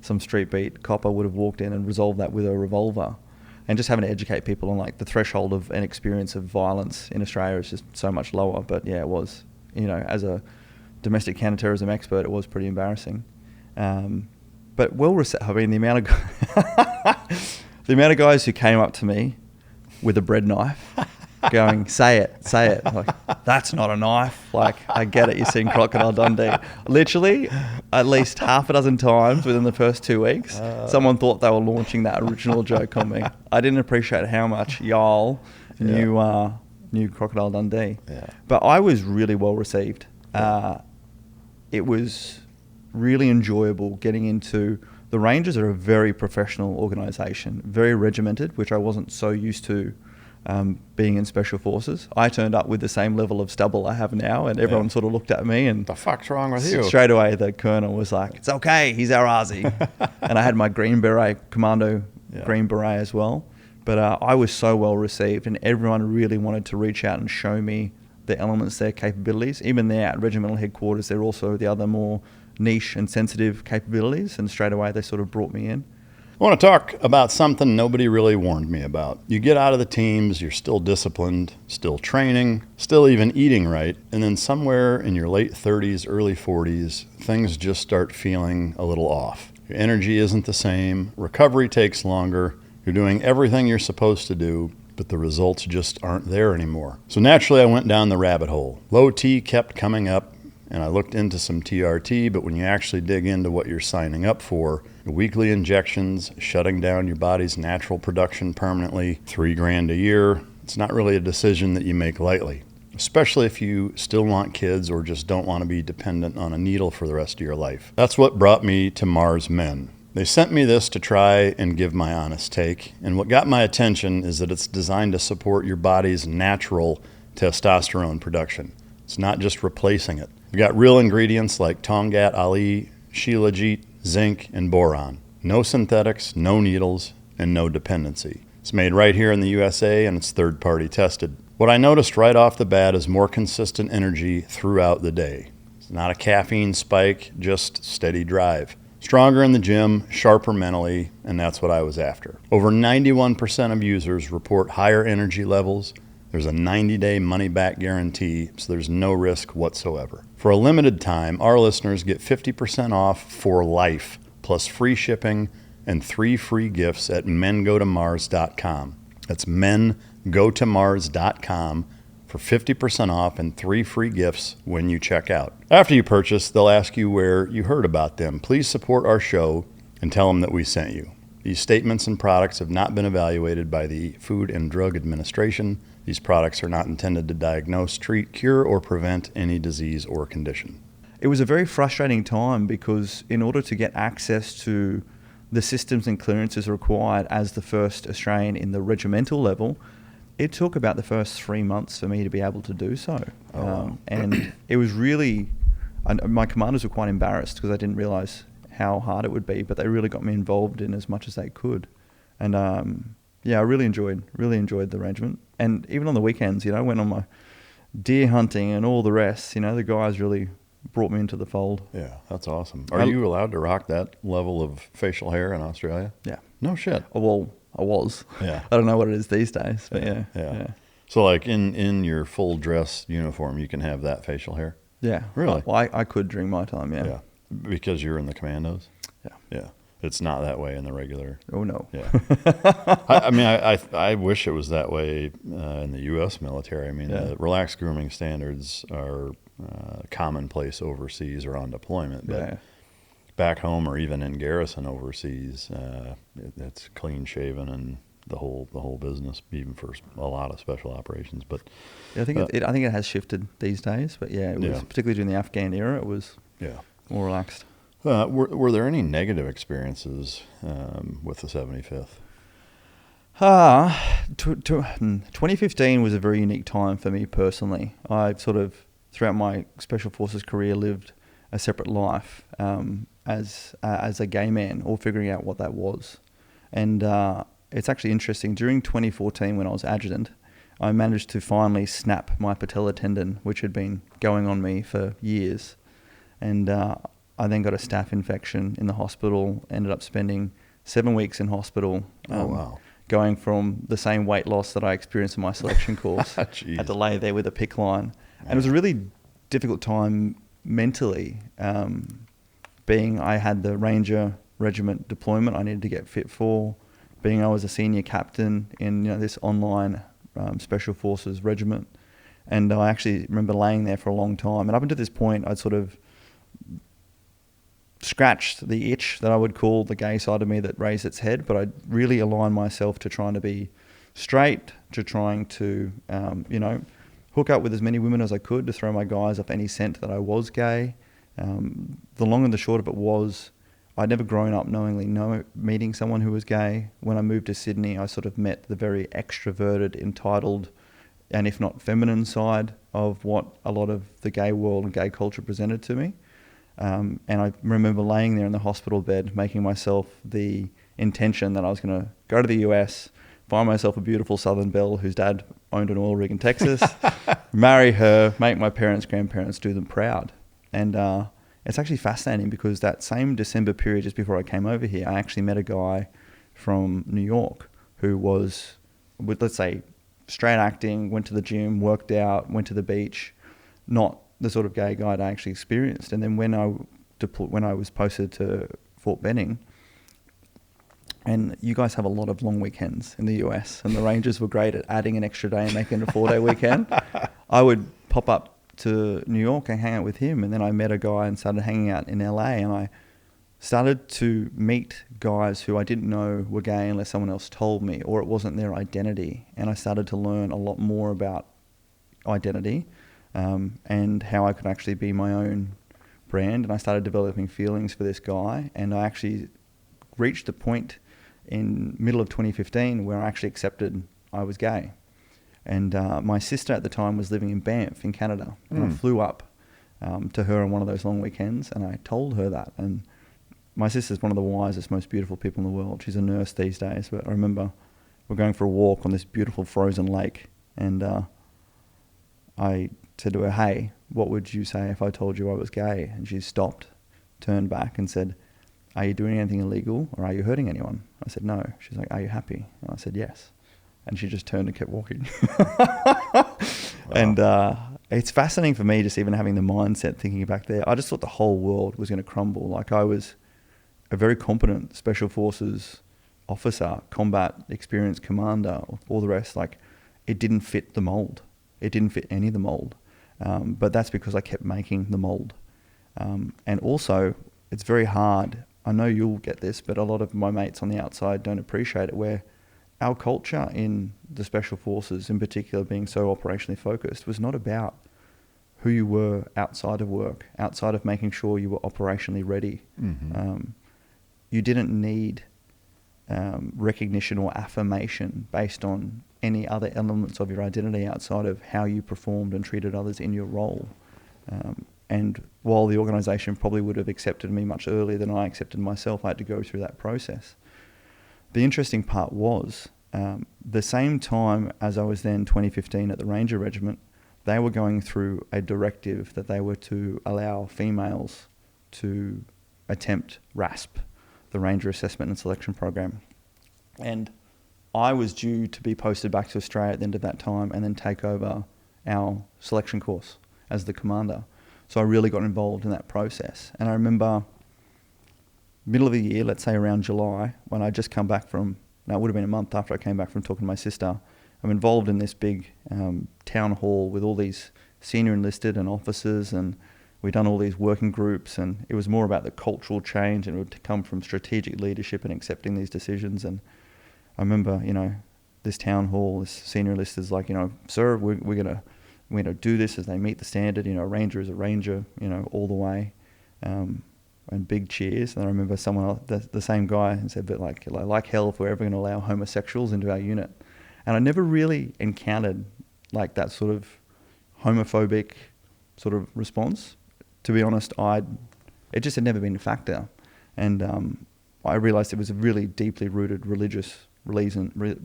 Some street beat copper would have walked in and resolved that with a revolver. And just having to educate people on like the threshold of an experience of violence in Australia is just so much lower. But yeah, it was, as a domestic counterterrorism expert, it was pretty embarrassing. But the amount of guys who came up to me with a bread knife going, say it. Like, that's not a knife. Like, I get it. You've seen Crocodile Dundee. Literally, at least half a dozen times within the first 2 weeks, someone thought they were launching that original joke on me. I didn't appreciate how much y'all knew Crocodile Dundee. Yeah. But I was really well received. It was really enjoyable getting into. The Rangers are a very professional organisation, very regimented, which I wasn't so used to being in Special Forces. I turned up with the same level of stubble I have now, and everyone sort of looked at me and... The fuck's wrong with you? Straight away, the colonel was like, it's okay, he's our Aussie. And I had my Green Beret, Commando Green Beret as well. But I was so well received, and everyone really wanted to reach out and show me the elements, their capabilities. Even there at regimental headquarters, they're also the other more niche and sensitive capabilities, and straight away they sort of brought me in. I want to talk about something nobody really warned me about. You get out of the teams, you're still disciplined, still training, still even eating right, and then somewhere in your late 30s, early 40s, things just start feeling a little off. Your energy isn't the same, recovery takes longer, you're doing everything you're supposed to do, but the results just aren't there anymore. So naturally I went down the rabbit hole. Low T kept coming up, and I looked into some TRT, but when you actually dig into what you're signing up for, weekly injections, shutting down your body's natural production permanently, $3,000 a year, it's not really a decision that you make lightly, especially if you still want kids or just don't want to be dependent on a needle for the rest of your life. That's what brought me to Mars Men. They sent me this to try and give my honest take, and what got my attention is that it's designed to support your body's natural testosterone production. It's not just replacing it. We've got real ingredients like Tongat Ali, Shilajit, zinc, and boron. No synthetics, no needles, and no dependency. It's made right here in the USA, and it's third-party tested. What I noticed right off the bat is more consistent energy throughout the day. It's not a caffeine spike, just steady drive. Stronger in the gym, sharper mentally, and that's what I was after. Over 91% of users report higher energy levels. There's a 90-day money-back guarantee, so there's no risk whatsoever. For a limited time, our listeners get 50% off for life, plus free shipping and 3 free gifts at mengotomars.com. That's mengotomars.com for 50% off and 3 free gifts when you check out. After you purchase, they'll ask you where you heard about them. Please support our show and tell them that we sent you. These statements and products have not been evaluated by the Food and Drug Administration. These products are not intended to diagnose, treat, cure, or prevent any disease or condition. It was a very frustrating time because in order to get access to the systems and clearances required as the first Australian in the regimental level, it took about the first 3 months for me to be able to do so. And it was really, my commanders were quite embarrassed because I didn't realise how hard it would be, but they really got me involved in as much as they could. And I really enjoyed the regiment. And even on the weekends, I went on my deer hunting and all the rest. The guys really brought me into the fold. Yeah, that's awesome. Are you allowed to rock that level of facial hair in Australia? Yeah. No shit. Well, I was. Yeah. I don't know what it is these days, but yeah. So like in your full dress uniform, you can have that facial hair? Yeah. Really? Well, I could during my time, yeah. Yeah. Because you're in the commandos? Yeah. Yeah. It's not that way in the regular. Oh, no. Yeah. I wish it was that way in the U.S. military. The relaxed grooming standards are commonplace overseas or on deployment. But back home or even in garrison overseas, it's clean shaven and the whole business, even for a lot of special operations. But yeah, I think it has shifted these days. But it was particularly during the Afghan era. It was more relaxed. Were there any negative experiences with the 75th? 2015 was a very unique time for me personally. I sort of, throughout my Special Forces career, lived a separate life as a gay man, or figuring out what that was. And it's actually interesting. During 2014, when I was adjutant, I managed to finally snap my patella tendon, which had been going on me for years. And I then got a staph infection in the hospital, ended up spending 7 weeks in hospital. Going from the same weight loss that I experienced in my selection course. Had to lay there with a PICC line. And it was a really difficult time mentally, being I had the Ranger Regiment deployment I needed to get fit for, being I was a senior captain in this online Special Forces regiment. And I actually remember laying there for a long time. And up until this point, I'd sort of scratched the itch that I would call the gay side of me that raised its head, but I really aligned myself to trying to be straight, to trying to, hook up with as many women as I could, to throw my guys off any scent that I was gay. The long and the short of it was, I'd never grown up knowingly meeting someone who was gay. When I moved to Sydney, I sort of met the very extroverted, entitled, and if not feminine side of what a lot of the gay world and gay culture presented to me. And I remember laying there in the hospital bed, making myself the intention that I was going to go to the US, find myself a beautiful Southern belle whose dad owned an oil rig in Texas, marry her, make my parents, grandparents, do them proud. And it's actually fascinating because that same December period just before I came over here, I actually met a guy from New York who was, with, let's say, straight acting, went to the gym, worked out, went to the beach, not the sort of gay guy I actually experienced. And then when I was posted to Fort Benning, and you guys have a lot of long weekends in the US, and the Rangers were great at adding an extra day and making it a 4-day weekend. I would pop up to New York and hang out with him, and then I met a guy and started hanging out in LA, and I started to meet guys who I didn't know were gay unless someone else told me, or it wasn't their identity. And I started to learn a lot more about identity and how I could actually be my own brand. And I started developing feelings for this guy, and I actually reached a point in middle of 2015 where I actually accepted I was gay. And my sister at the time was living in Banff in Canada, and I flew up to her on one of those long weekends, and I told her that. And my sister's one of the wisest, most beautiful people in the world. She's a nurse these days, but I remember we're going for a walk on this beautiful frozen lake, and I said to her, "Hey, what would you say if I told you I was gay?" And she stopped, turned back and said, "Are you doing anything illegal, or are you hurting anyone?" I said, "No." She's like, "Are you happy?" And I said, "Yes." And she just turned and kept walking. Wow. And it's fascinating for me just even having the mindset thinking back there. I just thought the whole world was going to crumble. Like, I was a very competent Special Forces officer, combat experienced commander, all the rest. Like, it didn't fit the mold. It didn't fit any of the mold. But that's because I kept making the mold. And also, it's very hard. I know you'll get this, but a lot of my mates on the outside don't appreciate it, where our culture in the Special Forces, in particular being so operationally focused, was not about who you were outside of work, outside of making sure you were operationally ready. Mm-hmm. You didn't need recognition or affirmation based on any other elements of your identity outside of how you performed and treated others in your role. And while the organisation probably would have accepted me much earlier than I accepted myself, I had to go through that process. The interesting part was, the same time as I was then 2015 at the Ranger Regiment, they were going through a directive that they were to allow females to attempt RASP, the Ranger Assessment and Selection Program. And I was due to be posted back to Australia at the end of that time and then take over our selection course as the commander. So I really got involved in that process. And I remember middle of the year, let's say around July, when I just come back from, now it would have been a month after I came back from talking to my sister, I'm involved in this big town hall with all these senior enlisted and officers, and we'd done all these working groups, and it was more about the cultural change, and it would come from strategic leadership and accepting these decisions. And I remember, this town hall, this senior enlisted is like, "Sir, we're gonna do this as they meet the standard. A ranger is a ranger, all the way." And big cheers. And I remember someone else, the same guy, said, "But like hell if we're ever going to allow homosexuals into our unit." And I never really encountered like that sort of homophobic sort of response. To be honest, it just had never been a factor. And I realised it was a really deeply rooted religious reason that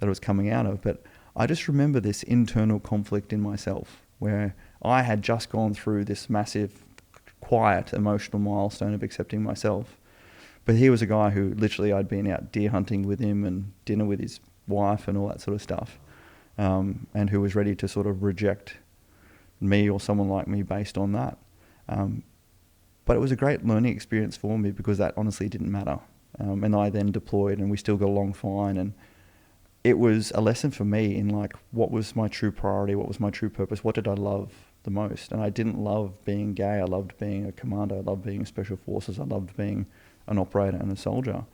it was coming out of. But I just remember this internal conflict in myself where I had just gone through this massive, quiet, emotional milestone of accepting myself. But he was a guy who literally I'd been out deer hunting with him and dinner with his wife and all that sort of stuff, and who was ready to sort of reject me or someone like me based on that. But it was a great learning experience for me because that honestly didn't matter. And I then deployed and we still got along fine. And it was a lesson for me in like, what was my true priority? What was my true purpose? What did I love the most? And I didn't love being gay. I loved being a commander. I loved being in Special Forces. I loved being an operator and a soldier.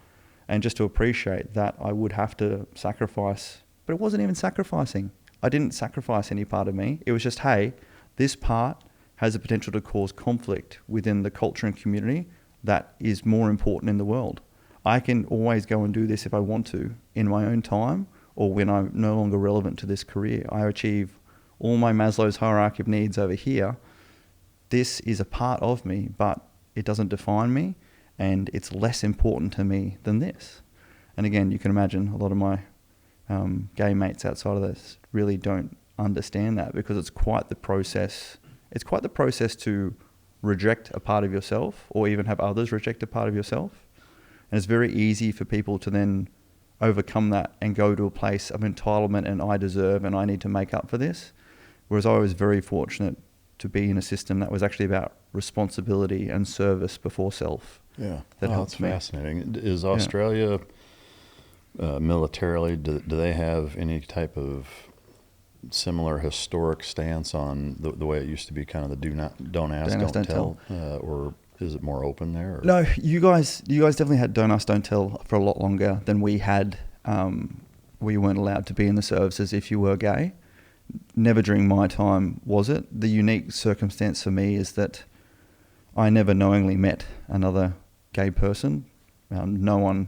And just to appreciate that I would have to sacrifice, but it wasn't even sacrificing. I didn't sacrifice any part of me. It was just, hey, this part has the potential to cause conflict within the culture and community that is more important in the world. I can always go and do this if I want to in my own time or when I'm no longer relevant to this career. I achieve all my Maslow's hierarchy of needs over here. This is a part of me, but it doesn't define me, and it's less important to me than this. And again, you can imagine a lot of my gay mates outside of this really don't understand that because it's quite the process. It's quite the process to reject a part of yourself or even have others reject a part of yourself. And it's very easy for people to then overcome that and go to a place of entitlement and I deserve and I need to make up for this. Whereas I was very fortunate to be in a system that was actually about responsibility and service before self. Yeah, that helped that's me. fascinating. Is Australia militarily, do they have any type of similar historic stance on the way it used to be, kind of the don't ask, don't tell, or is it more open there? Or? No, you guys definitely had don't ask, don't tell for a lot longer than we had. We weren't allowed to be in the services if you were gay. Never during my time was it. The unique circumstance for me is that I never knowingly met another gay person. No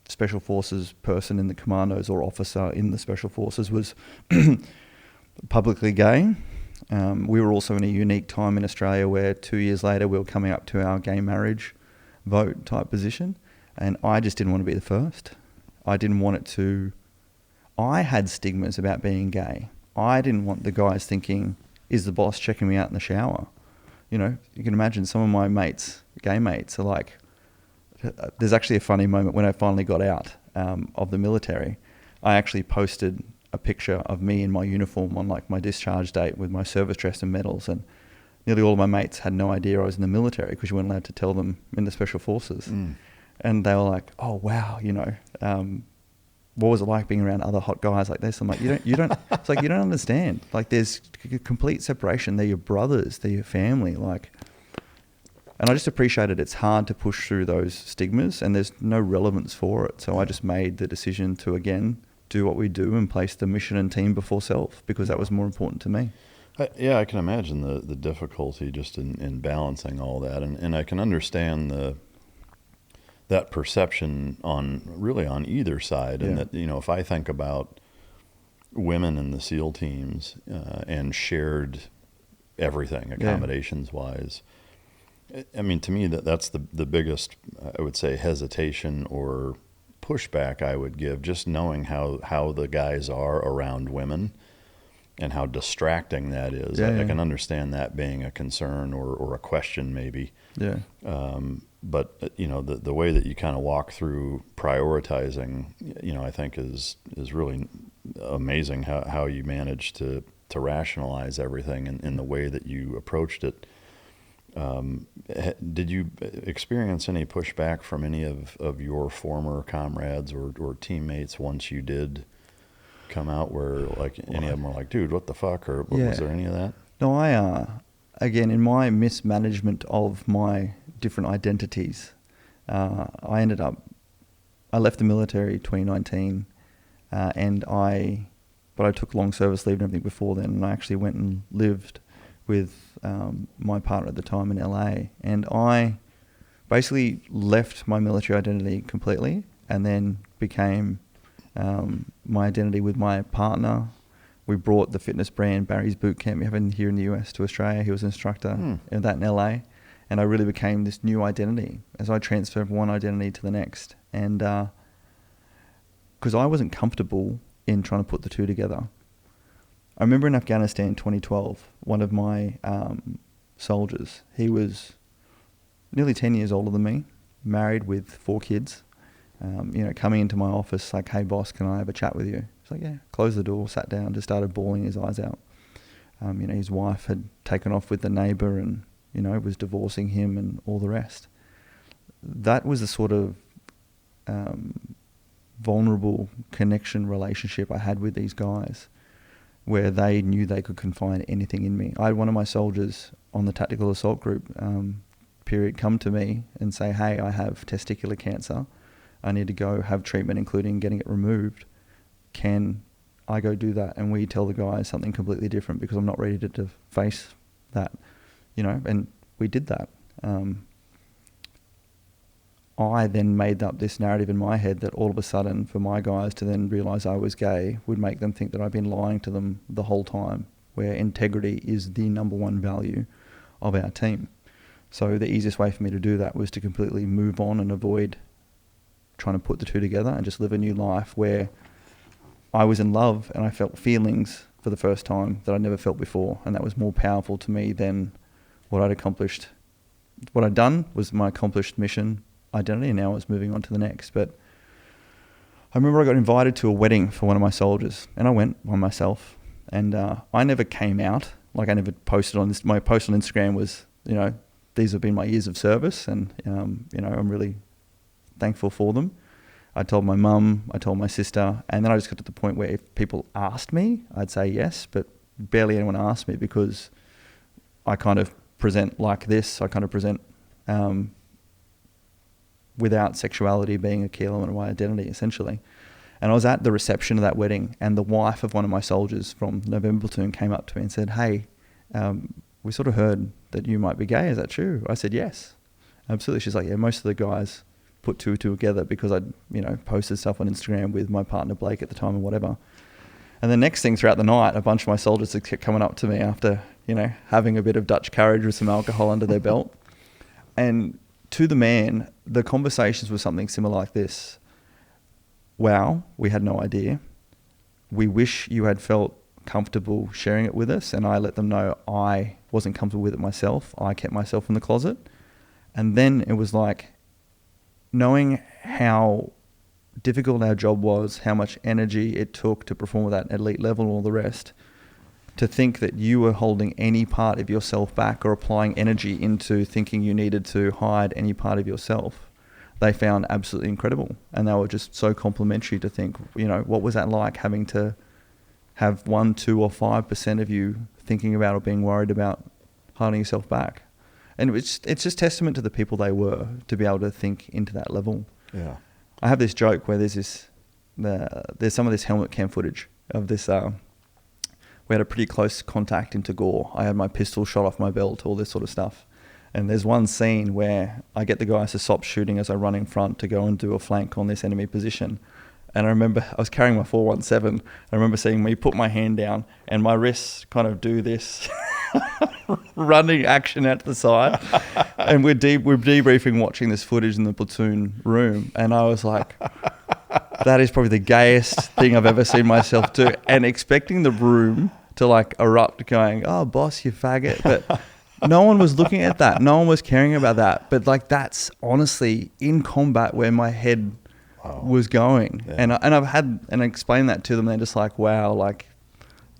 special forces person in the commandos or officer in the special forces was publicly gay. We were also in a unique time in Australia where 2 years later we were coming up to our gay marriage vote type position, and I just didn't want to be the first. I didn't want it to... I had stigmas about being gay. I didn't want the guys thinking, is the boss checking me out in the shower? You know, you can imagine some of my mates, gay mates, are like... There's actually a funny moment when I finally got out of the military. I actually posted a picture of me in my uniform on like my discharge date with my service dress and medals, and nearly all of my mates had no idea I was in the military because you weren't allowed to tell them in the special forces. And they were like, oh wow, you know, what was it like being around other hot guys like this? I'm like, you don't it's like, you don't understand. Like there's complete separation. They're your brothers, they're your family. Like, and I just appreciated it's hard to push through those stigmas and there's no relevance for it. So I just made the decision to, again, do what we do and place the mission and team before self because that was more important to me. I can imagine the difficulty just in balancing all that. And I can understand that perception on either side. And that, you know, if I think about women in the SEAL teams and shared everything accommodations wise, I mean, to me, that's the biggest, I would say, hesitation or pushback I would give, just knowing how the guys are around women and how distracting that is. I can understand that being a concern or a question maybe. Yeah. But, you know, the way that you kind of walk through prioritizing, you know, I think is really amazing how you managed to rationalize everything in the way that you approached it. Did you experience any pushback from any of your former comrades or teammates once you did come out where like any of them were like, dude, what the fuck? Or was there any of that? No, again, in my mismanagement of my different identities, I left the military 2019 but I took long service leave and everything before then, and I actually went and lived with my partner at the time in LA, and I basically left my military identity completely and then became my identity with my partner. We brought the fitness brand Barry's Boot Camp we have here in the US to Australia. He was an instructor in that in LA, and I really became this new identity as I transferred from one identity to the next. And because I wasn't comfortable in trying to put the two together. I remember in Afghanistan 2012, one of my soldiers, he was nearly 10 years older than me, married with 4 kids, you know, coming into my office like, hey boss, can I have a chat with you? He's like, yeah, closed the door, sat down, just started bawling his eyes out. You know, his wife had taken off with the neighbour and, you know, was divorcing him and all the rest. That was the sort of vulnerable connection relationship I had with these guys, where they knew they could confide anything in me. I had one of my soldiers on the tactical assault group period come to me and say, hey, I have testicular cancer. I need to go have treatment, including getting it removed. Can I go do that? And we tell the guys something completely different because I'm not ready to face that, you know, and we did that. I then made up this narrative in my head that all of a sudden for my guys to then realise I was gay would make them think that I've been lying to them the whole time, where integrity is the number one value of our team. So the easiest way for me to do that was to completely move on and avoid trying to put the two together and just live a new life where I was in love and I felt feelings for the first time that I'd never felt before, and that was more powerful to me than what I'd accomplished. What I'd done was my accomplished mission identity, and now I was moving on to the next. But I remember I got invited to a wedding for one of my soldiers, and I went by myself, and I never came out. Like, I never posted on this. My post on Instagram was, these have been my years of service, and I'm really thankful for them. I told my mum, I told my sister, and then I just got to the point where if people asked me, I'd say yes, but barely anyone asked me, because I kind of present like this. I kind of present without sexuality being a key element of my identity, essentially. And I was at the reception of that wedding, and the wife of one of my soldiers from November Platoon came up to me and said, "Hey, we sort of heard that you might be gay. Is that true?" I said, "Yes, absolutely." She's like, "Yeah, most of the guys put two and two together because I'd, posted stuff on Instagram with my partner Blake at the time or whatever." And the next thing, throughout the night, a bunch of my soldiers kept coming up to me after, having a bit of Dutch courage with some alcohol under their belt. And to the man, the conversations were something similar like this. "Wow, we had no idea. We wish you had felt comfortable sharing it with us." And I let them know I wasn't comfortable with it myself. I kept myself in the closet. And then it was like, knowing how difficult our job was, how much energy it took to perform at that elite level and all the rest, to think that you were holding any part of yourself back or applying energy into thinking you needed to hide any part of yourself, they found absolutely incredible. And they were just so complimentary to think, what was that like, having to have 1, 2 or 5% of you thinking about or being worried about holding yourself back. And it's just testament to the people they were to be able to think into that level. Yeah. I have this joke where there's some of this helmet cam footage of this. We had a pretty close contact into gore. I had my pistol shot off my belt, all this sort of stuff. And there's one scene where I get the guys to stop shooting as I run in front to go and do a flank on this enemy position. And I remember I was carrying my 417. I remember seeing me put my hand down and my wrists kind of do this running action out to the side. And we're debriefing, watching this footage in the platoon room. And I was like, that is probably the gayest thing I've ever seen myself do. And expecting the room to like erupt going, "Oh, boss, you faggot." But no one was looking at that. No one was caring about that. But like, that's honestly in combat where my head was going. Yeah. And I've had, and I explained that to them. They're just like, wow, like,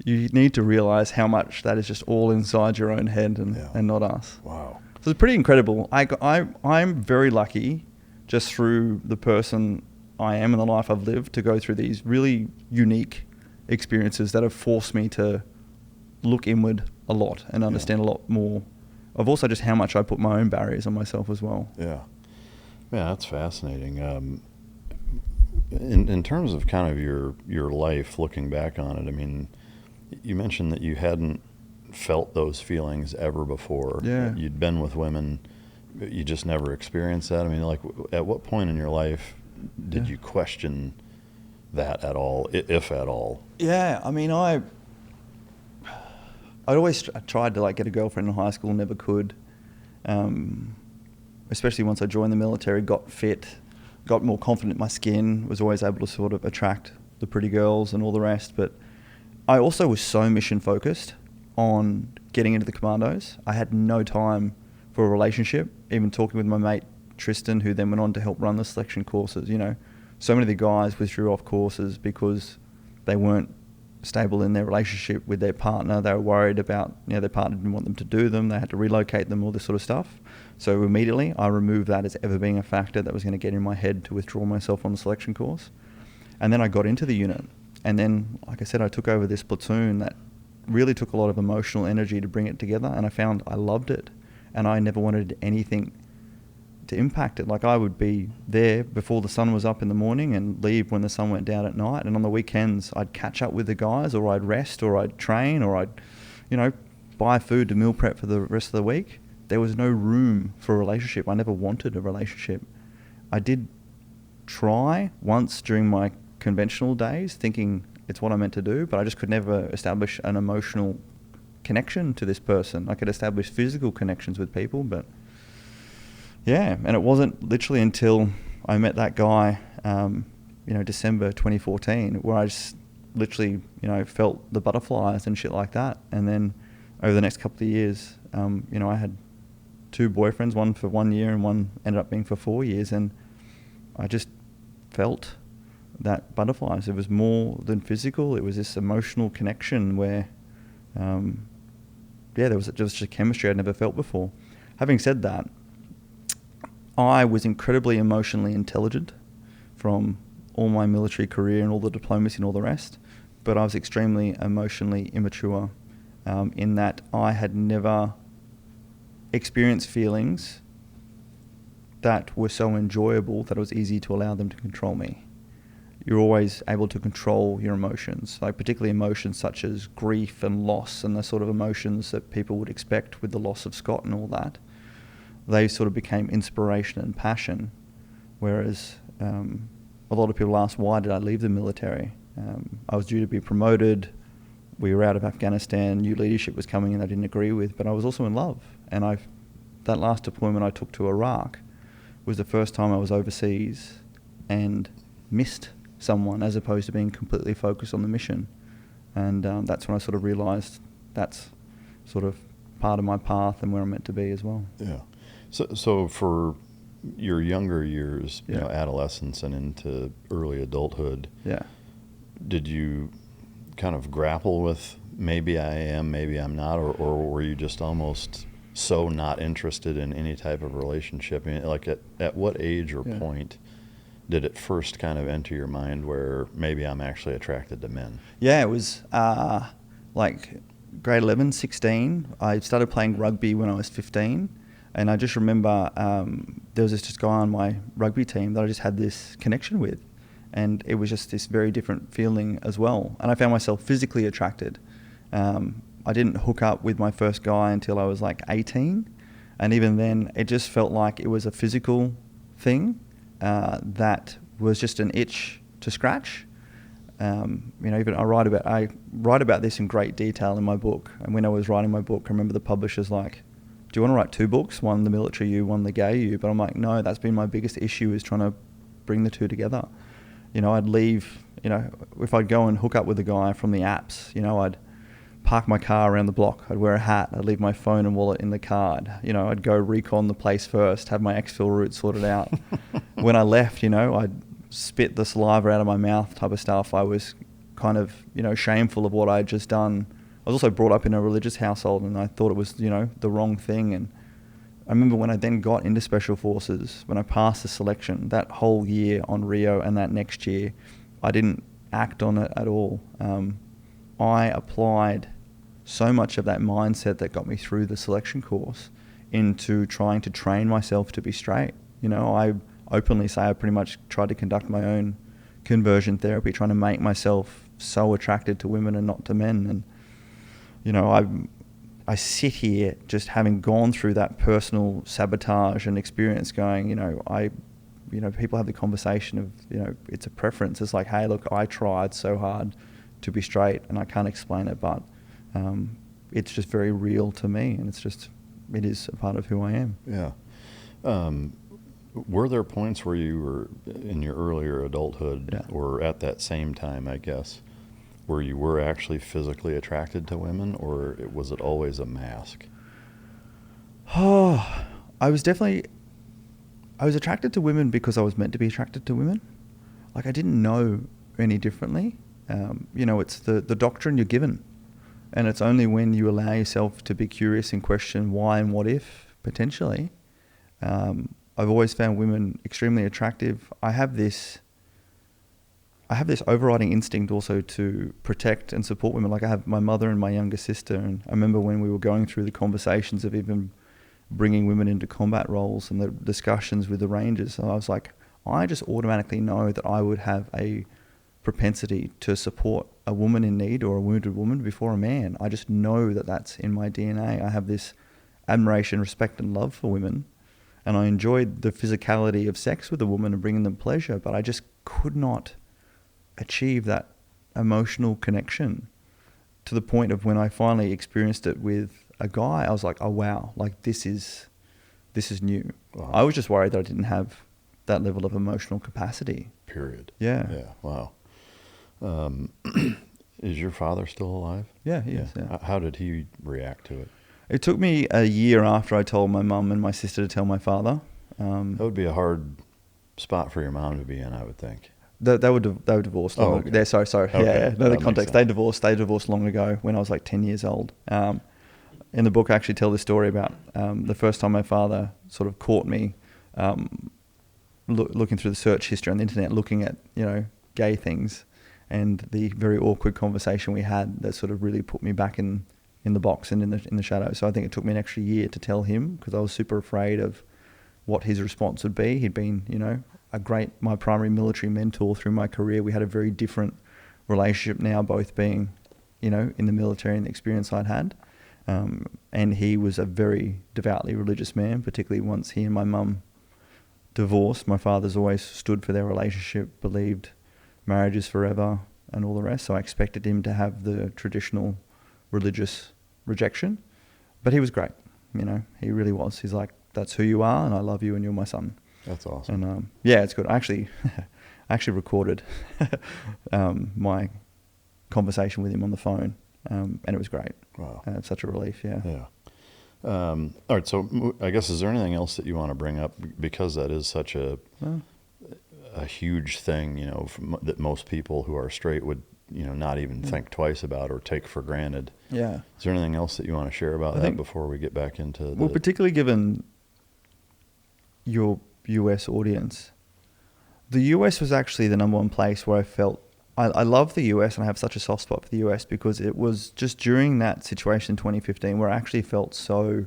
you need to realize how much that is just all inside your own head and not us. Wow. So it's pretty incredible. I'm very lucky, just through the person I am and the life I've lived, to go through these really unique experiences that have forced me to look inward a lot and understand a lot more of also just how much I put my own barriers on myself as well. Yeah. Yeah, that's fascinating. In terms of kind of your life, looking back on it, I mean, you mentioned that you hadn't felt those feelings ever before. Yeah. You'd been with women, you just never experienced that. I mean, like, at what point in your life did you question that at all, if at all? Yeah, I mean, I'd always tried to like get a girlfriend in high school, never could. Especially once I joined the military, got fit, got more confident in my skin, was always able to sort of attract the pretty girls and all the rest. But I also was so mission focused on getting into the commandos. I had no time for a relationship, even talking with my mate Tristan, who then went on to help run the selection courses. So many of the guys withdrew off courses because they weren't stable in their relationship with their partner. They were worried about, their partner didn't want them to do them. They had to relocate them, all this sort of stuff. So immediately I removed that as ever being a factor that was going to get in my head to withdraw myself on the selection course. And then I got into the unit. And then, like I said, I took over this platoon that really took a lot of emotional energy to bring it together. And I found I loved it. And I never wanted anything to impact it. Like, I would be there before the sun was up in the morning and leave when the sun went down at night. And on the weekends, I'd catch up with the guys, or I'd rest, or I'd train, or I'd, buy food to meal prep for the rest of the week. There was no room for a relationship. I never wanted a relationship. I did try once during my conventional days, thinking it's what I meant to do, but I just could never establish an emotional connection to this person. I could establish physical connections with people, but yeah, and it wasn't literally until I met that guy, December 2014, where I just literally, felt the butterflies and shit like that. And then over the next couple of years, I had 2 boyfriends, one for 1 year and one ended up being for 4 years, and I just felt that butterflies. It was more than physical. It was this emotional connection where, there was just a chemistry I'd never felt before. Having said that, I was incredibly emotionally intelligent from all my military career and all the diplomacy and all the rest, but I was extremely emotionally immature in that I had never experienced feelings that were so enjoyable that it was easy to allow them to control me. You're always able to control your emotions, like particularly emotions such as grief and loss and the sort of emotions that people would expect with the loss of Scott and all that. They sort of became inspiration and passion, whereas a lot of people ask, why did I leave the military? I was due to be promoted. We were out of Afghanistan. New leadership was coming in I didn't agree with, but I was also in love. And that last deployment I took to Iraq was the first time I was overseas and missed someone as opposed to being completely focused on the mission. And that's when I sort of realised that's sort of part of my path and where I'm meant to be as well. Yeah. So for your younger years, you know, adolescence and into early adulthood, did you kind of grapple with maybe I am, maybe I'm not, or were you just almost so not interested in any type of relationship? I mean, like at what age or point did it first kind of enter your mind where maybe I'm actually attracted to men? Yeah, it was like grade 11, 16. I started playing rugby when I was 15. And I just remember there was this guy on my rugby team that I just had this connection with. And it was just this very different feeling as well. And I found myself physically attracted. I didn't hook up with my first guy until I was like 18. And even then, it just felt like it was a physical thing that was just an itch to scratch. Even I write about this in great detail in my book. And when I was writing my book, I remember the publisher's like, do you want to write 2 books? One the military you, one the gay you. But I'm like, no, that's been my biggest issue, is trying to bring the 2 together. I'd leave, if I'd go and hook up with a guy from the apps, I'd park my car around the block, I'd wear a hat, I'd leave my phone and wallet in the car, I'd go recon the place first, have my exfil route sorted out. When I left, I'd spit the saliva out of my mouth type of stuff. I was kind of, shameful of what I'd just done. I was also brought up in a religious household, and I thought it was, the wrong thing. And I remember when I then got into Special Forces, when I passed the selection, that whole year on Rio and that next year, I didn't act on it at all. I applied so much of that mindset that got me through the selection course into trying to train myself to be straight. I openly say I pretty much tried to conduct my own conversion therapy, trying to make myself so attracted to women and not to men. And I sit here just having gone through that personal sabotage and experience going, people have the conversation of, it's a preference. It's like, hey, look, I tried so hard to be straight and I can't explain it, but it's just very real to me, and it is a part of who I am. Yeah. Were there points where you were in your earlier adulthood or at that same time, I guess, where you were actually physically attracted to women, or was it always a mask? Oh, I was attracted to women because I was meant to be attracted to women. Like, I didn't know any differently. It's the doctrine you're given. And it's only when you allow yourself to be curious and question why and what if, potentially. I've always found women extremely attractive. I have this overriding instinct also to protect and support women. Like, I have my mother and my younger sister, and I remember when we were going through the conversations of even bringing women into combat roles and the discussions with the Rangers, and I was like, I just automatically know that I would have a propensity to support a woman in need or a wounded woman before a man. I just know that that's in my DNA. I have this admiration, respect and love for women, and I enjoyed the physicality of sex with a woman and bringing them pleasure, but I just could not achieve that emotional connection to the point of when I finally experienced it with a guy, I was like, oh wow, like this is new. Wow. I was just worried that I didn't have that level of emotional capacity. Period. Yeah. Yeah. Wow. Is your father still alive? Yeah, he is. Yeah. How did he react to it? It took me a year after I told my mum and my sister to tell my father. That would be a hard spot for your mom to be in, I would think. They were divorced long ago. Sorry. Okay. Yeah. No, the That context. They divorced long ago when I was like 10 years old. In the book, I actually tell this story about the first time my father sort of caught me looking through the search history on the internet, looking at, gay things, and the very awkward conversation we had that sort of really put me back in the box and in the shadow. So I think it took me an extra year to tell him, because I was super afraid of what his response would be. He'd been, my primary military mentor through my career. We had a very different relationship now, both being, in the military and the experience I'd had. And he was a very devoutly religious man, particularly once he and my mum divorced. My father's always stood for their relationship, believed marriage is forever and all the rest. So I expected him to have the traditional religious rejection, but he was great. He really was. He's like, that's who you are, and I love you, and you're my son. That's awesome. And it's good. I actually recorded my conversation with him on the phone, and it was great. Wow. Such a relief. Yeah. Yeah. All right. So I guess, is there anything else that you want to bring up, because that is such a huge thing, that most people who are straight would, not even think twice about or take for granted. Yeah. Is there anything else that you want to share about that before we get back into Well, particularly given your US audience, the US was actually the number one place where I felt I love the US, and I have such a soft spot for the US, because it was just during that situation in 2015 where I actually felt so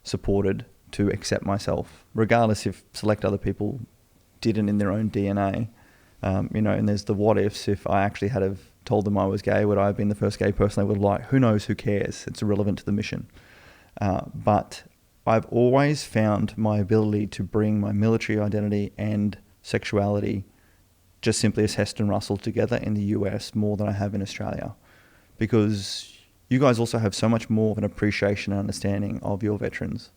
supported to accept myself, regardless if select other people didn't in their own DNA. And there's the what ifs. If I actually had have told them I was gay, would I have been the first gay person they would like? Who knows? Who cares? It's irrelevant to the mission. But I've always found my ability to bring my military identity and sexuality just simply as Heston Russell together in the US more than I have in Australia, because you guys also have so much more of an appreciation and understanding of your veterans.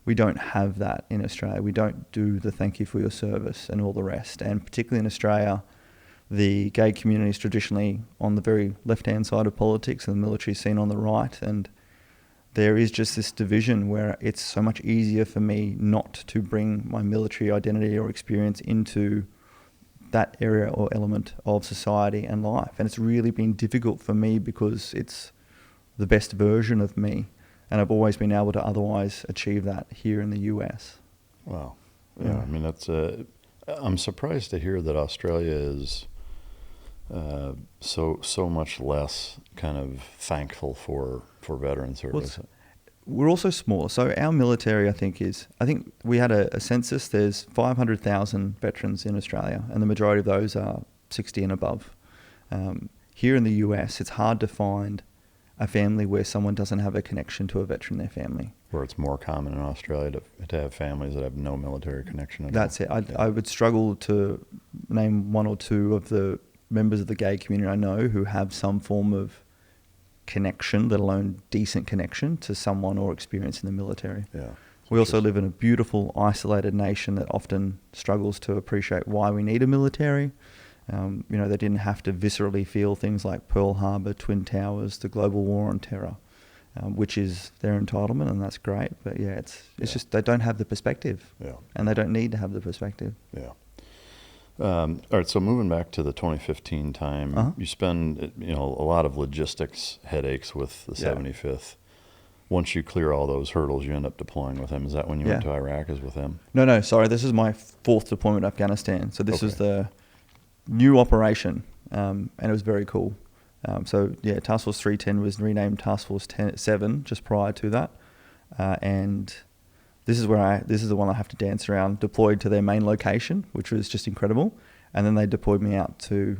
We don't have that in Australia. We don't do the thank you for your service and all the rest. And particularly in Australia, the gay community is traditionally on the very left-hand side of politics, and the military is seen on the right. And there is just this division where it's so much easier for me not to bring my military identity or experience into that area or element of society and life. And it's really been difficult for me, because it's the best version of me. And I've always been able to otherwise achieve that here in the US. Wow. Yeah. I mean, that's I'm surprised to hear that Australia is so much less kind of thankful for veteran service. We're also small. So our military, I think we had a census. There's 500,000 veterans in Australia, and the majority of those are 60 and above. Here in the US, it's hard to find a family where someone doesn't have a connection to a veteran in their family. Where it's more common in Australia to have families that have no military connection at all. That's it. I would struggle to name one or two of the members of the gay community I know who have some form of connection, let alone decent connection, to someone or experience in the military. Yeah. We also live in a beautiful, isolated nation that often struggles to appreciate why we need a military. They didn't have to viscerally feel things like Pearl Harbor, Twin Towers, the global war on terror, which is their entitlement, and that's great. But it's just they don't have the perspective, and they don't need to have the perspective. Yeah. All right. So moving back to the 2015 time, you spend a lot of logistics headaches with the 75th. Once you clear all those hurdles, you end up deploying with him. Is that when you went to Iraq? Is with him? No. Sorry, this is my fourth deployment to Afghanistan. So this is the new operation, and it was very cool. Task Force 310 was renamed Task Force 7 just prior to that, and this is the one I have to dance around. Deployed to their main location, which was just incredible, and then they deployed me out to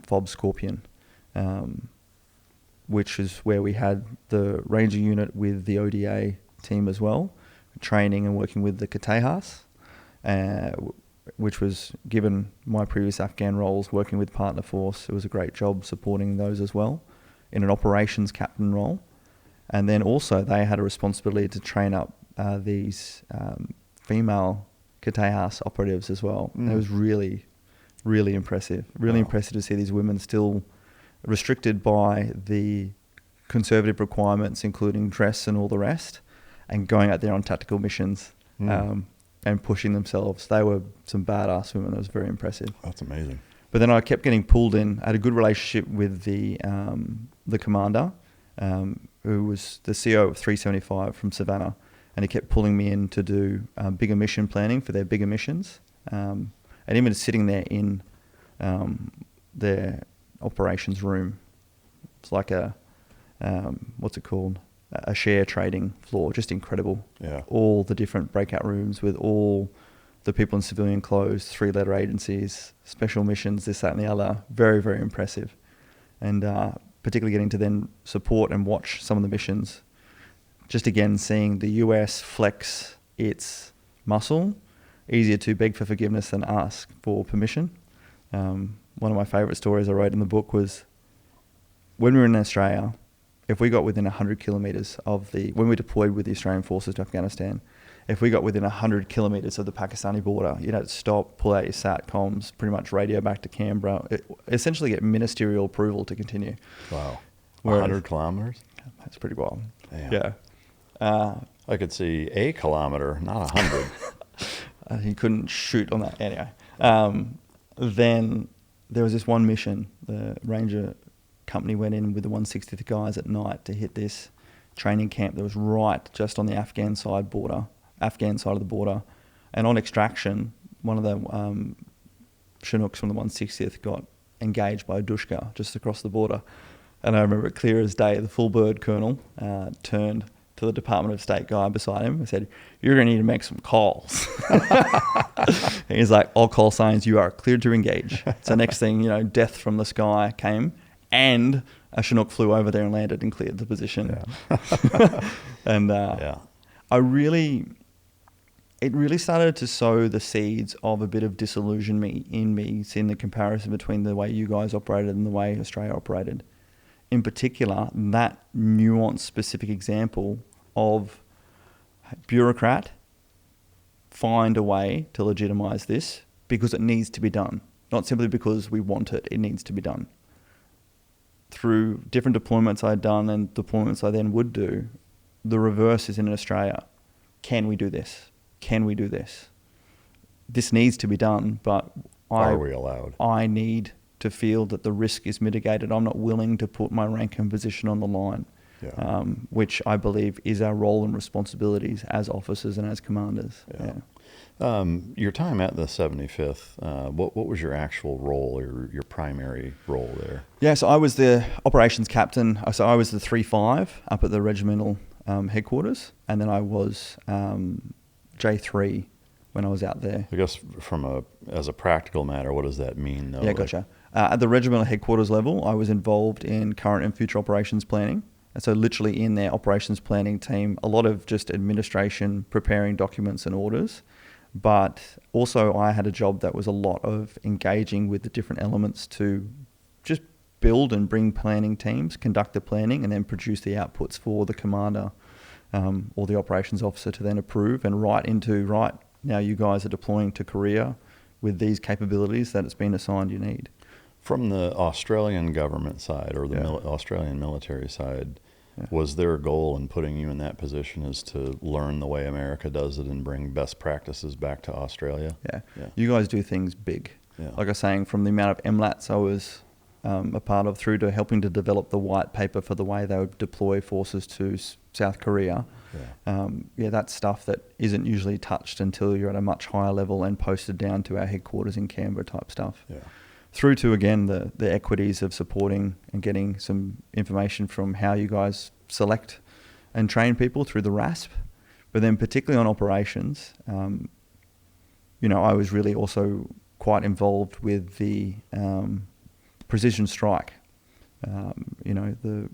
FOB Scorpion, which is where we had the Ranger unit with the ODA team as well, training and working with the Katehas, which was, given my previous Afghan roles, working with Partner Force, it was a great job supporting those as well in an operations captain role. And then also they had a responsibility to train up these female Katehas operatives as well. And it was really, really impressive. Really impressive to see these women still restricted by the conservative requirements, including dress and all the rest, and going out there on tactical missions and pushing themselves. They were some badass women. It was very impressive. That's amazing. But then I kept getting pulled in. I had a good relationship with the commander, who was the CEO of 375 from Savannah, and he kept pulling me in to do bigger mission planning for their bigger missions. And even sitting there in their operations room, it's like a what's it called? A share trading floor, just incredible. Yeah. All the different breakout rooms with all the people in civilian clothes, 3-letter agencies, special missions, this, that, and the other. Very, very impressive. And particularly getting to then support and watch some of the missions. Just again, seeing the US flex its muscle, easier to beg for forgiveness than ask for permission. One of my favourite stories I wrote in the book was when we were in Australia, if we got within 100 kilometres when we deployed with the Australian forces to Afghanistan, if we got within 100 kilometres of the Pakistani border, you'd have to stop, pull out your SAT-coms, pretty much radio back to Canberra, essentially get ministerial approval to continue. Wow. 100 kilometres? That's pretty wild. Damn. Yeah. I could see a kilometre, not 100. He couldn't shoot on that. Anyway. Then there was this one mission, the Ranger company went in with the 160th guys at night to hit this training camp that was right just on the Afghan side of the border. And on extraction, one of the Chinooks from the 160th got engaged by a Dushka just across the border. And I remember it clear as day, the full bird colonel turned to the Department of State guy beside him and said, "You're going to need to make some calls." And he's like, "All call signs, you are cleared to engage." So next thing, death from the sky came. And a Chinook flew over there and landed and cleared the position. Yeah. And it really started to sow the seeds of a bit of disillusionment in me, seeing the comparison between the way you guys operated and the way Australia operated. In particular, that nuanced specific example of bureaucrat, find a way to legitimise this because it needs to be done. Not simply because we want it, it needs to be done. Through different deployments I'd done and deployments I then would do, the reverse is in Australia. Can we do this? Can we do this? This needs to be done, but are we allowed? I need to feel that the risk is mitigated. I'm not willing to put my rank and position on the line, which I believe is our role and responsibilities as officers and as commanders. Yeah. Your time at the 75th, what was your actual role or your primary role there? Yeah, so I was the operations captain. So I was the 3-5 up at the regimental headquarters, and then I was J3 when I was out there. I guess as a practical matter, what does that mean, though? Yeah, gotcha. At the regimental headquarters level, I was involved in current and future operations planning. And so literally in their operations planning team, a lot of just administration, preparing documents and orders. But also I had a job that was a lot of engaging with the different elements to just build and bring planning teams, conduct the planning, and then produce the outputs for the commander or the operations officer to then approve and write now you guys are deploying to Korea with these capabilities that it's been assigned you need. From the Australian government side or the Australian military side, was there a goal in putting you in that position is to learn the way America does it and bring best practices back to Australia? Yeah. You guys do things big. Yeah. Like I was saying, from the amount of MLATs I was a part of through to helping to develop the white paper for the way they would deploy forces to South Korea. That's stuff that isn't usually touched until you're at a much higher level and posted down to our headquarters in Canberra type stuff. Yeah. Through to, again, the equities of supporting and getting some information from how you guys select and train people through the RASP. But then particularly on operations, I was really also quite involved with the precision strike. The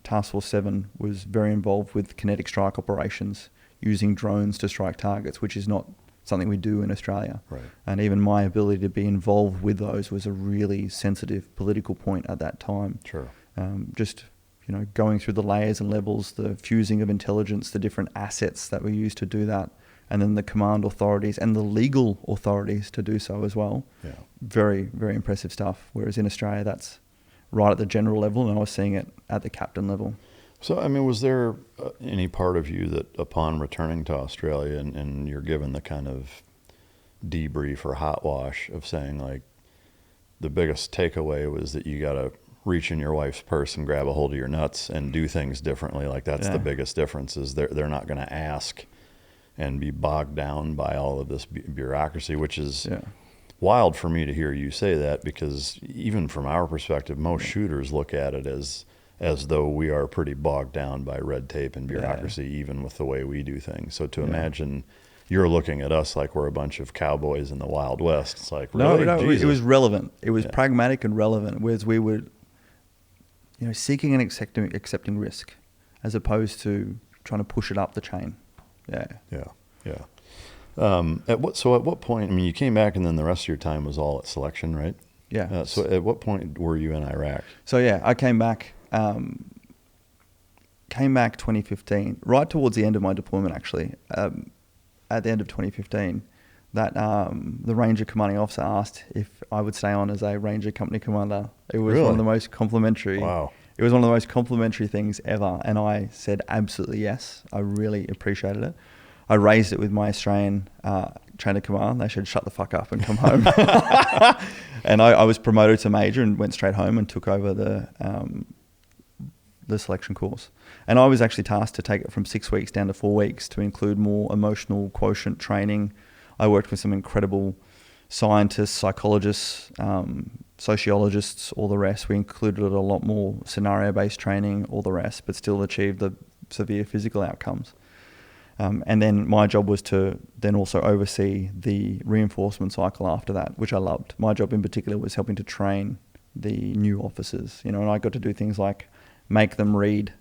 Task Force 7 was very involved with kinetic strike operations, using drones to strike targets, which is not something we do in Australia. Right. And even my ability to be involved with those was a really sensitive political point at that time. Sure. Going through the layers and levels, the fusing of intelligence, the different assets that were used to do that, and then the command authorities and the legal authorities to do so as well. Yeah. Very, very impressive stuff. Whereas in Australia, that's right at the general level, and I was seeing it at the captain level. So, I mean, was there any part of you that upon returning to Australia and you're given the kind of debrief or hot wash of saying, like, the biggest takeaway was that you got to reach in your wife's purse and grab a hold of your nuts and do things differently? Like, that's the biggest difference, is they're not going to ask and be bogged down by all of this bureaucracy, which is wild for me to hear you say that, because even from our perspective, most shooters look at it as though we are pretty bogged down by red tape and bureaucracy, even with the way we do things. So to imagine you're looking at us like we're a bunch of cowboys in the Wild West, it's like, really? No, it was relevant. It was pragmatic and relevant, whereas we would, seeking and accepting risk, as opposed to trying to push it up the chain. Yeah. At what point, I mean, you came back and then the rest of your time was all at selection, right? Yeah. So at what point were you in Iraq? So I came back 2015, right towards the end of my deployment, actually. At the end of 2015, that the Ranger commanding officer asked if I would stay on as a Ranger company commander. It was one of the most complimentary. Wow. It was one of the most complimentary things ever, and I said absolutely yes. I really appreciated it. I raised it with my Australian chain of command. They said, shut the fuck up and come home. And I was promoted to major and went straight home and took over the selection course. And I was actually tasked to take it from 6 weeks down to 4 weeks to include more emotional quotient training. I worked with some incredible scientists, psychologists, sociologists, all the rest. We included a lot more scenario-based training, all the rest, but still achieved the severe physical outcomes. And then my job was to then also oversee the reinforcement cycle after that, which I loved. My job in particular was helping to train the new officers, and I got to do things like make them read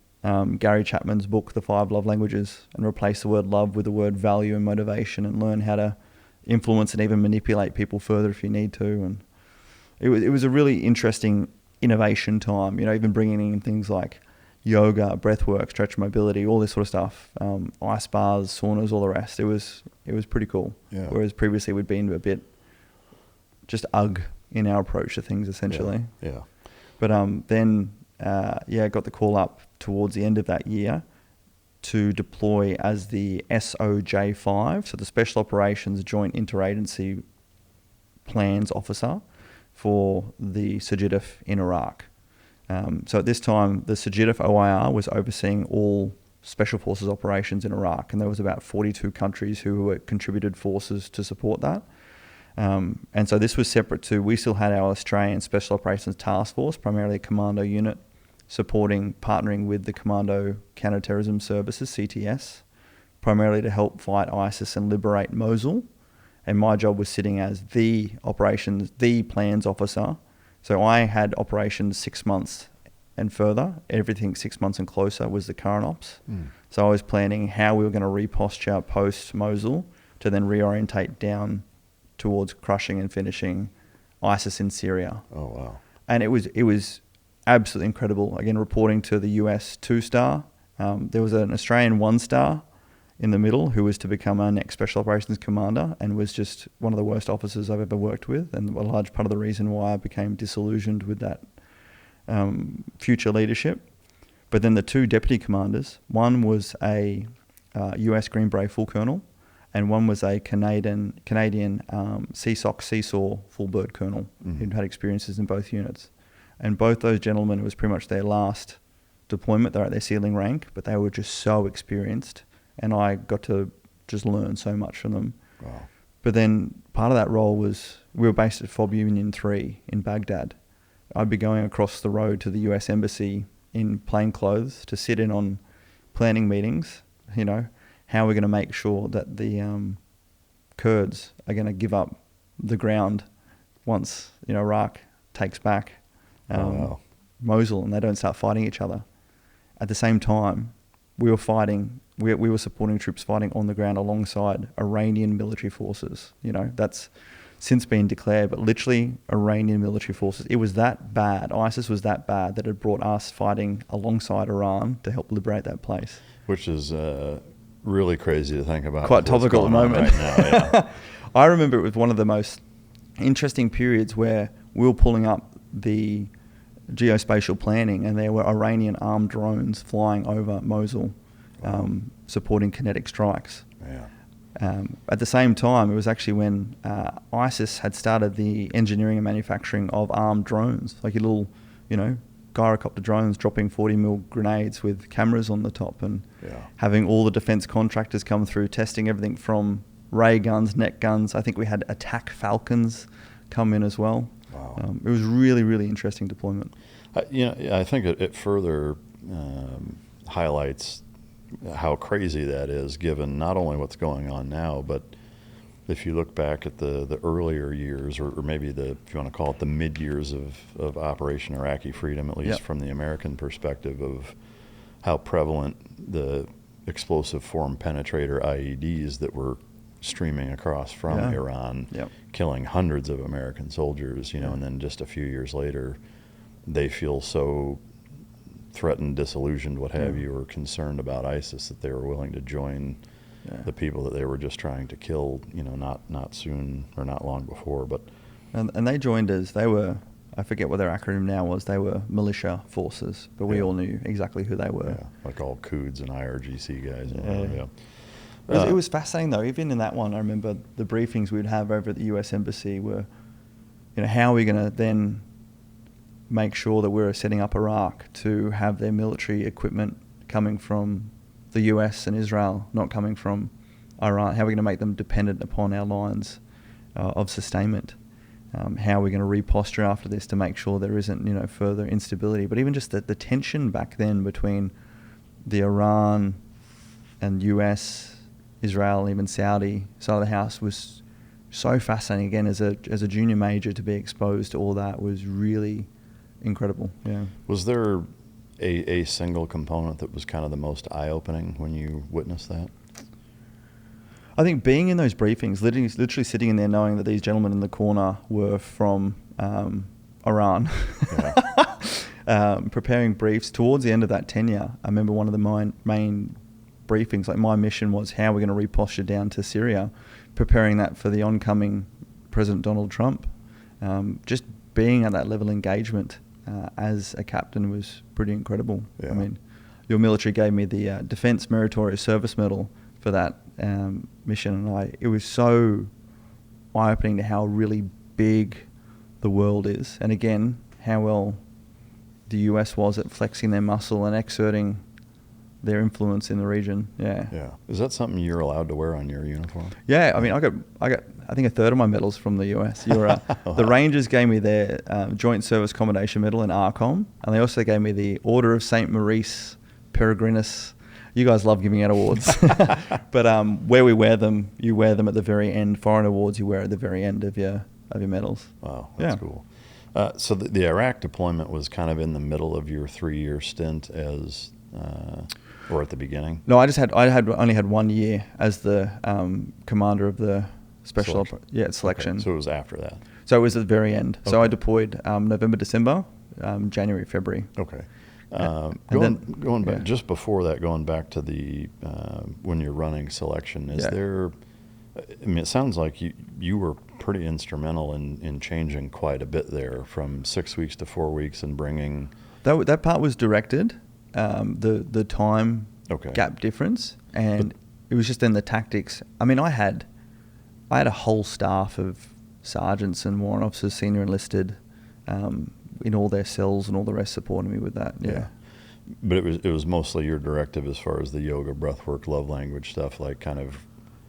Gary Chapman's book, The 5 Love Languages, and replace the word love with the word value and motivation, and learn how to influence and even manipulate people further if you need to. And it was a really interesting innovation time, even bringing in things like yoga, breathwork, stretch mobility, all this sort of stuff, ice bars, saunas, all the rest. It was pretty cool. Yeah. Whereas previously we'd been a bit just in our approach to things, essentially. Yeah. But then got the call up towards the end of that year to deploy as the SOJ5, so the Special Operations Joint Interagency Plans Officer for the SOJIDF in Iraq. So at this time, the SOJIDF OIR was overseeing all Special Forces operations in Iraq, and there was about 42 countries who contributed forces to support that. And so this was separate to, we still had our Australian Special Operations Task Force, primarily a commando unit, partnering with the Commando Counterterrorism Services, CTS, primarily to help fight ISIS and liberate Mosul. And my job was sitting as the plans officer. So I had operations 6 months and further. Everything 6 months and closer was the current ops. So I was planning how we were going to reposture post-Mosul to then reorientate down towards crushing and finishing ISIS in Syria. Oh, wow. And it was absolutely incredible. Again, reporting to the US 2-star. There was an Australian 1-star in the middle who was to become our next Special Operations Commander, and was just one of the worst officers I've ever worked with, and a large part of the reason why I became disillusioned with that future leadership. But then the 2 deputy commanders, one was a US Green Beret full colonel, and one was a Canadian CSOC full bird colonel who'd had experiences in both units. And both those gentlemen, it was pretty much their last deployment. They're at their ceiling rank, but they were just so experienced, and I got to just learn so much from them. Wow. But then part of that role was, we were based at FOB Union 3 in Baghdad. I'd be going across the road to the US Embassy in plain clothes to sit in on planning meetings, how we're going to make sure that the Kurds are going to give up the ground once Iraq takes back Mosul and they don't start fighting each other. At the same time, we were supporting troops fighting on the ground alongside Iranian military forces. That's since been declared, but literally Iranian military forces. It was that bad. ISIS was that bad that it brought us fighting alongside Iran to help liberate that place. Which is really crazy to think about. Quite topical at the moment. Right now, yeah. I remember it was one of the most interesting periods where we were pulling up the geospatial planning, and there were Iranian armed drones flying over Mosul, supporting kinetic strikes. Yeah. At the same time, it was actually when ISIS had started the engineering and manufacturing of armed drones, like your little, gyrocopter drones dropping 40 mil grenades with cameras on the top, and having all the defense contractors come through, testing everything from ray guns, net guns. I think we had attack falcons come in as well. Wow. It was really, really interesting deployment. I think it further highlights how crazy that is, given not only what's going on now, but if you look back at the earlier years, or maybe if you want to call it the mid years of Operation Iraqi Freedom, at least from the American perspective, of how prevalent the explosive form penetrator IEDs that were streaming across from Iran, killing hundreds of American soldiers, and then just a few years later, they feel so threatened, disillusioned, what have you, or concerned about ISIS that they were willing to join the people that they were just trying to kill, not soon or not long before. But and they joined us. They were, I forget what their acronym now was, they were militia forces, but we all knew exactly who they were. Yeah, like all COODs and IRGC guys. It was fascinating though. Even in that one, I remember the briefings we'd have over at the US Embassy were, how are we going to then make sure that we're setting up Iraq to have their military equipment coming from the US and Israel, not coming from Iran? How are we going to make them dependent upon our lines of sustainment? How are we going to reposture after this to make sure there isn't, further instability? But even just the tension back then between the Iran and US, Israel, and even Saudi side of the house was so fascinating. Again, as a junior major, to be exposed to all that was really incredible. Yeah. Was there a single component that was kind of the most eye-opening when you witnessed that? I think being in those briefings, literally sitting in there knowing that these gentlemen in the corner were from Iran, preparing briefs towards the end of that tenure. I remember one of the main briefings, like my mission was how we're going to reposture down to Syria, preparing that for the oncoming President Donald Trump. Just being at that level of engagement as a captain was pretty incredible. Yeah. I mean, your military gave me the Defense Meritorious Service Medal for that mission, and it was so eye-opening to how really big the world is, and again, how well the US was at flexing their muscle and exerting their influence in the region. Yeah. Is that something you're allowed to wear on your uniform? Yeah, I mean, I got I think a third of my medals from the US. The Rangers gave me their Joint Service Commendation Medal in ARCOM, and they also gave me the Order of St. Maurice Peregrinus. You guys love giving out awards. But where we wear them, you wear them at the very end. Foreign awards you wear at the very end of your medals. Wow, that's cool. So the Iraq deployment was kind of in the middle of your 3-year stint as, or at the beginning? No, I only had 1 year as the commander of the special selection. Okay. So it was after that. So it was at the very end. Okay. So I deployed November, December, January, February. Okay. Going back just before that, going back to the when you're running selection, is there? I mean, it sounds like you were pretty instrumental in changing quite a bit there, from 6 weeks to 4 weeks, and bringing. That part was directed, the time gap difference, and it was just then the tactics. I mean, I had a whole staff of sergeants and warrant officers, senior enlisted, in all their cells and all the rest supporting me with that. Yeah. But it was mostly your directive as far as the yoga, breathwork, love language stuff, like kind of.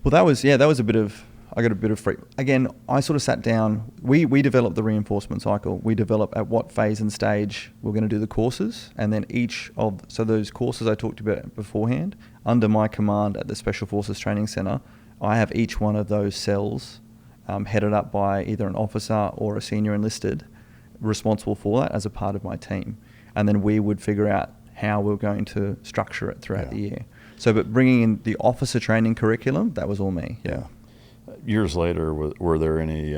Well, that was a bit of. I got a bit of free. Again, I sort of sat down. We developed the reinforcement cycle. We developed at what phase and stage we're going to do the courses, and then so those courses I talked about beforehand, under my command at the Special Forces Training Center, I have each one of those cells headed up by either an officer or a senior enlisted, responsible for that as a part of my team, and then we would figure out how we're going to structure it throughout the year. So, but bringing in the officer training curriculum, that was all me. Yeah. Years later, were there any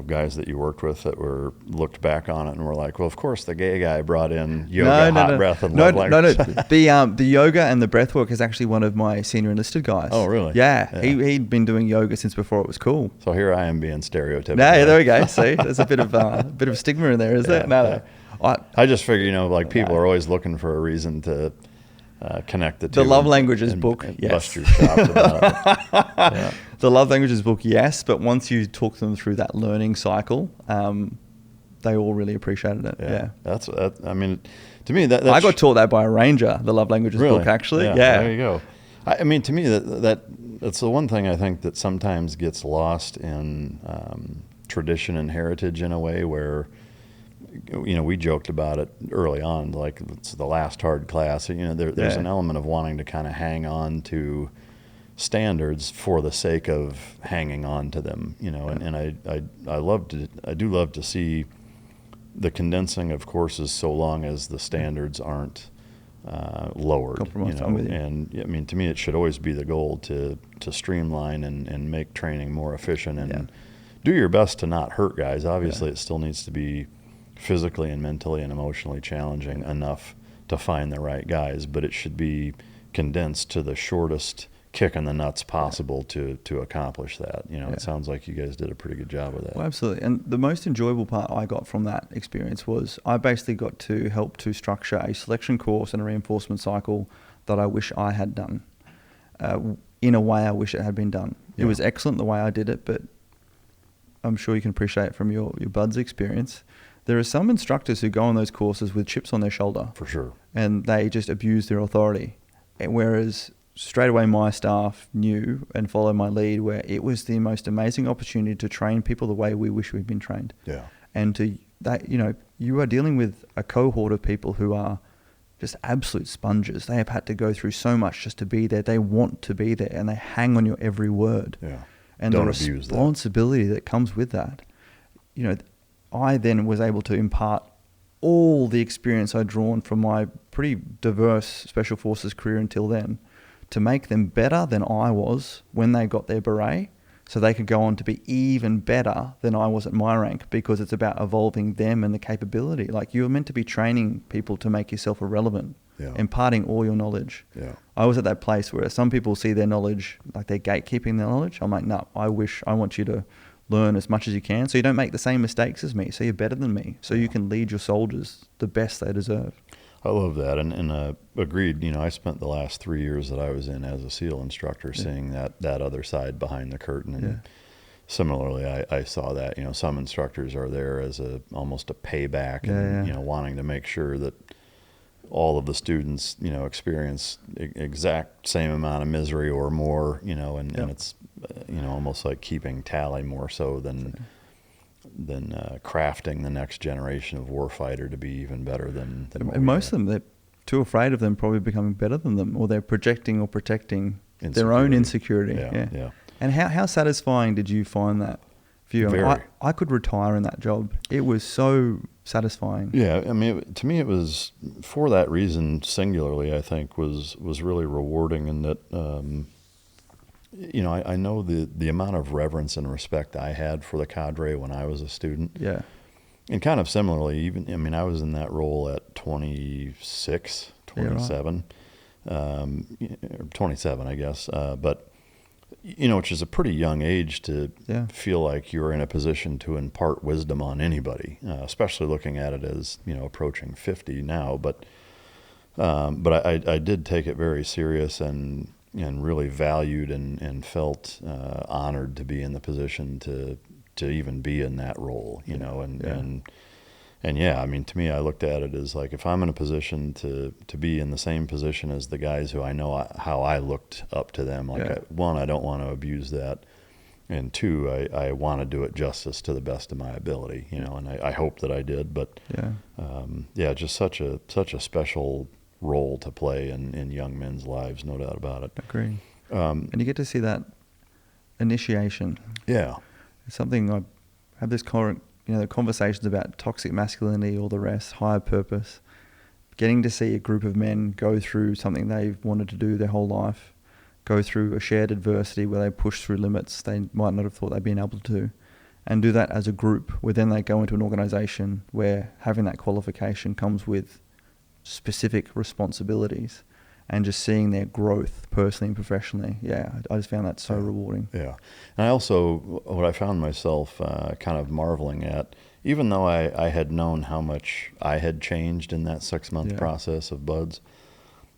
guys that you worked with that looked back on it and were like, well, of course the gay guy brought in yoga, breath, and love language. The yoga and the breath work is actually one of my senior enlisted guys. Oh, really? Yeah. He'd been doing yoga since before it was cool. So here I am being stereotypical. Yeah, there we go. See, there's a bit of stigma in there, is there? No. I just figure, people are always looking for a reason to connect the two. The love languages book, yes. Bust your chops about it. Yeah. The love languages book, yes, but once you talk them through that learning cycle, they all really appreciated it. Yeah. That's to me that's I got taught that by a ranger, the love languages book, actually. Yeah. There you go. To me that's the one thing I think that sometimes gets lost in tradition and heritage in a way where, we joked about it early on, like it's the last hard class. There's an element of wanting to kind of hang on to standards for the sake of hanging on to them, and I do love to see the condensing of courses so long as the standards aren't lowered. And to me it should always be the goal to streamline and make training more efficient and do your best to not hurt guys. Obviously it still needs to be physically and mentally and emotionally challenging enough to find the right guys, but it should be condensed to the shortest kick in the nuts possible to accomplish that. It sounds like you guys did a pretty good job with that. Well, absolutely. And the most enjoyable part I got from that experience was I basically got to help to structure a selection course and a reinforcement cycle that I wish I had done in a way I wish it had been done. It was excellent the way I did it, but I'm sure you can appreciate it from your bud's experience. There are some instructors who go on those courses with chips on their shoulder. For sure. And they just abuse their authority. Whereas straight away my staff knew and followed my lead, where it was the most amazing opportunity to train people the way we wish we'd been trained. Yeah. And you are dealing with a cohort of people who are just absolute sponges. They have had to go through so much just to be there. They want to be there and they hang on your every word. Yeah. And the responsibility that comes with that. I then was able to impart all the experience I'd drawn from my pretty diverse Special Forces career until then to make them better than I was when they got their beret, so they could go on to be even better than I was at my rank, because it's about evolving them and the capability. Like, you're meant to be training people to make yourself irrelevant, imparting all your knowledge. Yeah. I was at that place where some people see their knowledge, like they're gatekeeping their knowledge. I'm like, no, I want you to learn as much as you can so you don't make the same mistakes as me, so you're better than me, so you can lead your soldiers the best they deserve. I love that, and agreed. I spent the last 3 years that I was in as a SEAL instructor seeing that other side behind the curtain, and similarly I saw that some instructors are there as almost a payback, and wanting to make sure that all of the students experience exact same amount of misery or more, and it's almost like keeping tally more so than crafting the next generation of warfighter to be even better than and most of them, they're too afraid of them probably becoming better than them, or they're projecting or protecting their own insecurity. Yeah. And how satisfying did you find that for you? I could retire in that job. It was so satisfying. Yeah, to me it was, for that reason singularly, I think was really rewarding in that I know the amount of reverence and respect I had for the cadre when I was a student. Yeah. And kind of similarly, I was in that role at 26, 27, 27, I guess. But, which is a pretty young age to feel like you're in a position to impart wisdom on anybody, especially looking at it as, approaching 50 now. But I did take it very serious and really valued and felt honored to be in the position to even be in that role, to me, I looked at it as like, if I'm in a position to be in the same position as the guys who I know how I looked up to them, one, I don't want to abuse that, and two, I want to do it justice to the best of my ability, and I hope that I did, but just such a special role to play in young men's lives, no doubt about it. Agree. And you get to see that initiation. Yeah. It's something I have this current, the conversations about toxic masculinity, all the rest, higher purpose, getting to see a group of men go through something they've wanted to do their whole life, go through a shared adversity where they push through limits they might not have thought they'd been able to, and do that as a group, where then they go into an organization where having that qualification comes with specific responsibilities, and just seeing their growth personally and professionally. Yeah, I just found that so rewarding. Yeah. And I also, what I found myself kind of marveling at, even though I had known how much I had changed in that 6-month process of buds,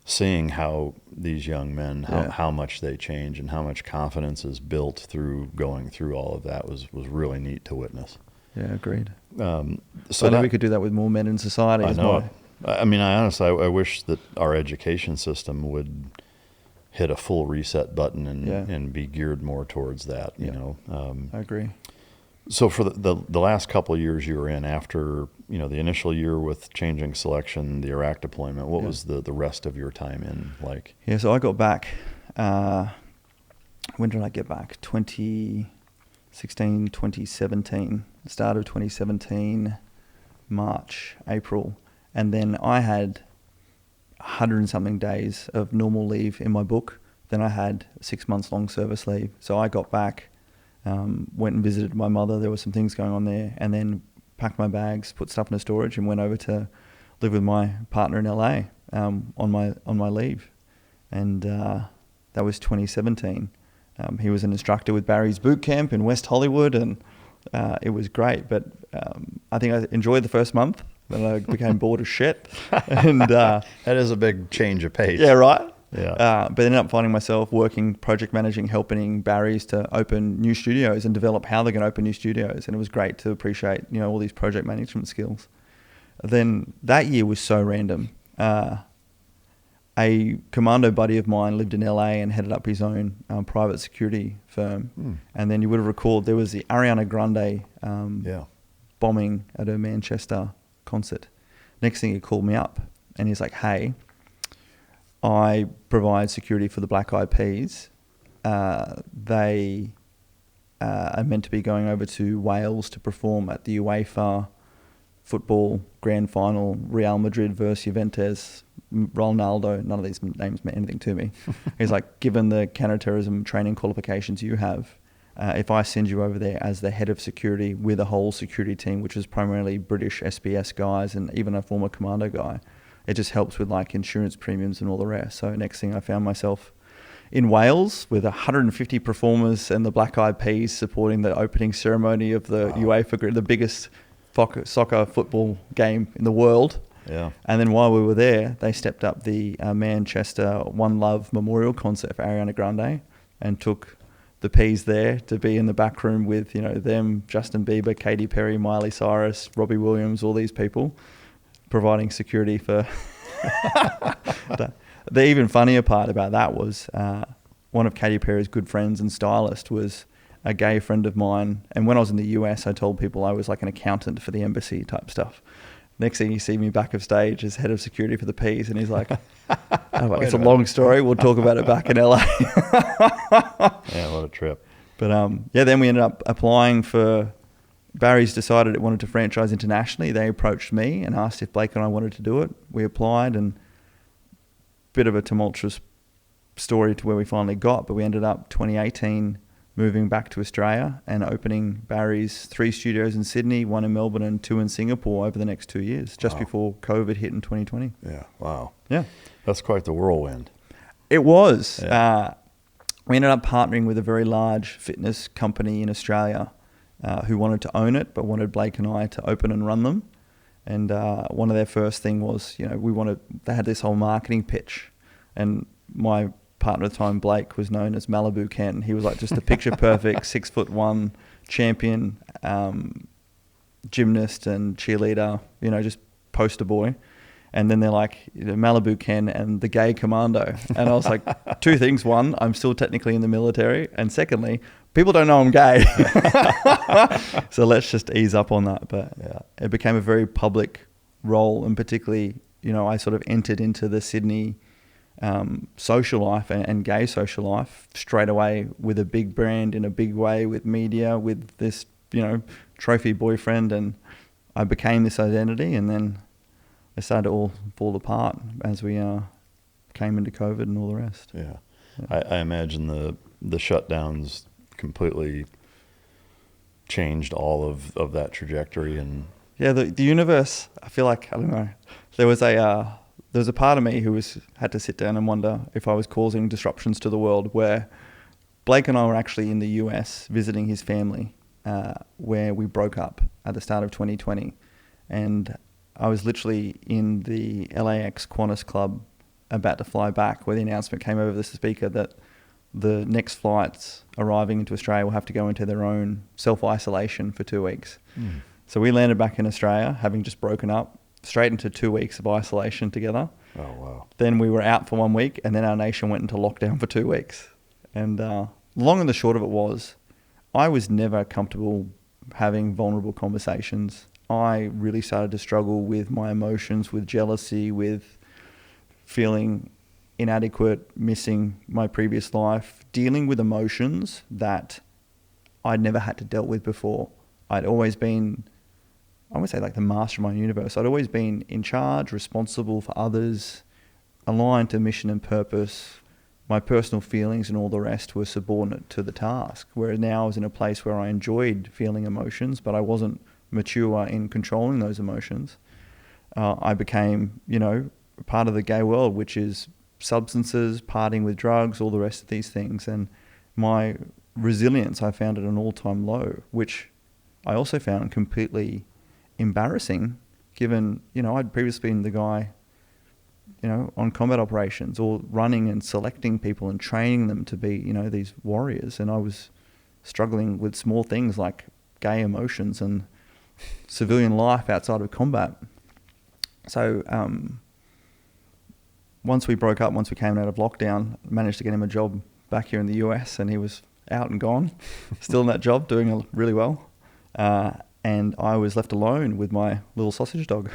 seeing how these young men, how much they change and how much confidence is built through going through all of that was really neat to witness. Yeah, agreed. So I know we could do that with more men in society. I know. I mean, I honestly wish that our education system would hit a full reset button and be geared more towards that, you know. I agree. So for the last couple of years you were in, after, you know, the initial year with changing selection, the Iraq deployment, what was the rest of your time in like? Yeah, so I got back, when did I get back? 2016, 2017, start of 2017, March, April. And then I had 100 and something days of normal leave in my book. Then I had 6 months long service leave. So I got back, went and visited my mother. There were some things going on there, and then packed my bags, put stuff in a storage, and went over to live with my partner in LA on my leave. And that was 2017. He was an instructor with Barry's boot camp in West Hollywood, and it was great. But I think I enjoyed the first month. Then I became bored as shit. And that is a big change of pace. Yeah, right? Yeah. But ended up finding myself working, project managing, helping Barry's to open new studios and develop how they're going to open new studios. And it was great to appreciate, you know, all these project management skills. Then that year was so random. A commando buddy of mine lived in LA and headed up his own private security firm. And then you would have recalled there was the Ariana Grande bombing at a Manchester concert. Next thing, he called me up and he's like, hey, I provide security for the Black Eyed Peas. They are meant to be going over to Wales to perform at the UEFA football grand final, Real Madrid versus Juventus, Ronaldo. None of these names meant anything to me. He's like, given the counterterrorism training qualifications you have, if I send you over there as the head of security with a whole security team, which is primarily British SBS guys and even a former commando guy, it just helps with like insurance premiums and all the rest. So next thing, I found myself in Wales with 150 performers and the Black Eyed Peas supporting the opening ceremony of the UEFA, the biggest soccer football game in the world. Yeah. And then while we were there, they stepped up the Manchester One Love Memorial concert for Ariana Grande and took the Peas there to be in the back room with, you know, them, Justin Bieber, Katy Perry, Miley Cyrus, Robbie Williams, all these people, providing security for the even funnier part about that was one of Katy Perry's good friends and stylist was a gay friend of mine. And when I was in the US, I told people I was like an accountant for the embassy type stuff. Next thing you see me back of stage as head of security for the Peas, and he's like, it's a long story. We'll talk about it back in LA. Yeah, what a trip. But then we ended up applying for, Barry's decided it wanted to franchise internationally. They approached me and asked if Blake and I wanted to do it. We applied, and bit of a tumultuous story to where we finally got, but we ended up 2018 moving back to Australia and opening Barry's 3 studios in Sydney, 1 in Melbourne and 2 in Singapore over the next 2 years, just before COVID hit in 2020. Yeah, wow. Yeah. That's quite the whirlwind. It was. Yeah. We ended up partnering with a very large fitness company in Australia who wanted to own it, but wanted Blake and I to open and run them. And one of their first thing was, you know, they had this whole marketing pitch. And my partner at the time, Blake, was known as Malibu Ken. He was like just a picture perfect 6'1" champion, gymnast and cheerleader, you know, just poster boy. And then they're like, you know, Malibu Ken and the gay commando. And I was like, 2 things. 1, I'm still technically in the military. And secondly, people don't know I'm gay. So let's just ease up on that. But yeah, it became a very public role. And particularly, you know, I sort of entered into the Sydney social life and gay social life straight away with a big brand in a big way, with media, with this, you know, trophy boyfriend. And I became this identity, and then it started to all fall apart as we came into COVID and all the rest. Yeah. I imagine the shutdowns completely changed all of that trajectory. And yeah, the universe, I feel like, I don't know, there was a part of me who had to sit down and wonder if I was causing disruptions to the world, where Blake and I were actually in the US visiting his family, where we broke up at the start of 2020. And I was literally in the LAX Qantas Club about to fly back, where the announcement came over the speaker that the next flights arriving into Australia will have to go into their own self-isolation for 2 weeks. So we landed back in Australia, having just broken up, straight into 2 weeks of isolation together. Oh, wow. Then we were out for 1 week, and then our nation went into lockdown for 2 weeks. And long and the short of it was, I was never comfortable having vulnerable conversations. I really started to struggle with my emotions, with jealousy, with feeling inadequate, missing my previous life, dealing with emotions that I'd never had to deal with before. I'd always been, I would say, like the master of my universe. I'd always been in charge, responsible for others, aligned to mission and purpose. My personal feelings and all the rest were subordinate to the task, whereas now I was in a place where I enjoyed feeling emotions, but I wasn't mature in controlling those emotions. I became, part of the gay world, which is substances, partying with drugs, all the rest of these things. And my resilience I found at an all-time low, which I also found completely embarrassing, given, I'd previously been the guy, on combat operations, or running and selecting people and training them to be, these warriors. And I was struggling with small things like gay emotions and civilian life outside of combat. So once we broke up, once we came out of lockdown, managed to get him a job back here in the US, and he was out and gone, still in that job, doing really well. And I was left alone with my little sausage dog.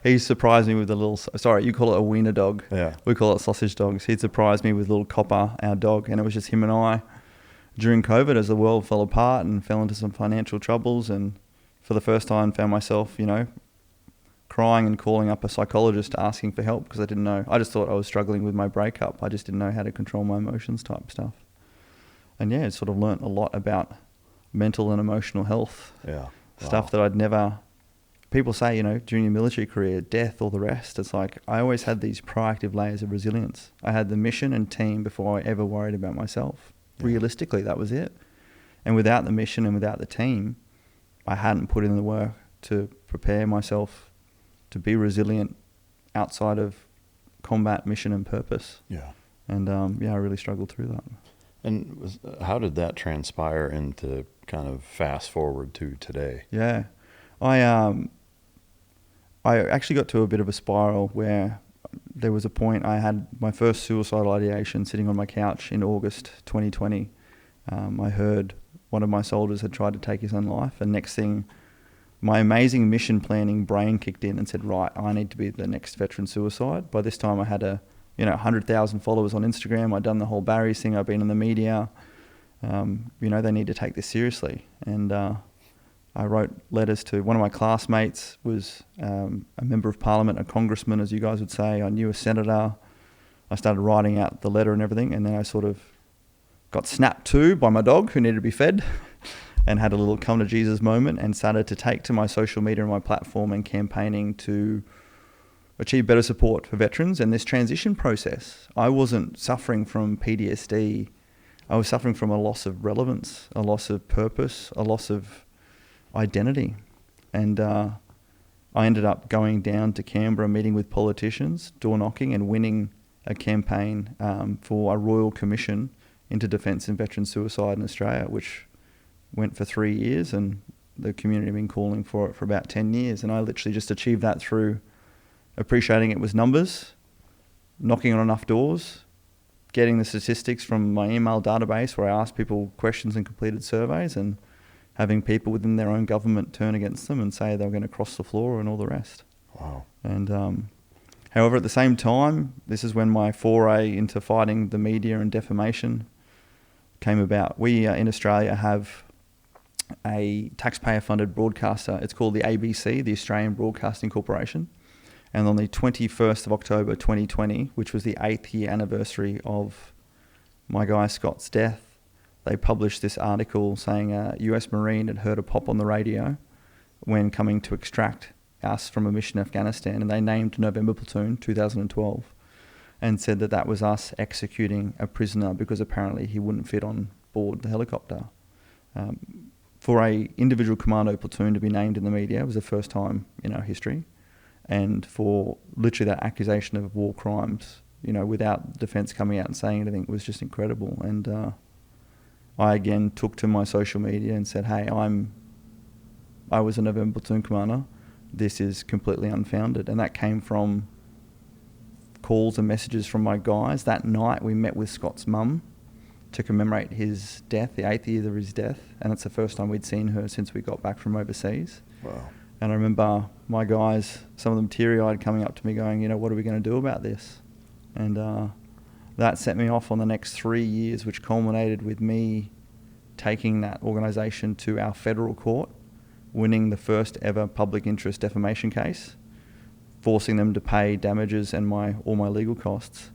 He surprised me with a little, sorry, you call it a wiener dog. Yeah. We call it sausage dogs. He'd surprised me with little Copper, our dog, and it was just him and I during COVID as the world fell apart and fell into some financial troubles. And for the first time found myself, crying and calling up a psychologist asking for help, because I didn't know. I just thought I was struggling with my breakup. I just didn't know how to control my emotions type stuff. And yeah, sort of learnt a lot about mental and emotional health. Yeah. Stuff that I'd never, people say, during your military career, death, all the rest. It's like, I always had these proactive layers of resilience. I had the mission and team before I ever worried about myself. Yeah. Realistically, that was it. And without the mission and without the team, I hadn't put in the work to prepare myself to be resilient outside of combat, mission and purpose. Yeah. And I really struggled through that. And how did that transpire into kind of fast forward to today? Yeah. I actually got to a bit of a spiral where there was a point I had my first suicidal ideation sitting on my couch in August 2020. I heard one of my soldiers had tried to take his own life, and next thing, my amazing mission planning brain kicked in and said, right, I need to be the next veteran suicide. By this time I had 100,000 followers on Instagram. I'd done the whole Barry's thing. I've been in the media. They need to take this seriously. And I wrote letters to one of my classmates, was a member of parliament, a congressman, as you guys would say. I knew a senator. I started writing out the letter and everything. And then I sort of got snapped to by my dog, who needed to be fed, and had a little come to Jesus moment, and started to take to my social media and my platform and campaigning to achieve better support for veterans and this transition process. I wasn't suffering from PTSD. I was suffering from a loss of relevance, a loss of purpose, a loss of identity. And I ended up going down to Canberra, meeting with politicians, door knocking, and winning a campaign for a Royal Commission into Defence and Veteran Suicide in Australia, which went for 3 years, and the community had been calling for it for about 10 years. And I literally just achieved that through appreciating it was numbers, knocking on enough doors, getting the statistics from my email database where I asked people questions and completed surveys, and having people within their own government turn against them and say they were going to cross the floor and all the rest. Wow. And however, at the same time, this is when my foray into fighting the media and defamation came about. We in Australia have a taxpayer-funded broadcaster. It's called the ABC, the Australian Broadcasting Corporation. And on the 21st of October 2020, which was the 8th year anniversary of my guy Scott's death, they published this article saying a US Marine had heard a pop on the radio when coming to extract us from a mission in Afghanistan, and they named November Platoon 2012 and said that that was us executing a prisoner because apparently he wouldn't fit on board the helicopter. For a individual commando platoon to be named in the media was the first time in our history, and for literally that accusation of war crimes, without defence coming out and saying anything, was just incredible. And I again took to my social media and said, hey, I was a November platoon commander. This is completely unfounded. And that came from calls and messages from my guys. That night we met with Scott's mum to commemorate his death, the 8th year of his death, and it's the first time we'd seen her since we got back from overseas. Wow. And I remember my guys, some of them teary-eyed, coming up to me going, what are we going to do about this? And that set me off on the next 3 years, which culminated with me taking that organisation to our federal court, winning the first ever public interest defamation case, forcing them to pay damages and all my legal costs,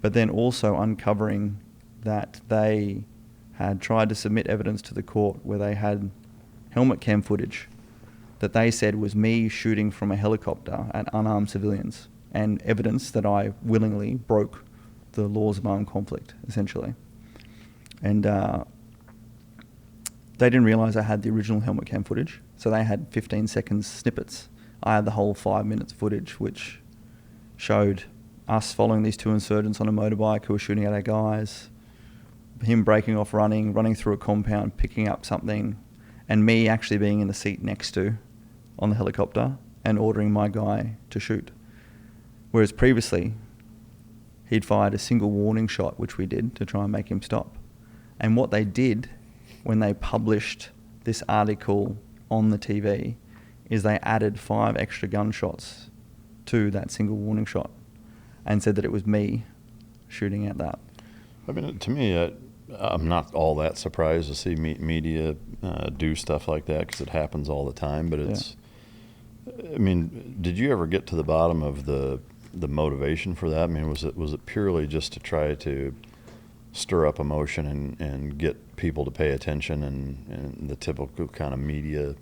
but then also uncovering that they had tried to submit evidence to the court where they had helmet cam footage that they said was me shooting from a helicopter at unarmed civilians, and evidence that I willingly broke the laws of armed conflict, essentially. And they didn't realise I had the original helmet cam footage, so they had 15 seconds snippets. I had the whole 5 minutes footage, which showed us following these two insurgents on a motorbike who were shooting at our guys, him breaking off running through a compound, picking up something, and me actually being in the seat next to on the helicopter and ordering my guy to shoot. Whereas previously, he'd fired a single warning shot, which we did to try and make him stop. And what they did when they published this article on the TV is they added 5 extra gunshots to that single warning shot and said that it was me shooting at that. I mean, to me, I'm not all that surprised to see media do stuff like that, because it happens all the time. But it's, I mean, did you ever get to the bottom of the motivation for that? I mean, was it purely just to try to stir up emotion and get people to pay attention and the typical kind of media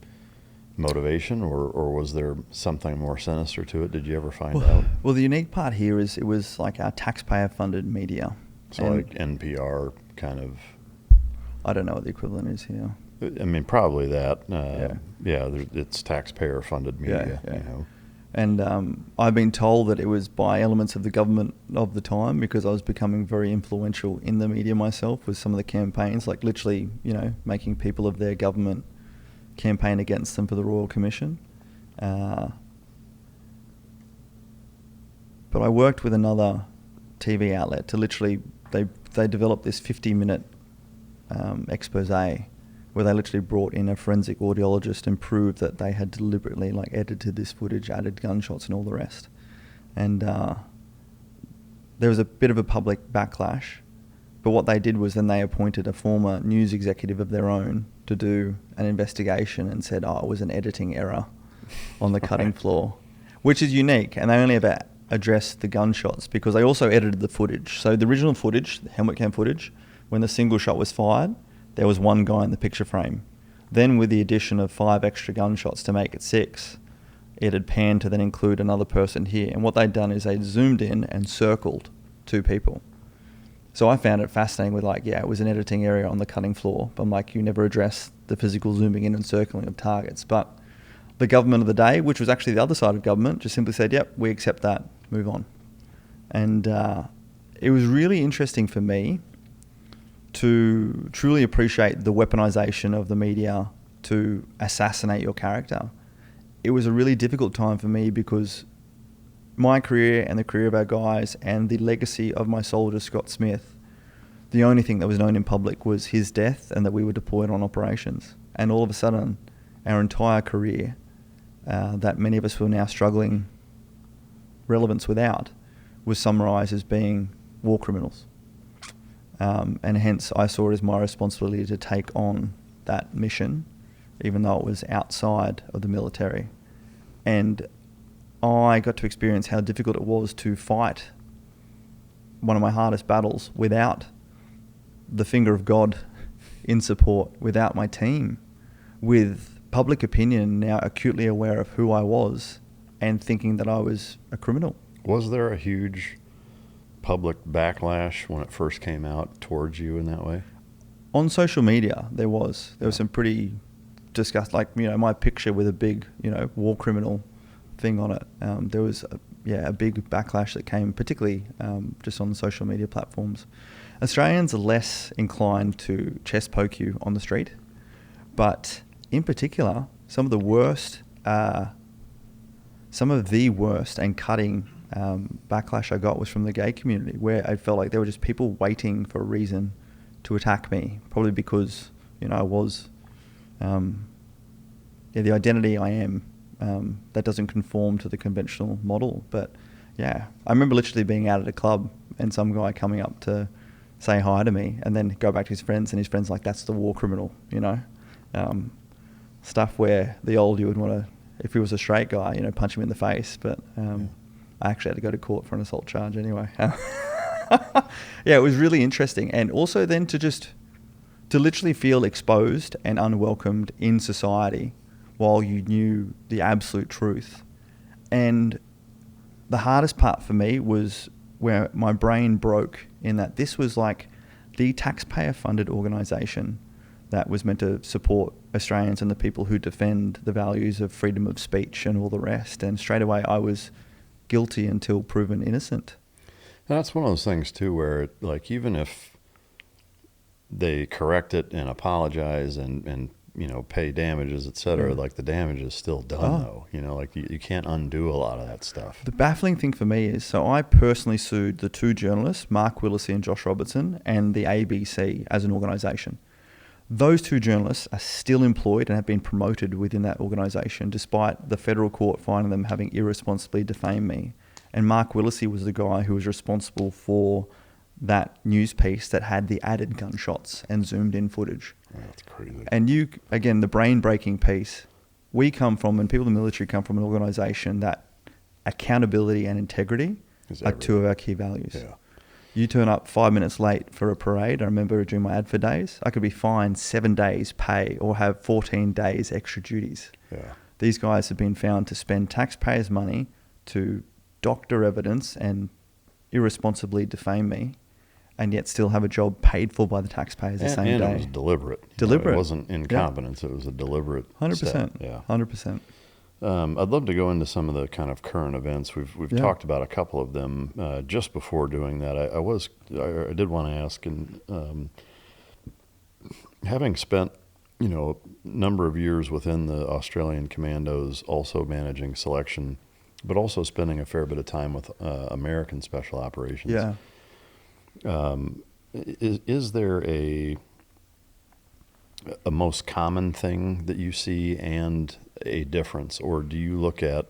motivation, or was there something more sinister to it? Did you ever find out? Well, the unique part here is it was like our taxpayer-funded media. So like NPR kind of... I don't know what the equivalent is here. I mean, probably that. It's taxpayer-funded media. Yeah. You know. And I've been told that it was by elements of the government of the time, because I was becoming very influential in the media myself with some of the campaigns, like literally, making people of their government campaign against them for the Royal Commission. But I worked with another TV outlet to literally, they developed this 50-minute expose where they literally brought in a forensic audiologist and proved that they had deliberately edited this footage, added gunshots and all the rest. And there was a bit of a public backlash, but what they did was then they appointed a former news executive of their own to do an investigation and said, it was an editing error on the cutting floor, which is unique. And they only ever addressed the gunshots because they also edited the footage. So the original footage, the helmet cam footage, when the single shot was fired, there was one guy in the picture frame. Then with the addition of 5 extra gunshots to make it 6, it had panned to then include another person here. And what they'd done is they'd zoomed in and circled 2 people. So I found it fascinating with it was an editing area on the cutting floor, but I'm you never address the physical zooming in and circling of targets. But the government of the day, which was actually the other side of government, just simply said, yep, we accept that, move on. And it was really interesting for me to truly appreciate the weaponization of the media to assassinate your character. It was a really difficult time for me because my career and the career of our guys and the legacy of my soldier, Scott Smith, the only thing that was known in public was his death and that we were deployed on operations. And all of a sudden, our entire career, that many of us were now struggling relevance without, was summarized as being war criminals. And hence I saw it as my responsibility to take on that mission, even though it was outside of the military. And I got to experience how difficult it was to fight one of my hardest battles without the finger of God in support without my team, with public opinion now acutely aware of who I was and thinking that I was a criminal. Was there a huge public backlash when it first came out towards you in that way? On social media, there was some pretty disgust, like, my picture with a big, war criminal thing on it. There was a big backlash that came, particularly just on the social media platforms. Australians are less inclined to chest poke you on the street, but in particular, some of the worst and cutting backlash I got was from the gay community, where I felt like there were just people waiting for a reason to attack me, probably because I was the identity I am that doesn't conform to the conventional model. But I remember literally being out at a club and some guy coming up to say hi to me and then go back to his friends, and his friends like, that's the war criminal, stuff where the old you would want to, if he was a straight guy, punch him in the face. But I actually had to go to court for an assault charge anyway. It was really interesting. And also then to literally feel exposed and unwelcomed in society while you knew the absolute truth. And the hardest part for me was where my brain broke, in that this was like the taxpayer-funded organisation that was meant to support Australians and the people who defend the values of freedom of speech and all the rest. And straight away I was guilty until proven innocent. And that's one of those things too, where even if they correct it and apologize and pay damages, et cetera, the damage is still done though. You can't undo a lot of that stuff. The baffling thing for me is, so I personally sued the two journalists, Mark Willesee and Josh Robertson, and the ABC as an organisation. Those two journalists are still employed and have been promoted within that organisation, despite the federal court finding them having irresponsibly defamed me. And Mark Willesee was the guy who was responsible for that news piece that had the added gunshots and zoomed in footage. Oh, that's crazy. And again, the brain breaking piece, we come from, and people in the military come from, an organisation that accountability and integrity are two of our key values. Yeah. You turn up 5 minutes late for a parade. I remember during my ADFA days, I could be fined 7 days pay or have 14 days extra duties. Yeah. These guys have been found to spend taxpayers' money to doctor evidence and irresponsibly defame me, and yet still have a job paid for by the taxpayers the same day. And it was deliberate. It wasn't incompetence. It was a deliberate 100%. step. Yeah. 100%. I'd love to go into some of the kind of current events. We've talked about a couple of them. Just before doing that, I did want to ask, and having spent a number of years within the Australian Commandos, also managing selection, but also spending a fair bit of time with American Special Operations. Yeah. Is there a most common thing that you see and a difference, or do you look at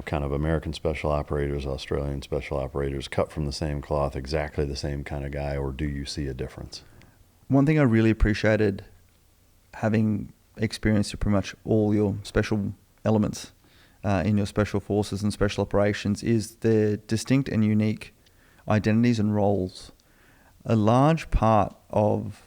kind of American Special Operators, Australian Special Operators, cut from the same cloth, exactly the same kind of guy, or do you see a difference? One thing I really appreciated, having experienced pretty much all your special elements in your special forces and special operations, is the distinct and unique identities and roles. A large part of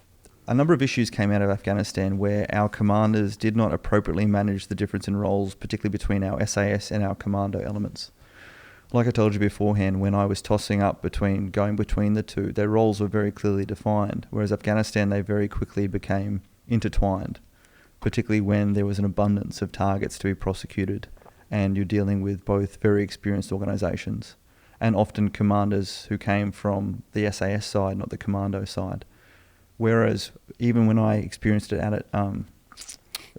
a number of issues came out of Afghanistan where our commanders did not appropriately manage the difference in roles, particularly between our SAS and our commando elements. Like I told you beforehand, when I was tossing up going between the two, their roles were very clearly defined, whereas Afghanistan, they very quickly became intertwined, particularly when there was an abundance of targets to be prosecuted and you're dealing with both very experienced organisations and often commanders who came from the SAS side, not the commando side. Whereas even when I experienced it out at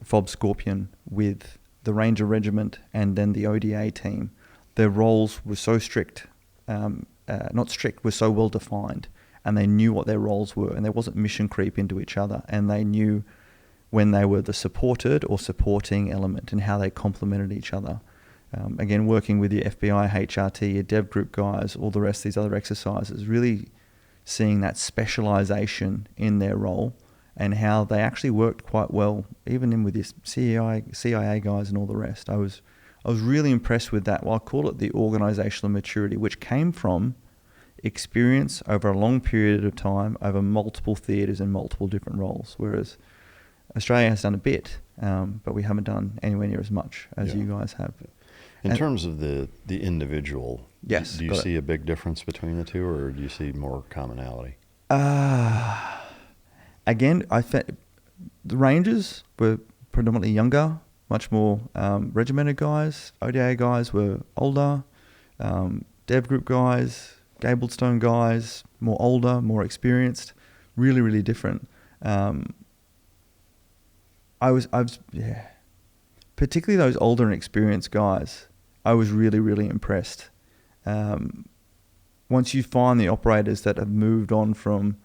FOB Scorpion with the Ranger Regiment and then the ODA team, their roles were so strict, were so well defined, and they knew what their roles were, and there wasn't mission creep into each other, and they knew when they were the supported or supporting element and how they complemented each other. Again, working with your FBI, HRT, your DEVGRU guys, all the rest of these other exercises, really seeing that specialisation in their role and how they actually worked quite well, even in with your CIA guys and all the rest. I was really impressed with that. Well, I call it the organisational maturity, which came from experience over a long period of time over multiple theatres and multiple different roles, whereas Australia has done a bit, but we haven't done anywhere near as much as you guys have. In terms of the individual, yes, do you see a big difference between the two, or do you see more commonality? Again, the Rangers were predominantly younger, much more regimented guys. ODA guys were older. DEVGRU guys, Gablestone guys, more older, more experienced. Really, really different. Particularly those older and experienced guys, I was really, really impressed. Once you find the operators that have moved on from,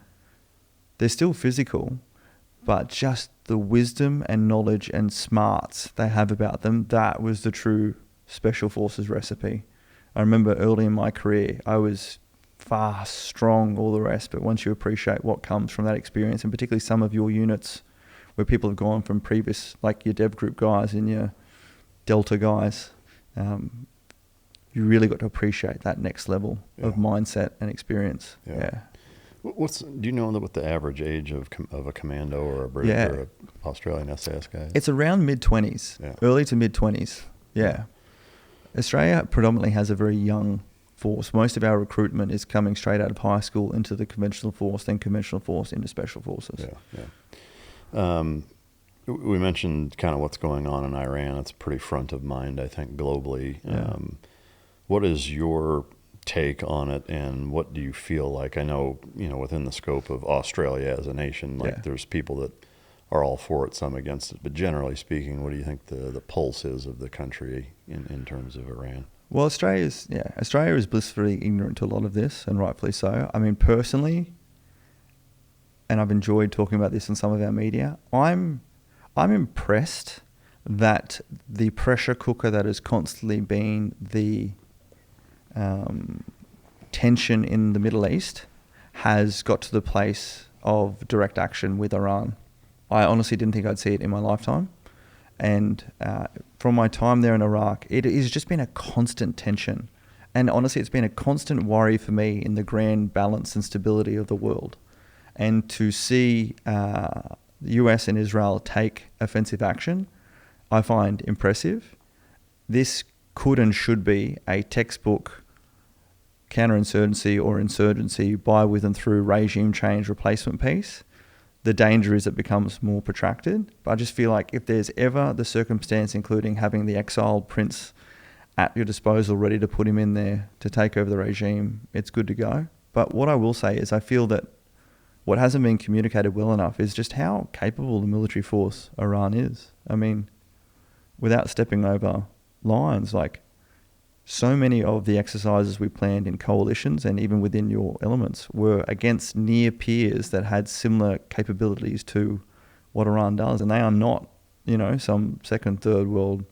they're still physical, but just the wisdom and knowledge and smarts they have about them, that was the true Special Forces recipe. I remember early in my career, I was fast, strong, all the rest, but once you appreciate what comes from that experience, and particularly some of your units where people have gone from previous, like your DEVGRU guys and your Delta guys, you really got to appreciate that next level of mindset and experience. Do you know what the average age of a commando or a British or a Australian SAS guy is? It's around mid-20s, early to mid-20s. Australia predominantly has a very young force. Most of our recruitment is coming straight out of high school into the conventional force, then conventional force into special forces. We mentioned kind of what's going on in Iran. It's pretty front of mind, I think, globally. What is your take on it, and what do you feel like? I know, within the scope of Australia as a nation, there's people that are all for it, some against it. But generally speaking, what do you think the pulse is of the country in terms of Iran? Well, Australia is blissfully ignorant to a lot of this, and rightfully so. I mean, personally, and I've enjoyed talking about this in some of our media, I'm impressed that the pressure cooker that has constantly been the tension in the Middle East has got to the place of direct action with Iran. I honestly didn't think I'd see it in my lifetime. And from my time there in Iraq, it has just been a constant tension. And honestly, it's been a constant worry for me in the grand balance and stability of the world. And to see the US and Israel take offensive action, I find impressive. This could and should be a textbook counterinsurgency or insurgency by, with, and through regime change replacement piece. The danger is it becomes more protracted. But I just feel like if there's ever the circumstance, including having the exiled prince at your disposal, ready to put him in there to take over the regime, it's good to go. But what I will say is I feel that what hasn't been communicated well enough is just how capable the military force Iran is. I mean, without stepping over lines, like so many of the exercises we planned in coalitions and even within your elements were against near peers that had similar capabilities to what Iran does. And they are not, some second, third world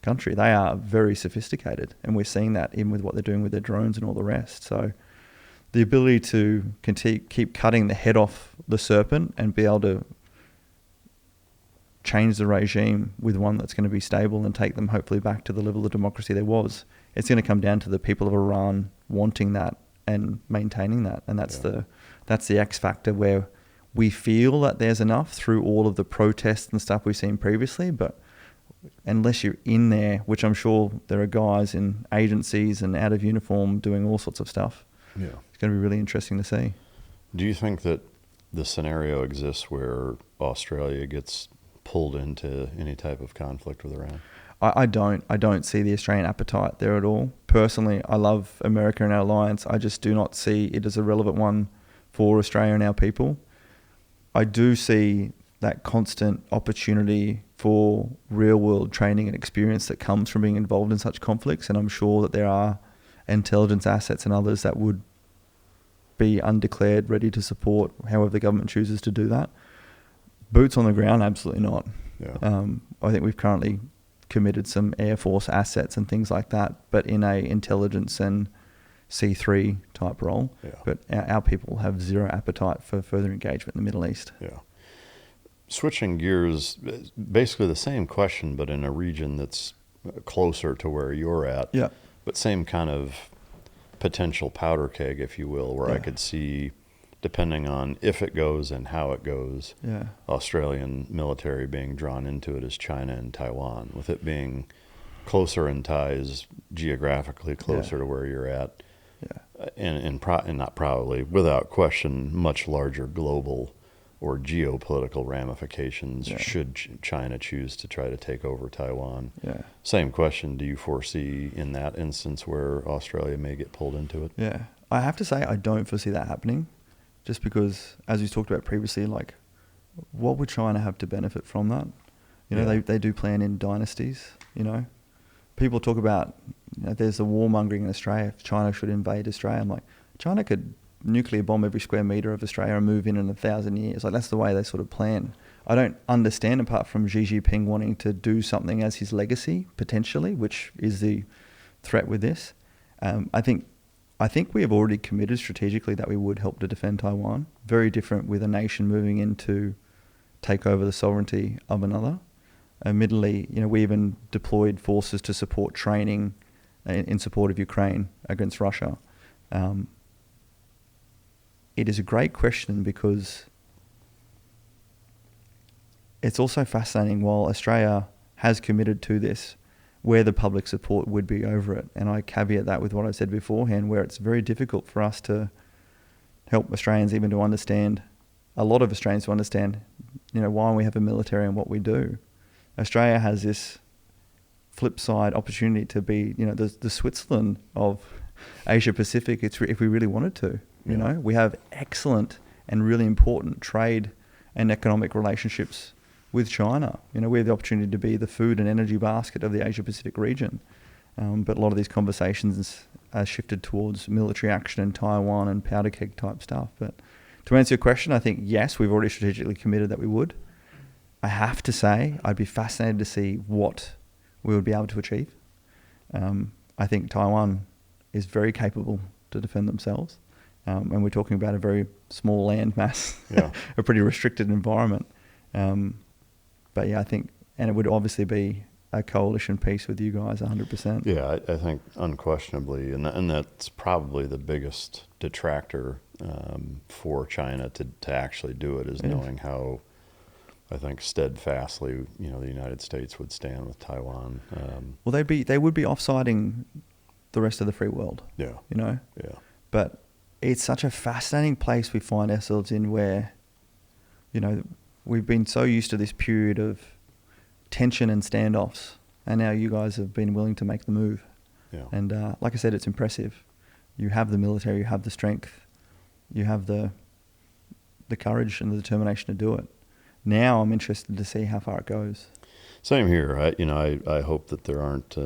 country. They are very sophisticated. And we're seeing that even with what they're doing with their drones and all the rest. So the ability to keep cutting the head off the serpent and be able to change the regime with one that's going to be stable and take them hopefully back to the level of democracy there was, it's going to come down to the people of Iran wanting that and maintaining that. And that's the X factor where we feel that there's enough through all of the protests and stuff we've seen previously, but unless you're in there, which I'm sure there are guys in agencies and out of uniform doing all sorts of stuff, it's going to be really interesting to see. Do you think that the scenario exists where Australia gets pulled into any type of conflict with Iran? I don't see the Australian appetite there at all. Personally, I love America and our alliance. I just do not see it as a relevant one for Australia and our people. I do see that constant opportunity for real-world training and experience that comes from being involved in such conflicts, and I'm sure that there are intelligence assets and others that would be undeclared, ready to support however the government chooses to do that. Boots on the ground, absolutely not. I think we've currently committed some Air Force assets and things like that, but in a intelligence and C3 type role. But our people have zero appetite for further engagement in the Middle East. Switching gears, basically the same question, but in a region that's closer to where you're at. But same kind of potential powder keg, if you will, where I could see, depending on if it goes and how it goes, Australian military being drawn into it as China and Taiwan, with it being closer in ties, geographically closer to where you're at, and not probably, without question, much larger global or geopolitical ramifications should China choose to try to take over Taiwan. Same question, do you foresee in that instance where Australia may get pulled into it? I have to say I don't foresee that happening, just because, as we talked about previously, like, what would China have to benefit from that? You know, they do plan in dynasties, you know. People talk about, you know, there's the warmongering in Australia, if China should invade Australia. I'm like, China could nuclear bomb every square metre of Australia and move in 1,000 years. Like, that's the way they sort of plan. I don't understand, apart from Xi Jinping wanting to do something as his legacy, potentially, which is the threat with this. I think we have already committed strategically that we would help to defend Taiwan. Very different with a nation moving in to take over the sovereignty of another. Admittedly, you know, we even deployed forces to support training in support of Ukraine against Russia. It is a great question because it's also fascinating. While Australia has committed to this, where the public support would be over it. And I caveat that with what I said beforehand, where it's very difficult for us to help Australians even to understand, a lot of Australians to understand, you know, why we have a military and what we do. Australia has this flip side opportunity to be, you know, the Switzerland of Asia Pacific. If we really wanted to, you know, we have excellent and really important trade and economic relationships with China. You know, we have the opportunity to be the food and energy basket of the Asia Pacific region. But a lot of these conversations are shifted towards military action in Taiwan and powder keg type stuff. But to answer your question, I think, yes, we've already strategically committed that we would. I have to say, I'd be fascinated to see what we would be able to achieve. I think Taiwan is very capable to defend themselves. And we're talking about a very small land mass, a pretty restricted environment. But yeah, I think, and it would obviously be a coalition piece with you guys 100%. Yeah, I think unquestionably, and that's probably the biggest detractor for China to actually do it, is knowing how, I think, steadfastly, you know, the United States would stand with Taiwan. Well, they would be offsiding the rest of the free world. Yeah. You know? Yeah. But it's such a fascinating place we find ourselves in, where, you know, we've been so used to this period of tension and standoffs, and now you guys have been willing to make the move. Yeah. And like I said, it's impressive. You have the military, you have the strength, you have the courage and the determination to do it. Now I'm interested to see how far it goes. Same here. I hope that there aren't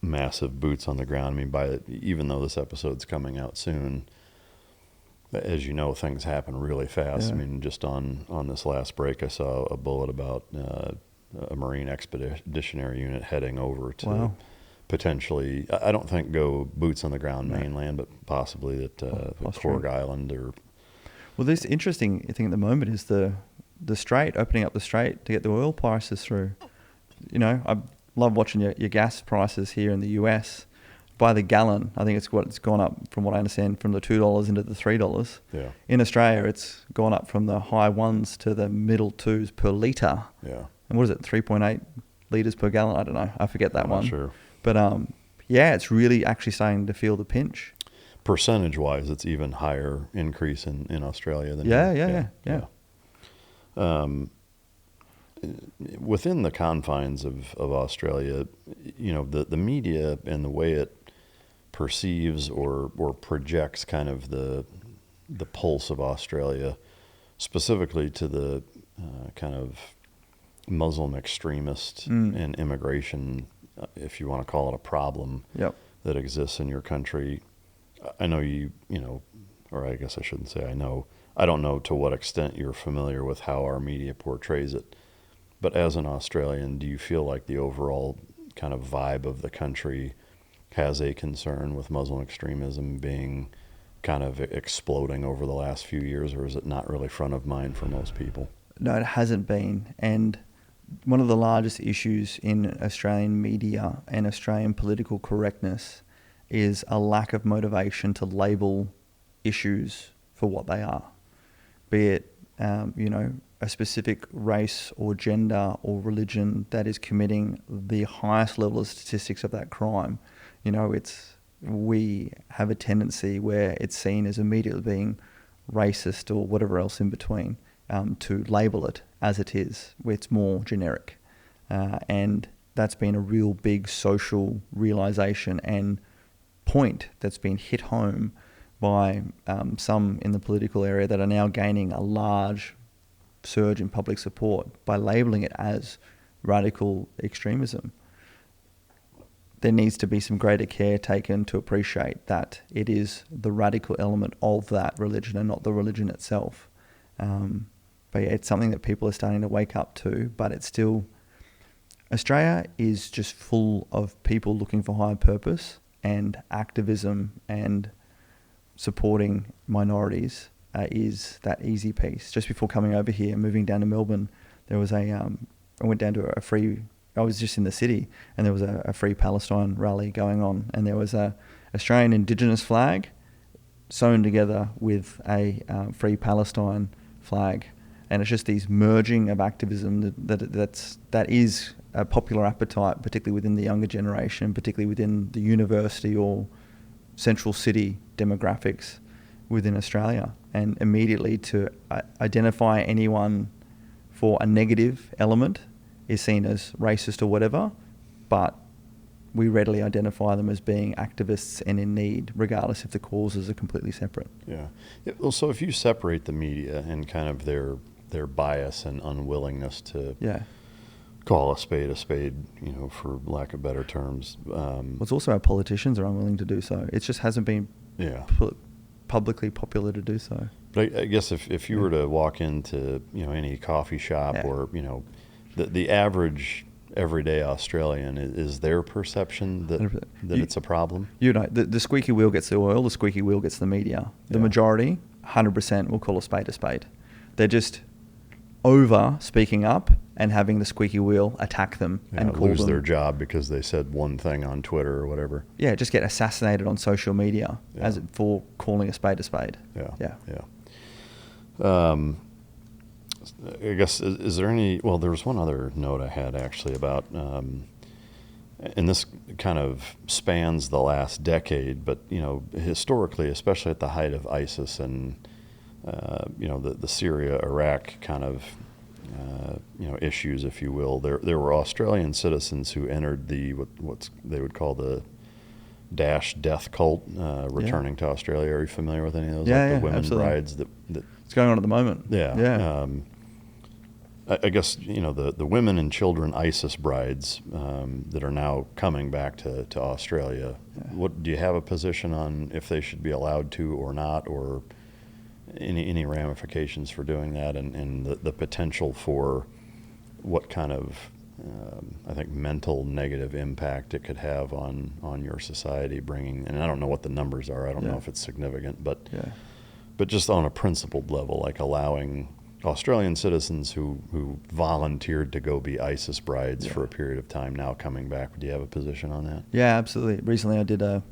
massive boots on the ground. I mean, even though this episode's coming out soon, as you know, things happen really fast. I mean, just on this last break, I saw a bullet about a Marine Expeditionary Unit heading over to potentially, I don't think go boots on the ground mainland, but possibly at Cork Island. Well, this interesting thing at the moment is the strait, opening up the strait to get the oil prices through. You know, I love watching your gas prices here in the US. By the gallon, I think it's gone up, from what I understand, from the $2 into the $3. Yeah. In Australia, it's gone up from the high ones to the middle twos per litre. Yeah. And what is it, 3.8 litres per gallon? I don't know. I forget that one. Not sure. But yeah, it's really actually starting to feel the pinch. Percentage-wise, it's even higher increase in Australia than here. Yeah. Within the confines of Australia, you know, the media and the way it perceives or projects kind of the pulse of Australia, specifically to the kind of Muslim extremist and immigration, if you want to call it a problem, that exists in your country. I know you know, or I guess I shouldn't say I know. I don't know to what extent you're familiar with how our media portrays it. But as an Australian, do you feel like the overall kind of vibe of the country has a concern with Muslim extremism being kind of exploding over the last few years, or is it not really front of mind for most people? No, it hasn't been. And one of the largest issues in Australian media and Australian political correctness is a lack of motivation to label issues for what they are, be it a specific race or gender or religion that is committing the highest level of statistics of that crime. We have a tendency where it's seen as immediately being racist or whatever else in between, to label it as it is, where it's more generic. And that's been a real big social realization and point that's been hit home by some in the political area that are now gaining a large surge in public support by labeling it as radical extremism. There needs to be some greater care taken to appreciate that it is the radical element of that religion and not the religion itself. But yeah, it's something that people are starting to wake up to, but it's still... Australia is just full of people looking for higher purpose, and activism and supporting minorities is that easy piece. Just before coming over here, moving down to Melbourne, there was I went down to I was just in the city, and there was a Free Palestine rally going on, and there was a Australian Indigenous flag sewn together with a Free Palestine flag, and it's just these merging of activism that is a popular appetite, particularly within the younger generation, particularly within the university or central city demographics within Australia. And immediately to identify anyone for a negative element is seen as racist or whatever, but we readily identify them as being activists and in need, regardless if the causes are completely separate. Yeah. Well, so if you separate the media and kind of their bias and unwillingness to call a spade, for lack of better terms. It's also our politicians are unwilling to do so. It just hasn't been publicly popular to do so. But I guess if you were to walk into any coffee shop or the average everyday Australian, is their perception that it's a problem? The squeaky wheel gets the oil, the squeaky wheel gets the media. The majority, 100%, will call a spade a spade. They're just over speaking up and having the squeaky wheel attack them and call lose them, their job because they said one thing on Twitter or whatever. Yeah, just get assassinated on social media for calling a spade a spade. Yeah. I guess, is there any... Well, there was one other note I had actually about... and this kind of spans the last decade, but, historically, especially at the height of ISIS and, the Syria-Iraq kind of, issues, if you will, there were Australian citizens who entered what they would call the Daesh death cult, returning to Australia. Are you familiar with any of those? The women absolutely. Brides that it's going on at the moment. I guess the women and children ISIS brides that are now coming back to Australia. What do you have a position on if they should be allowed to or not, or any ramifications for doing that, and the potential for what kind of I think mental negative impact it could have on your society, bringing, and I don't know what the numbers are. I don't know if it's significant, but just on a principled level, like allowing Australian citizens who volunteered to go be ISIS brides for a period of time now coming back. Do you have a position on that? Yeah, absolutely. Recently I did a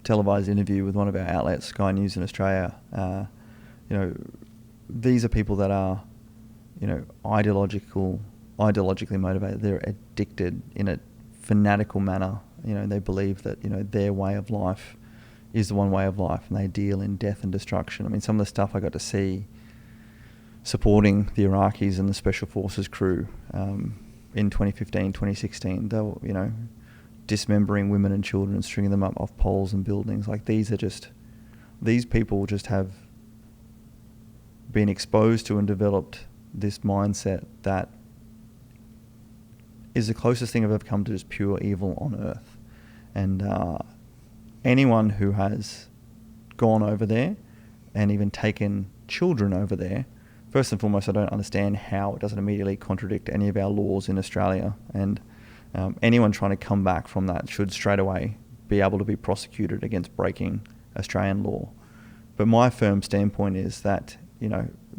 televised interview with one of our outlets, Sky News in Australia. These are people that are, ideologically motivated. They're addicted in a fanatical manner. They believe that, their way of life is the one way of life, and they deal in death and destruction. I mean, some of the stuff I got to see supporting the Iraqis and the Special Forces crew in 2015, 2016, they were, dismembering women and children and stringing them up off poles and buildings. Like, these people just have been exposed to and developed this mindset that is the closest thing I've ever come to just pure evil on earth. And anyone who has gone over there and even taken children over there, first and foremost, I don't understand how it doesn't immediately contradict any of our laws in Australia. And anyone trying to come back from that should straight away be able to be prosecuted against breaking Australian law. But my firm standpoint is that,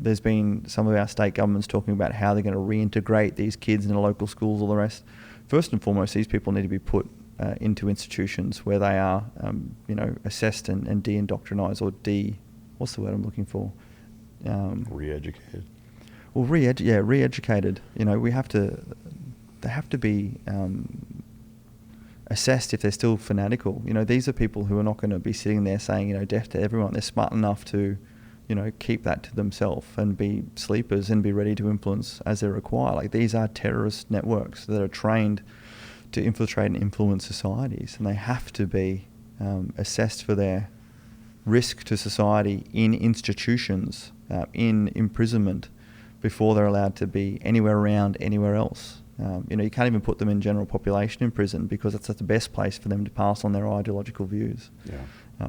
there's been some of our state governments talking about how they're going to reintegrate these kids into local schools, all the rest. First and foremost, these people need to be put into institutions where they are, assessed and de-indoctrinized or what's the word I'm looking for? Re-educated. Well, re-educated. They have to be assessed if they're still fanatical. These are people who are not going to be sitting there saying, death to everyone. They're smart enough to, keep that to themselves and be sleepers and be ready to influence as they require. Like, these are terrorist networks that are trained to infiltrate and influence societies, and they have to be assessed for their risk to society in institutions, in imprisonment, before they're allowed to be anywhere around anywhere else. You can't even put them in general population in prison because that's the best place for them to pass on their ideological views. Yeah.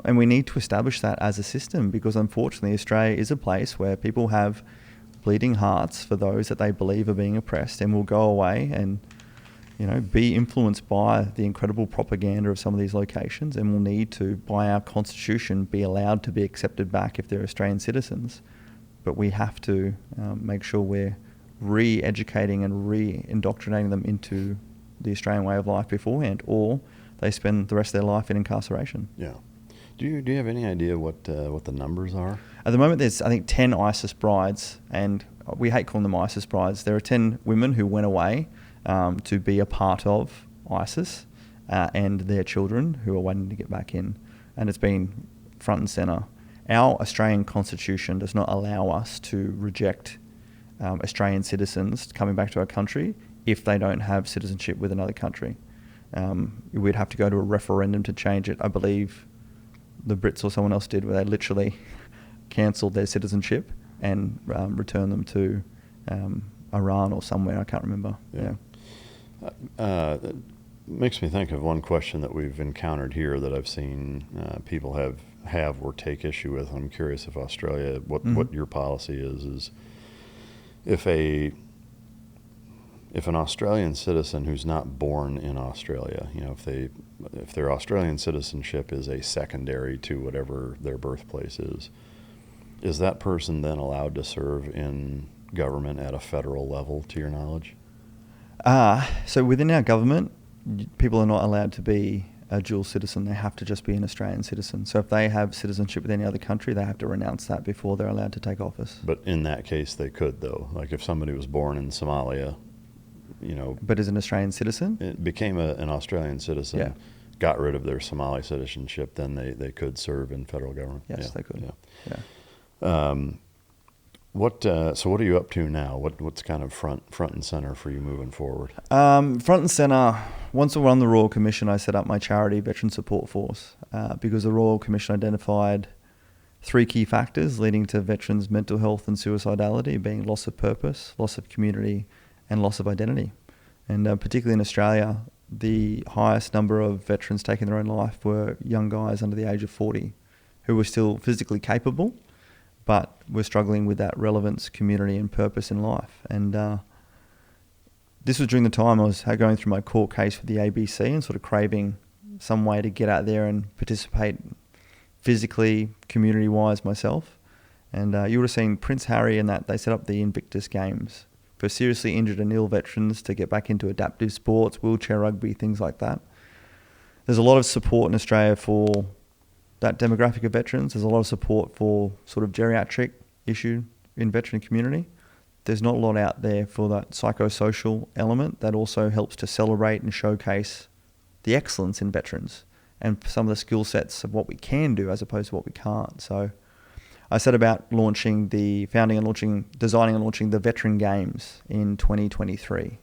And we need to establish that as a system, because unfortunately Australia is a place where people have bleeding hearts for those that they believe are being oppressed, and will go away and be influenced by the incredible propaganda of some of these locations, and will need to, by our constitution, be allowed to be accepted back if they're Australian citizens. But we have to make sure we're re-educating and re-indoctrinating them into the Australian way of life beforehand, or they spend the rest of their life in incarceration. Yeah. Do you have any idea what the numbers are? At the moment, there's, I think, 10 ISIS brides, and we hate calling them ISIS brides. There are 10 women who went away to be a part of ISIS, and their children who are waiting to get back in, and it's been front and centre. Our Australian constitution does not allow us to reject Australian citizens coming back to our country if they don't have citizenship with another country. We'd have to go to a referendum to change it. I believe the Brits or someone else did, where they literally cancelled their citizenship and returned them to Iran or somewhere. I can't remember. Yeah. It makes me think of one question that we've encountered here that I've seen people have or take issue with. I'm curious if Australia, what your policy is if an Australian citizen who's not born in Australia, if their Australian citizenship is a secondary to whatever their birthplace is that person then allowed to serve in government at a federal level, to your knowledge? So within our government, people are not allowed to be a dual citizen. They have to just be an Australian citizen. So if they have citizenship with any other country, they have to renounce that before they're allowed to take office. But in that case, they could, though. Like if somebody was born in Somalia, But as an Australian citizen? It became an Australian citizen, got rid of their Somali citizenship, then they could serve in federal government. Yes, they could. Yeah. So what are you up to now? What's kind of front and center for you moving forward? Front and center, once I won the Royal Commission, I set up my charity Veteran Support Force because the Royal Commission identified 3 key factors leading to veterans' mental health and suicidality, being loss of purpose, loss of community, and loss of identity. And particularly in Australia, the highest number of veterans taking their own life were young guys under the age of 40 who were still physically capable, but we're struggling with that relevance, community, and purpose in life. And this was during the time I was going through my court case with the ABC and sort of craving some way to get out there and participate physically, community-wise myself. And you would have seen Prince Harry and that they set up the Invictus Games for seriously injured and ill veterans to get back into adaptive sports, wheelchair rugby, things like that. There's a lot of support in Australia for that demographic of veterans. There's a lot of support for sort of geriatric issue in veteran community. There's not a lot out there for that psychosocial element that also helps to celebrate and showcase the excellence in veterans and some of the skill sets of what we can do as opposed to what we can't. So I set about designing and launching the Veteran Games in 2023.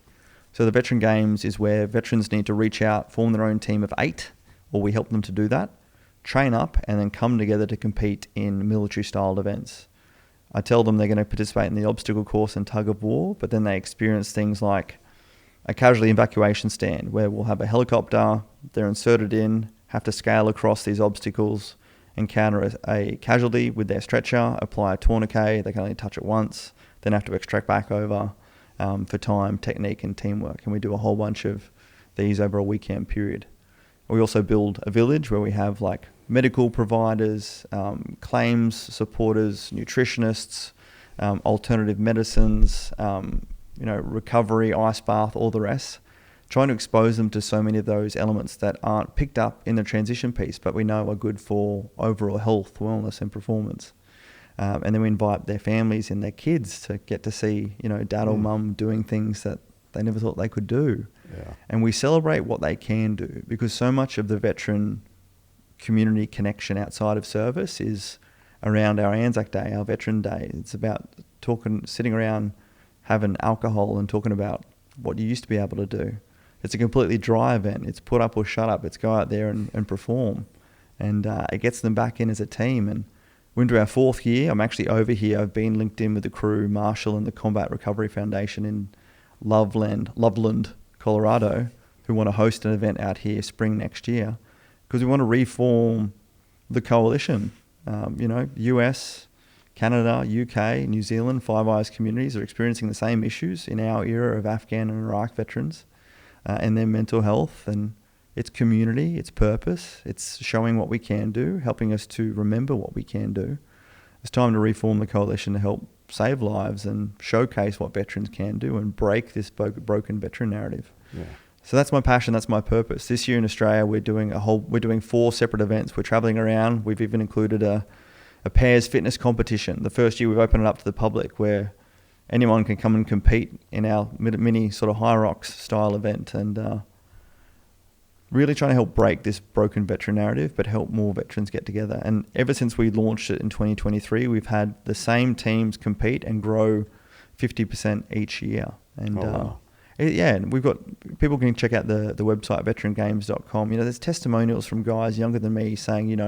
So the Veteran Games is where veterans need to reach out, form their own team of 8, or we help them to do that, train up, and then come together to compete in military-styled events. I tell them they're going to participate in the obstacle course and tug of war, but then they experience things like a casualty evacuation stand where we'll have a helicopter, they're inserted in, have to scale across these obstacles, encounter a casualty with their stretcher, apply a tourniquet, they can only touch it once, then have to extract back over for time, technique, and teamwork. And we do a whole bunch of these over a weekend period. We also build a village where we have like medical providers, claims supporters, nutritionists, alternative medicines, recovery, ice bath, all the rest, trying to expose them to so many of those elements that aren't picked up in the transition piece, but we know are good for overall health, wellness, and performance. And then we invite their families and their kids to get to see, dad or mum doing things that they never thought they could do. Yeah. And we celebrate what they can do, because so much of the veteran community connection outside of service is around our Anzac Day, our Veteran Day. It's about sitting around having alcohol and talking about what you used to be able to do. It's a completely dry event. It's put up or shut up. It's go out there and perform. And it gets them back in as a team. And we're into our 4th year. I'm actually over here. I've been linked in with the crew, Marshall, and the Combat Recovery Foundation in Loveland, Colorado, who want to host an event out here spring next year, because we want to reform the coalition. US, Canada, UK, New Zealand, Five Eyes communities are experiencing the same issues in our era of Afghan and Iraq veterans and their mental health. And it's community, it's purpose, it's showing what we can do, helping us to remember what we can do. It's time to reform the coalition to help save lives and showcase what veterans can do and break this broken veteran narrative. Yeah. So that's my passion, that's my purpose. This year in Australia, we're doing 4 separate events. We're traveling around. We've even included a pairs fitness competition. The first year we've opened it up to the public, where anyone can come and compete in our mini sort of High Rocks style event, and really trying to help break this broken veteran narrative, but help more veterans get together. And ever since we launched it in 2023, we've had the same teams compete and grow 50% each year. And wow. And we've got, people can check out the website, veterangames.com. There's testimonials from guys younger than me saying,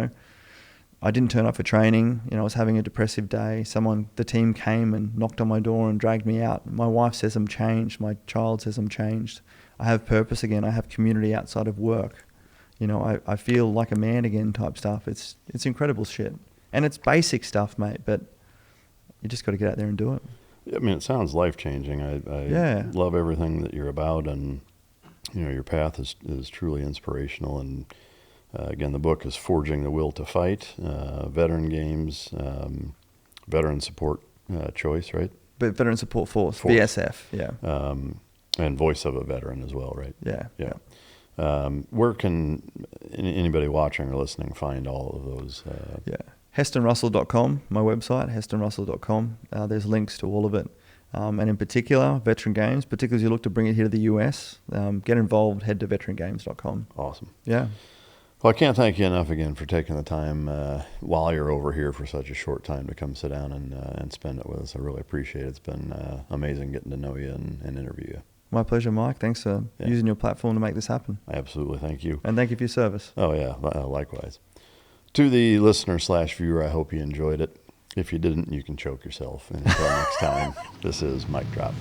I didn't turn up for training. I was having a depressive day. The team came and knocked on my door and dragged me out. My wife says I'm changed. My child says I'm changed. I have purpose again. I have community outside of work. I feel like a man again type stuff. It's incredible shit. And it's basic stuff, mate, but you just got to get out there and do it. I mean, it sounds life-changing. I love everything that you're about, and your path is truly inspirational. And again, the book is Forging the Will to Fight, Veteran Games, Veteran Support Choice, right? But Veteran Support Force, VSF, yeah. And Voice of a Veteran as well, right? Yeah. Where can anybody watching or listening find all of those? HestonRussell.com, my website, HestonRussell.com. There's links to all of it. And in particular, Veteran Games, particularly as you look to bring it here to the US, get involved, head to veterangames.com. Awesome. Yeah. Well, I can't thank you enough again for taking the time while you're over here for such a short time to come sit down and spend it with us. I really appreciate it. It's been amazing getting to know you and interview you. My pleasure, Mike. Thanks for using your platform to make this happen. Absolutely. Thank you. And thank you for your service. Oh, yeah. Likewise. To the listener/viewer, I hope you enjoyed it. If you didn't, you can choke yourself. And until next time, this is Mic Drop.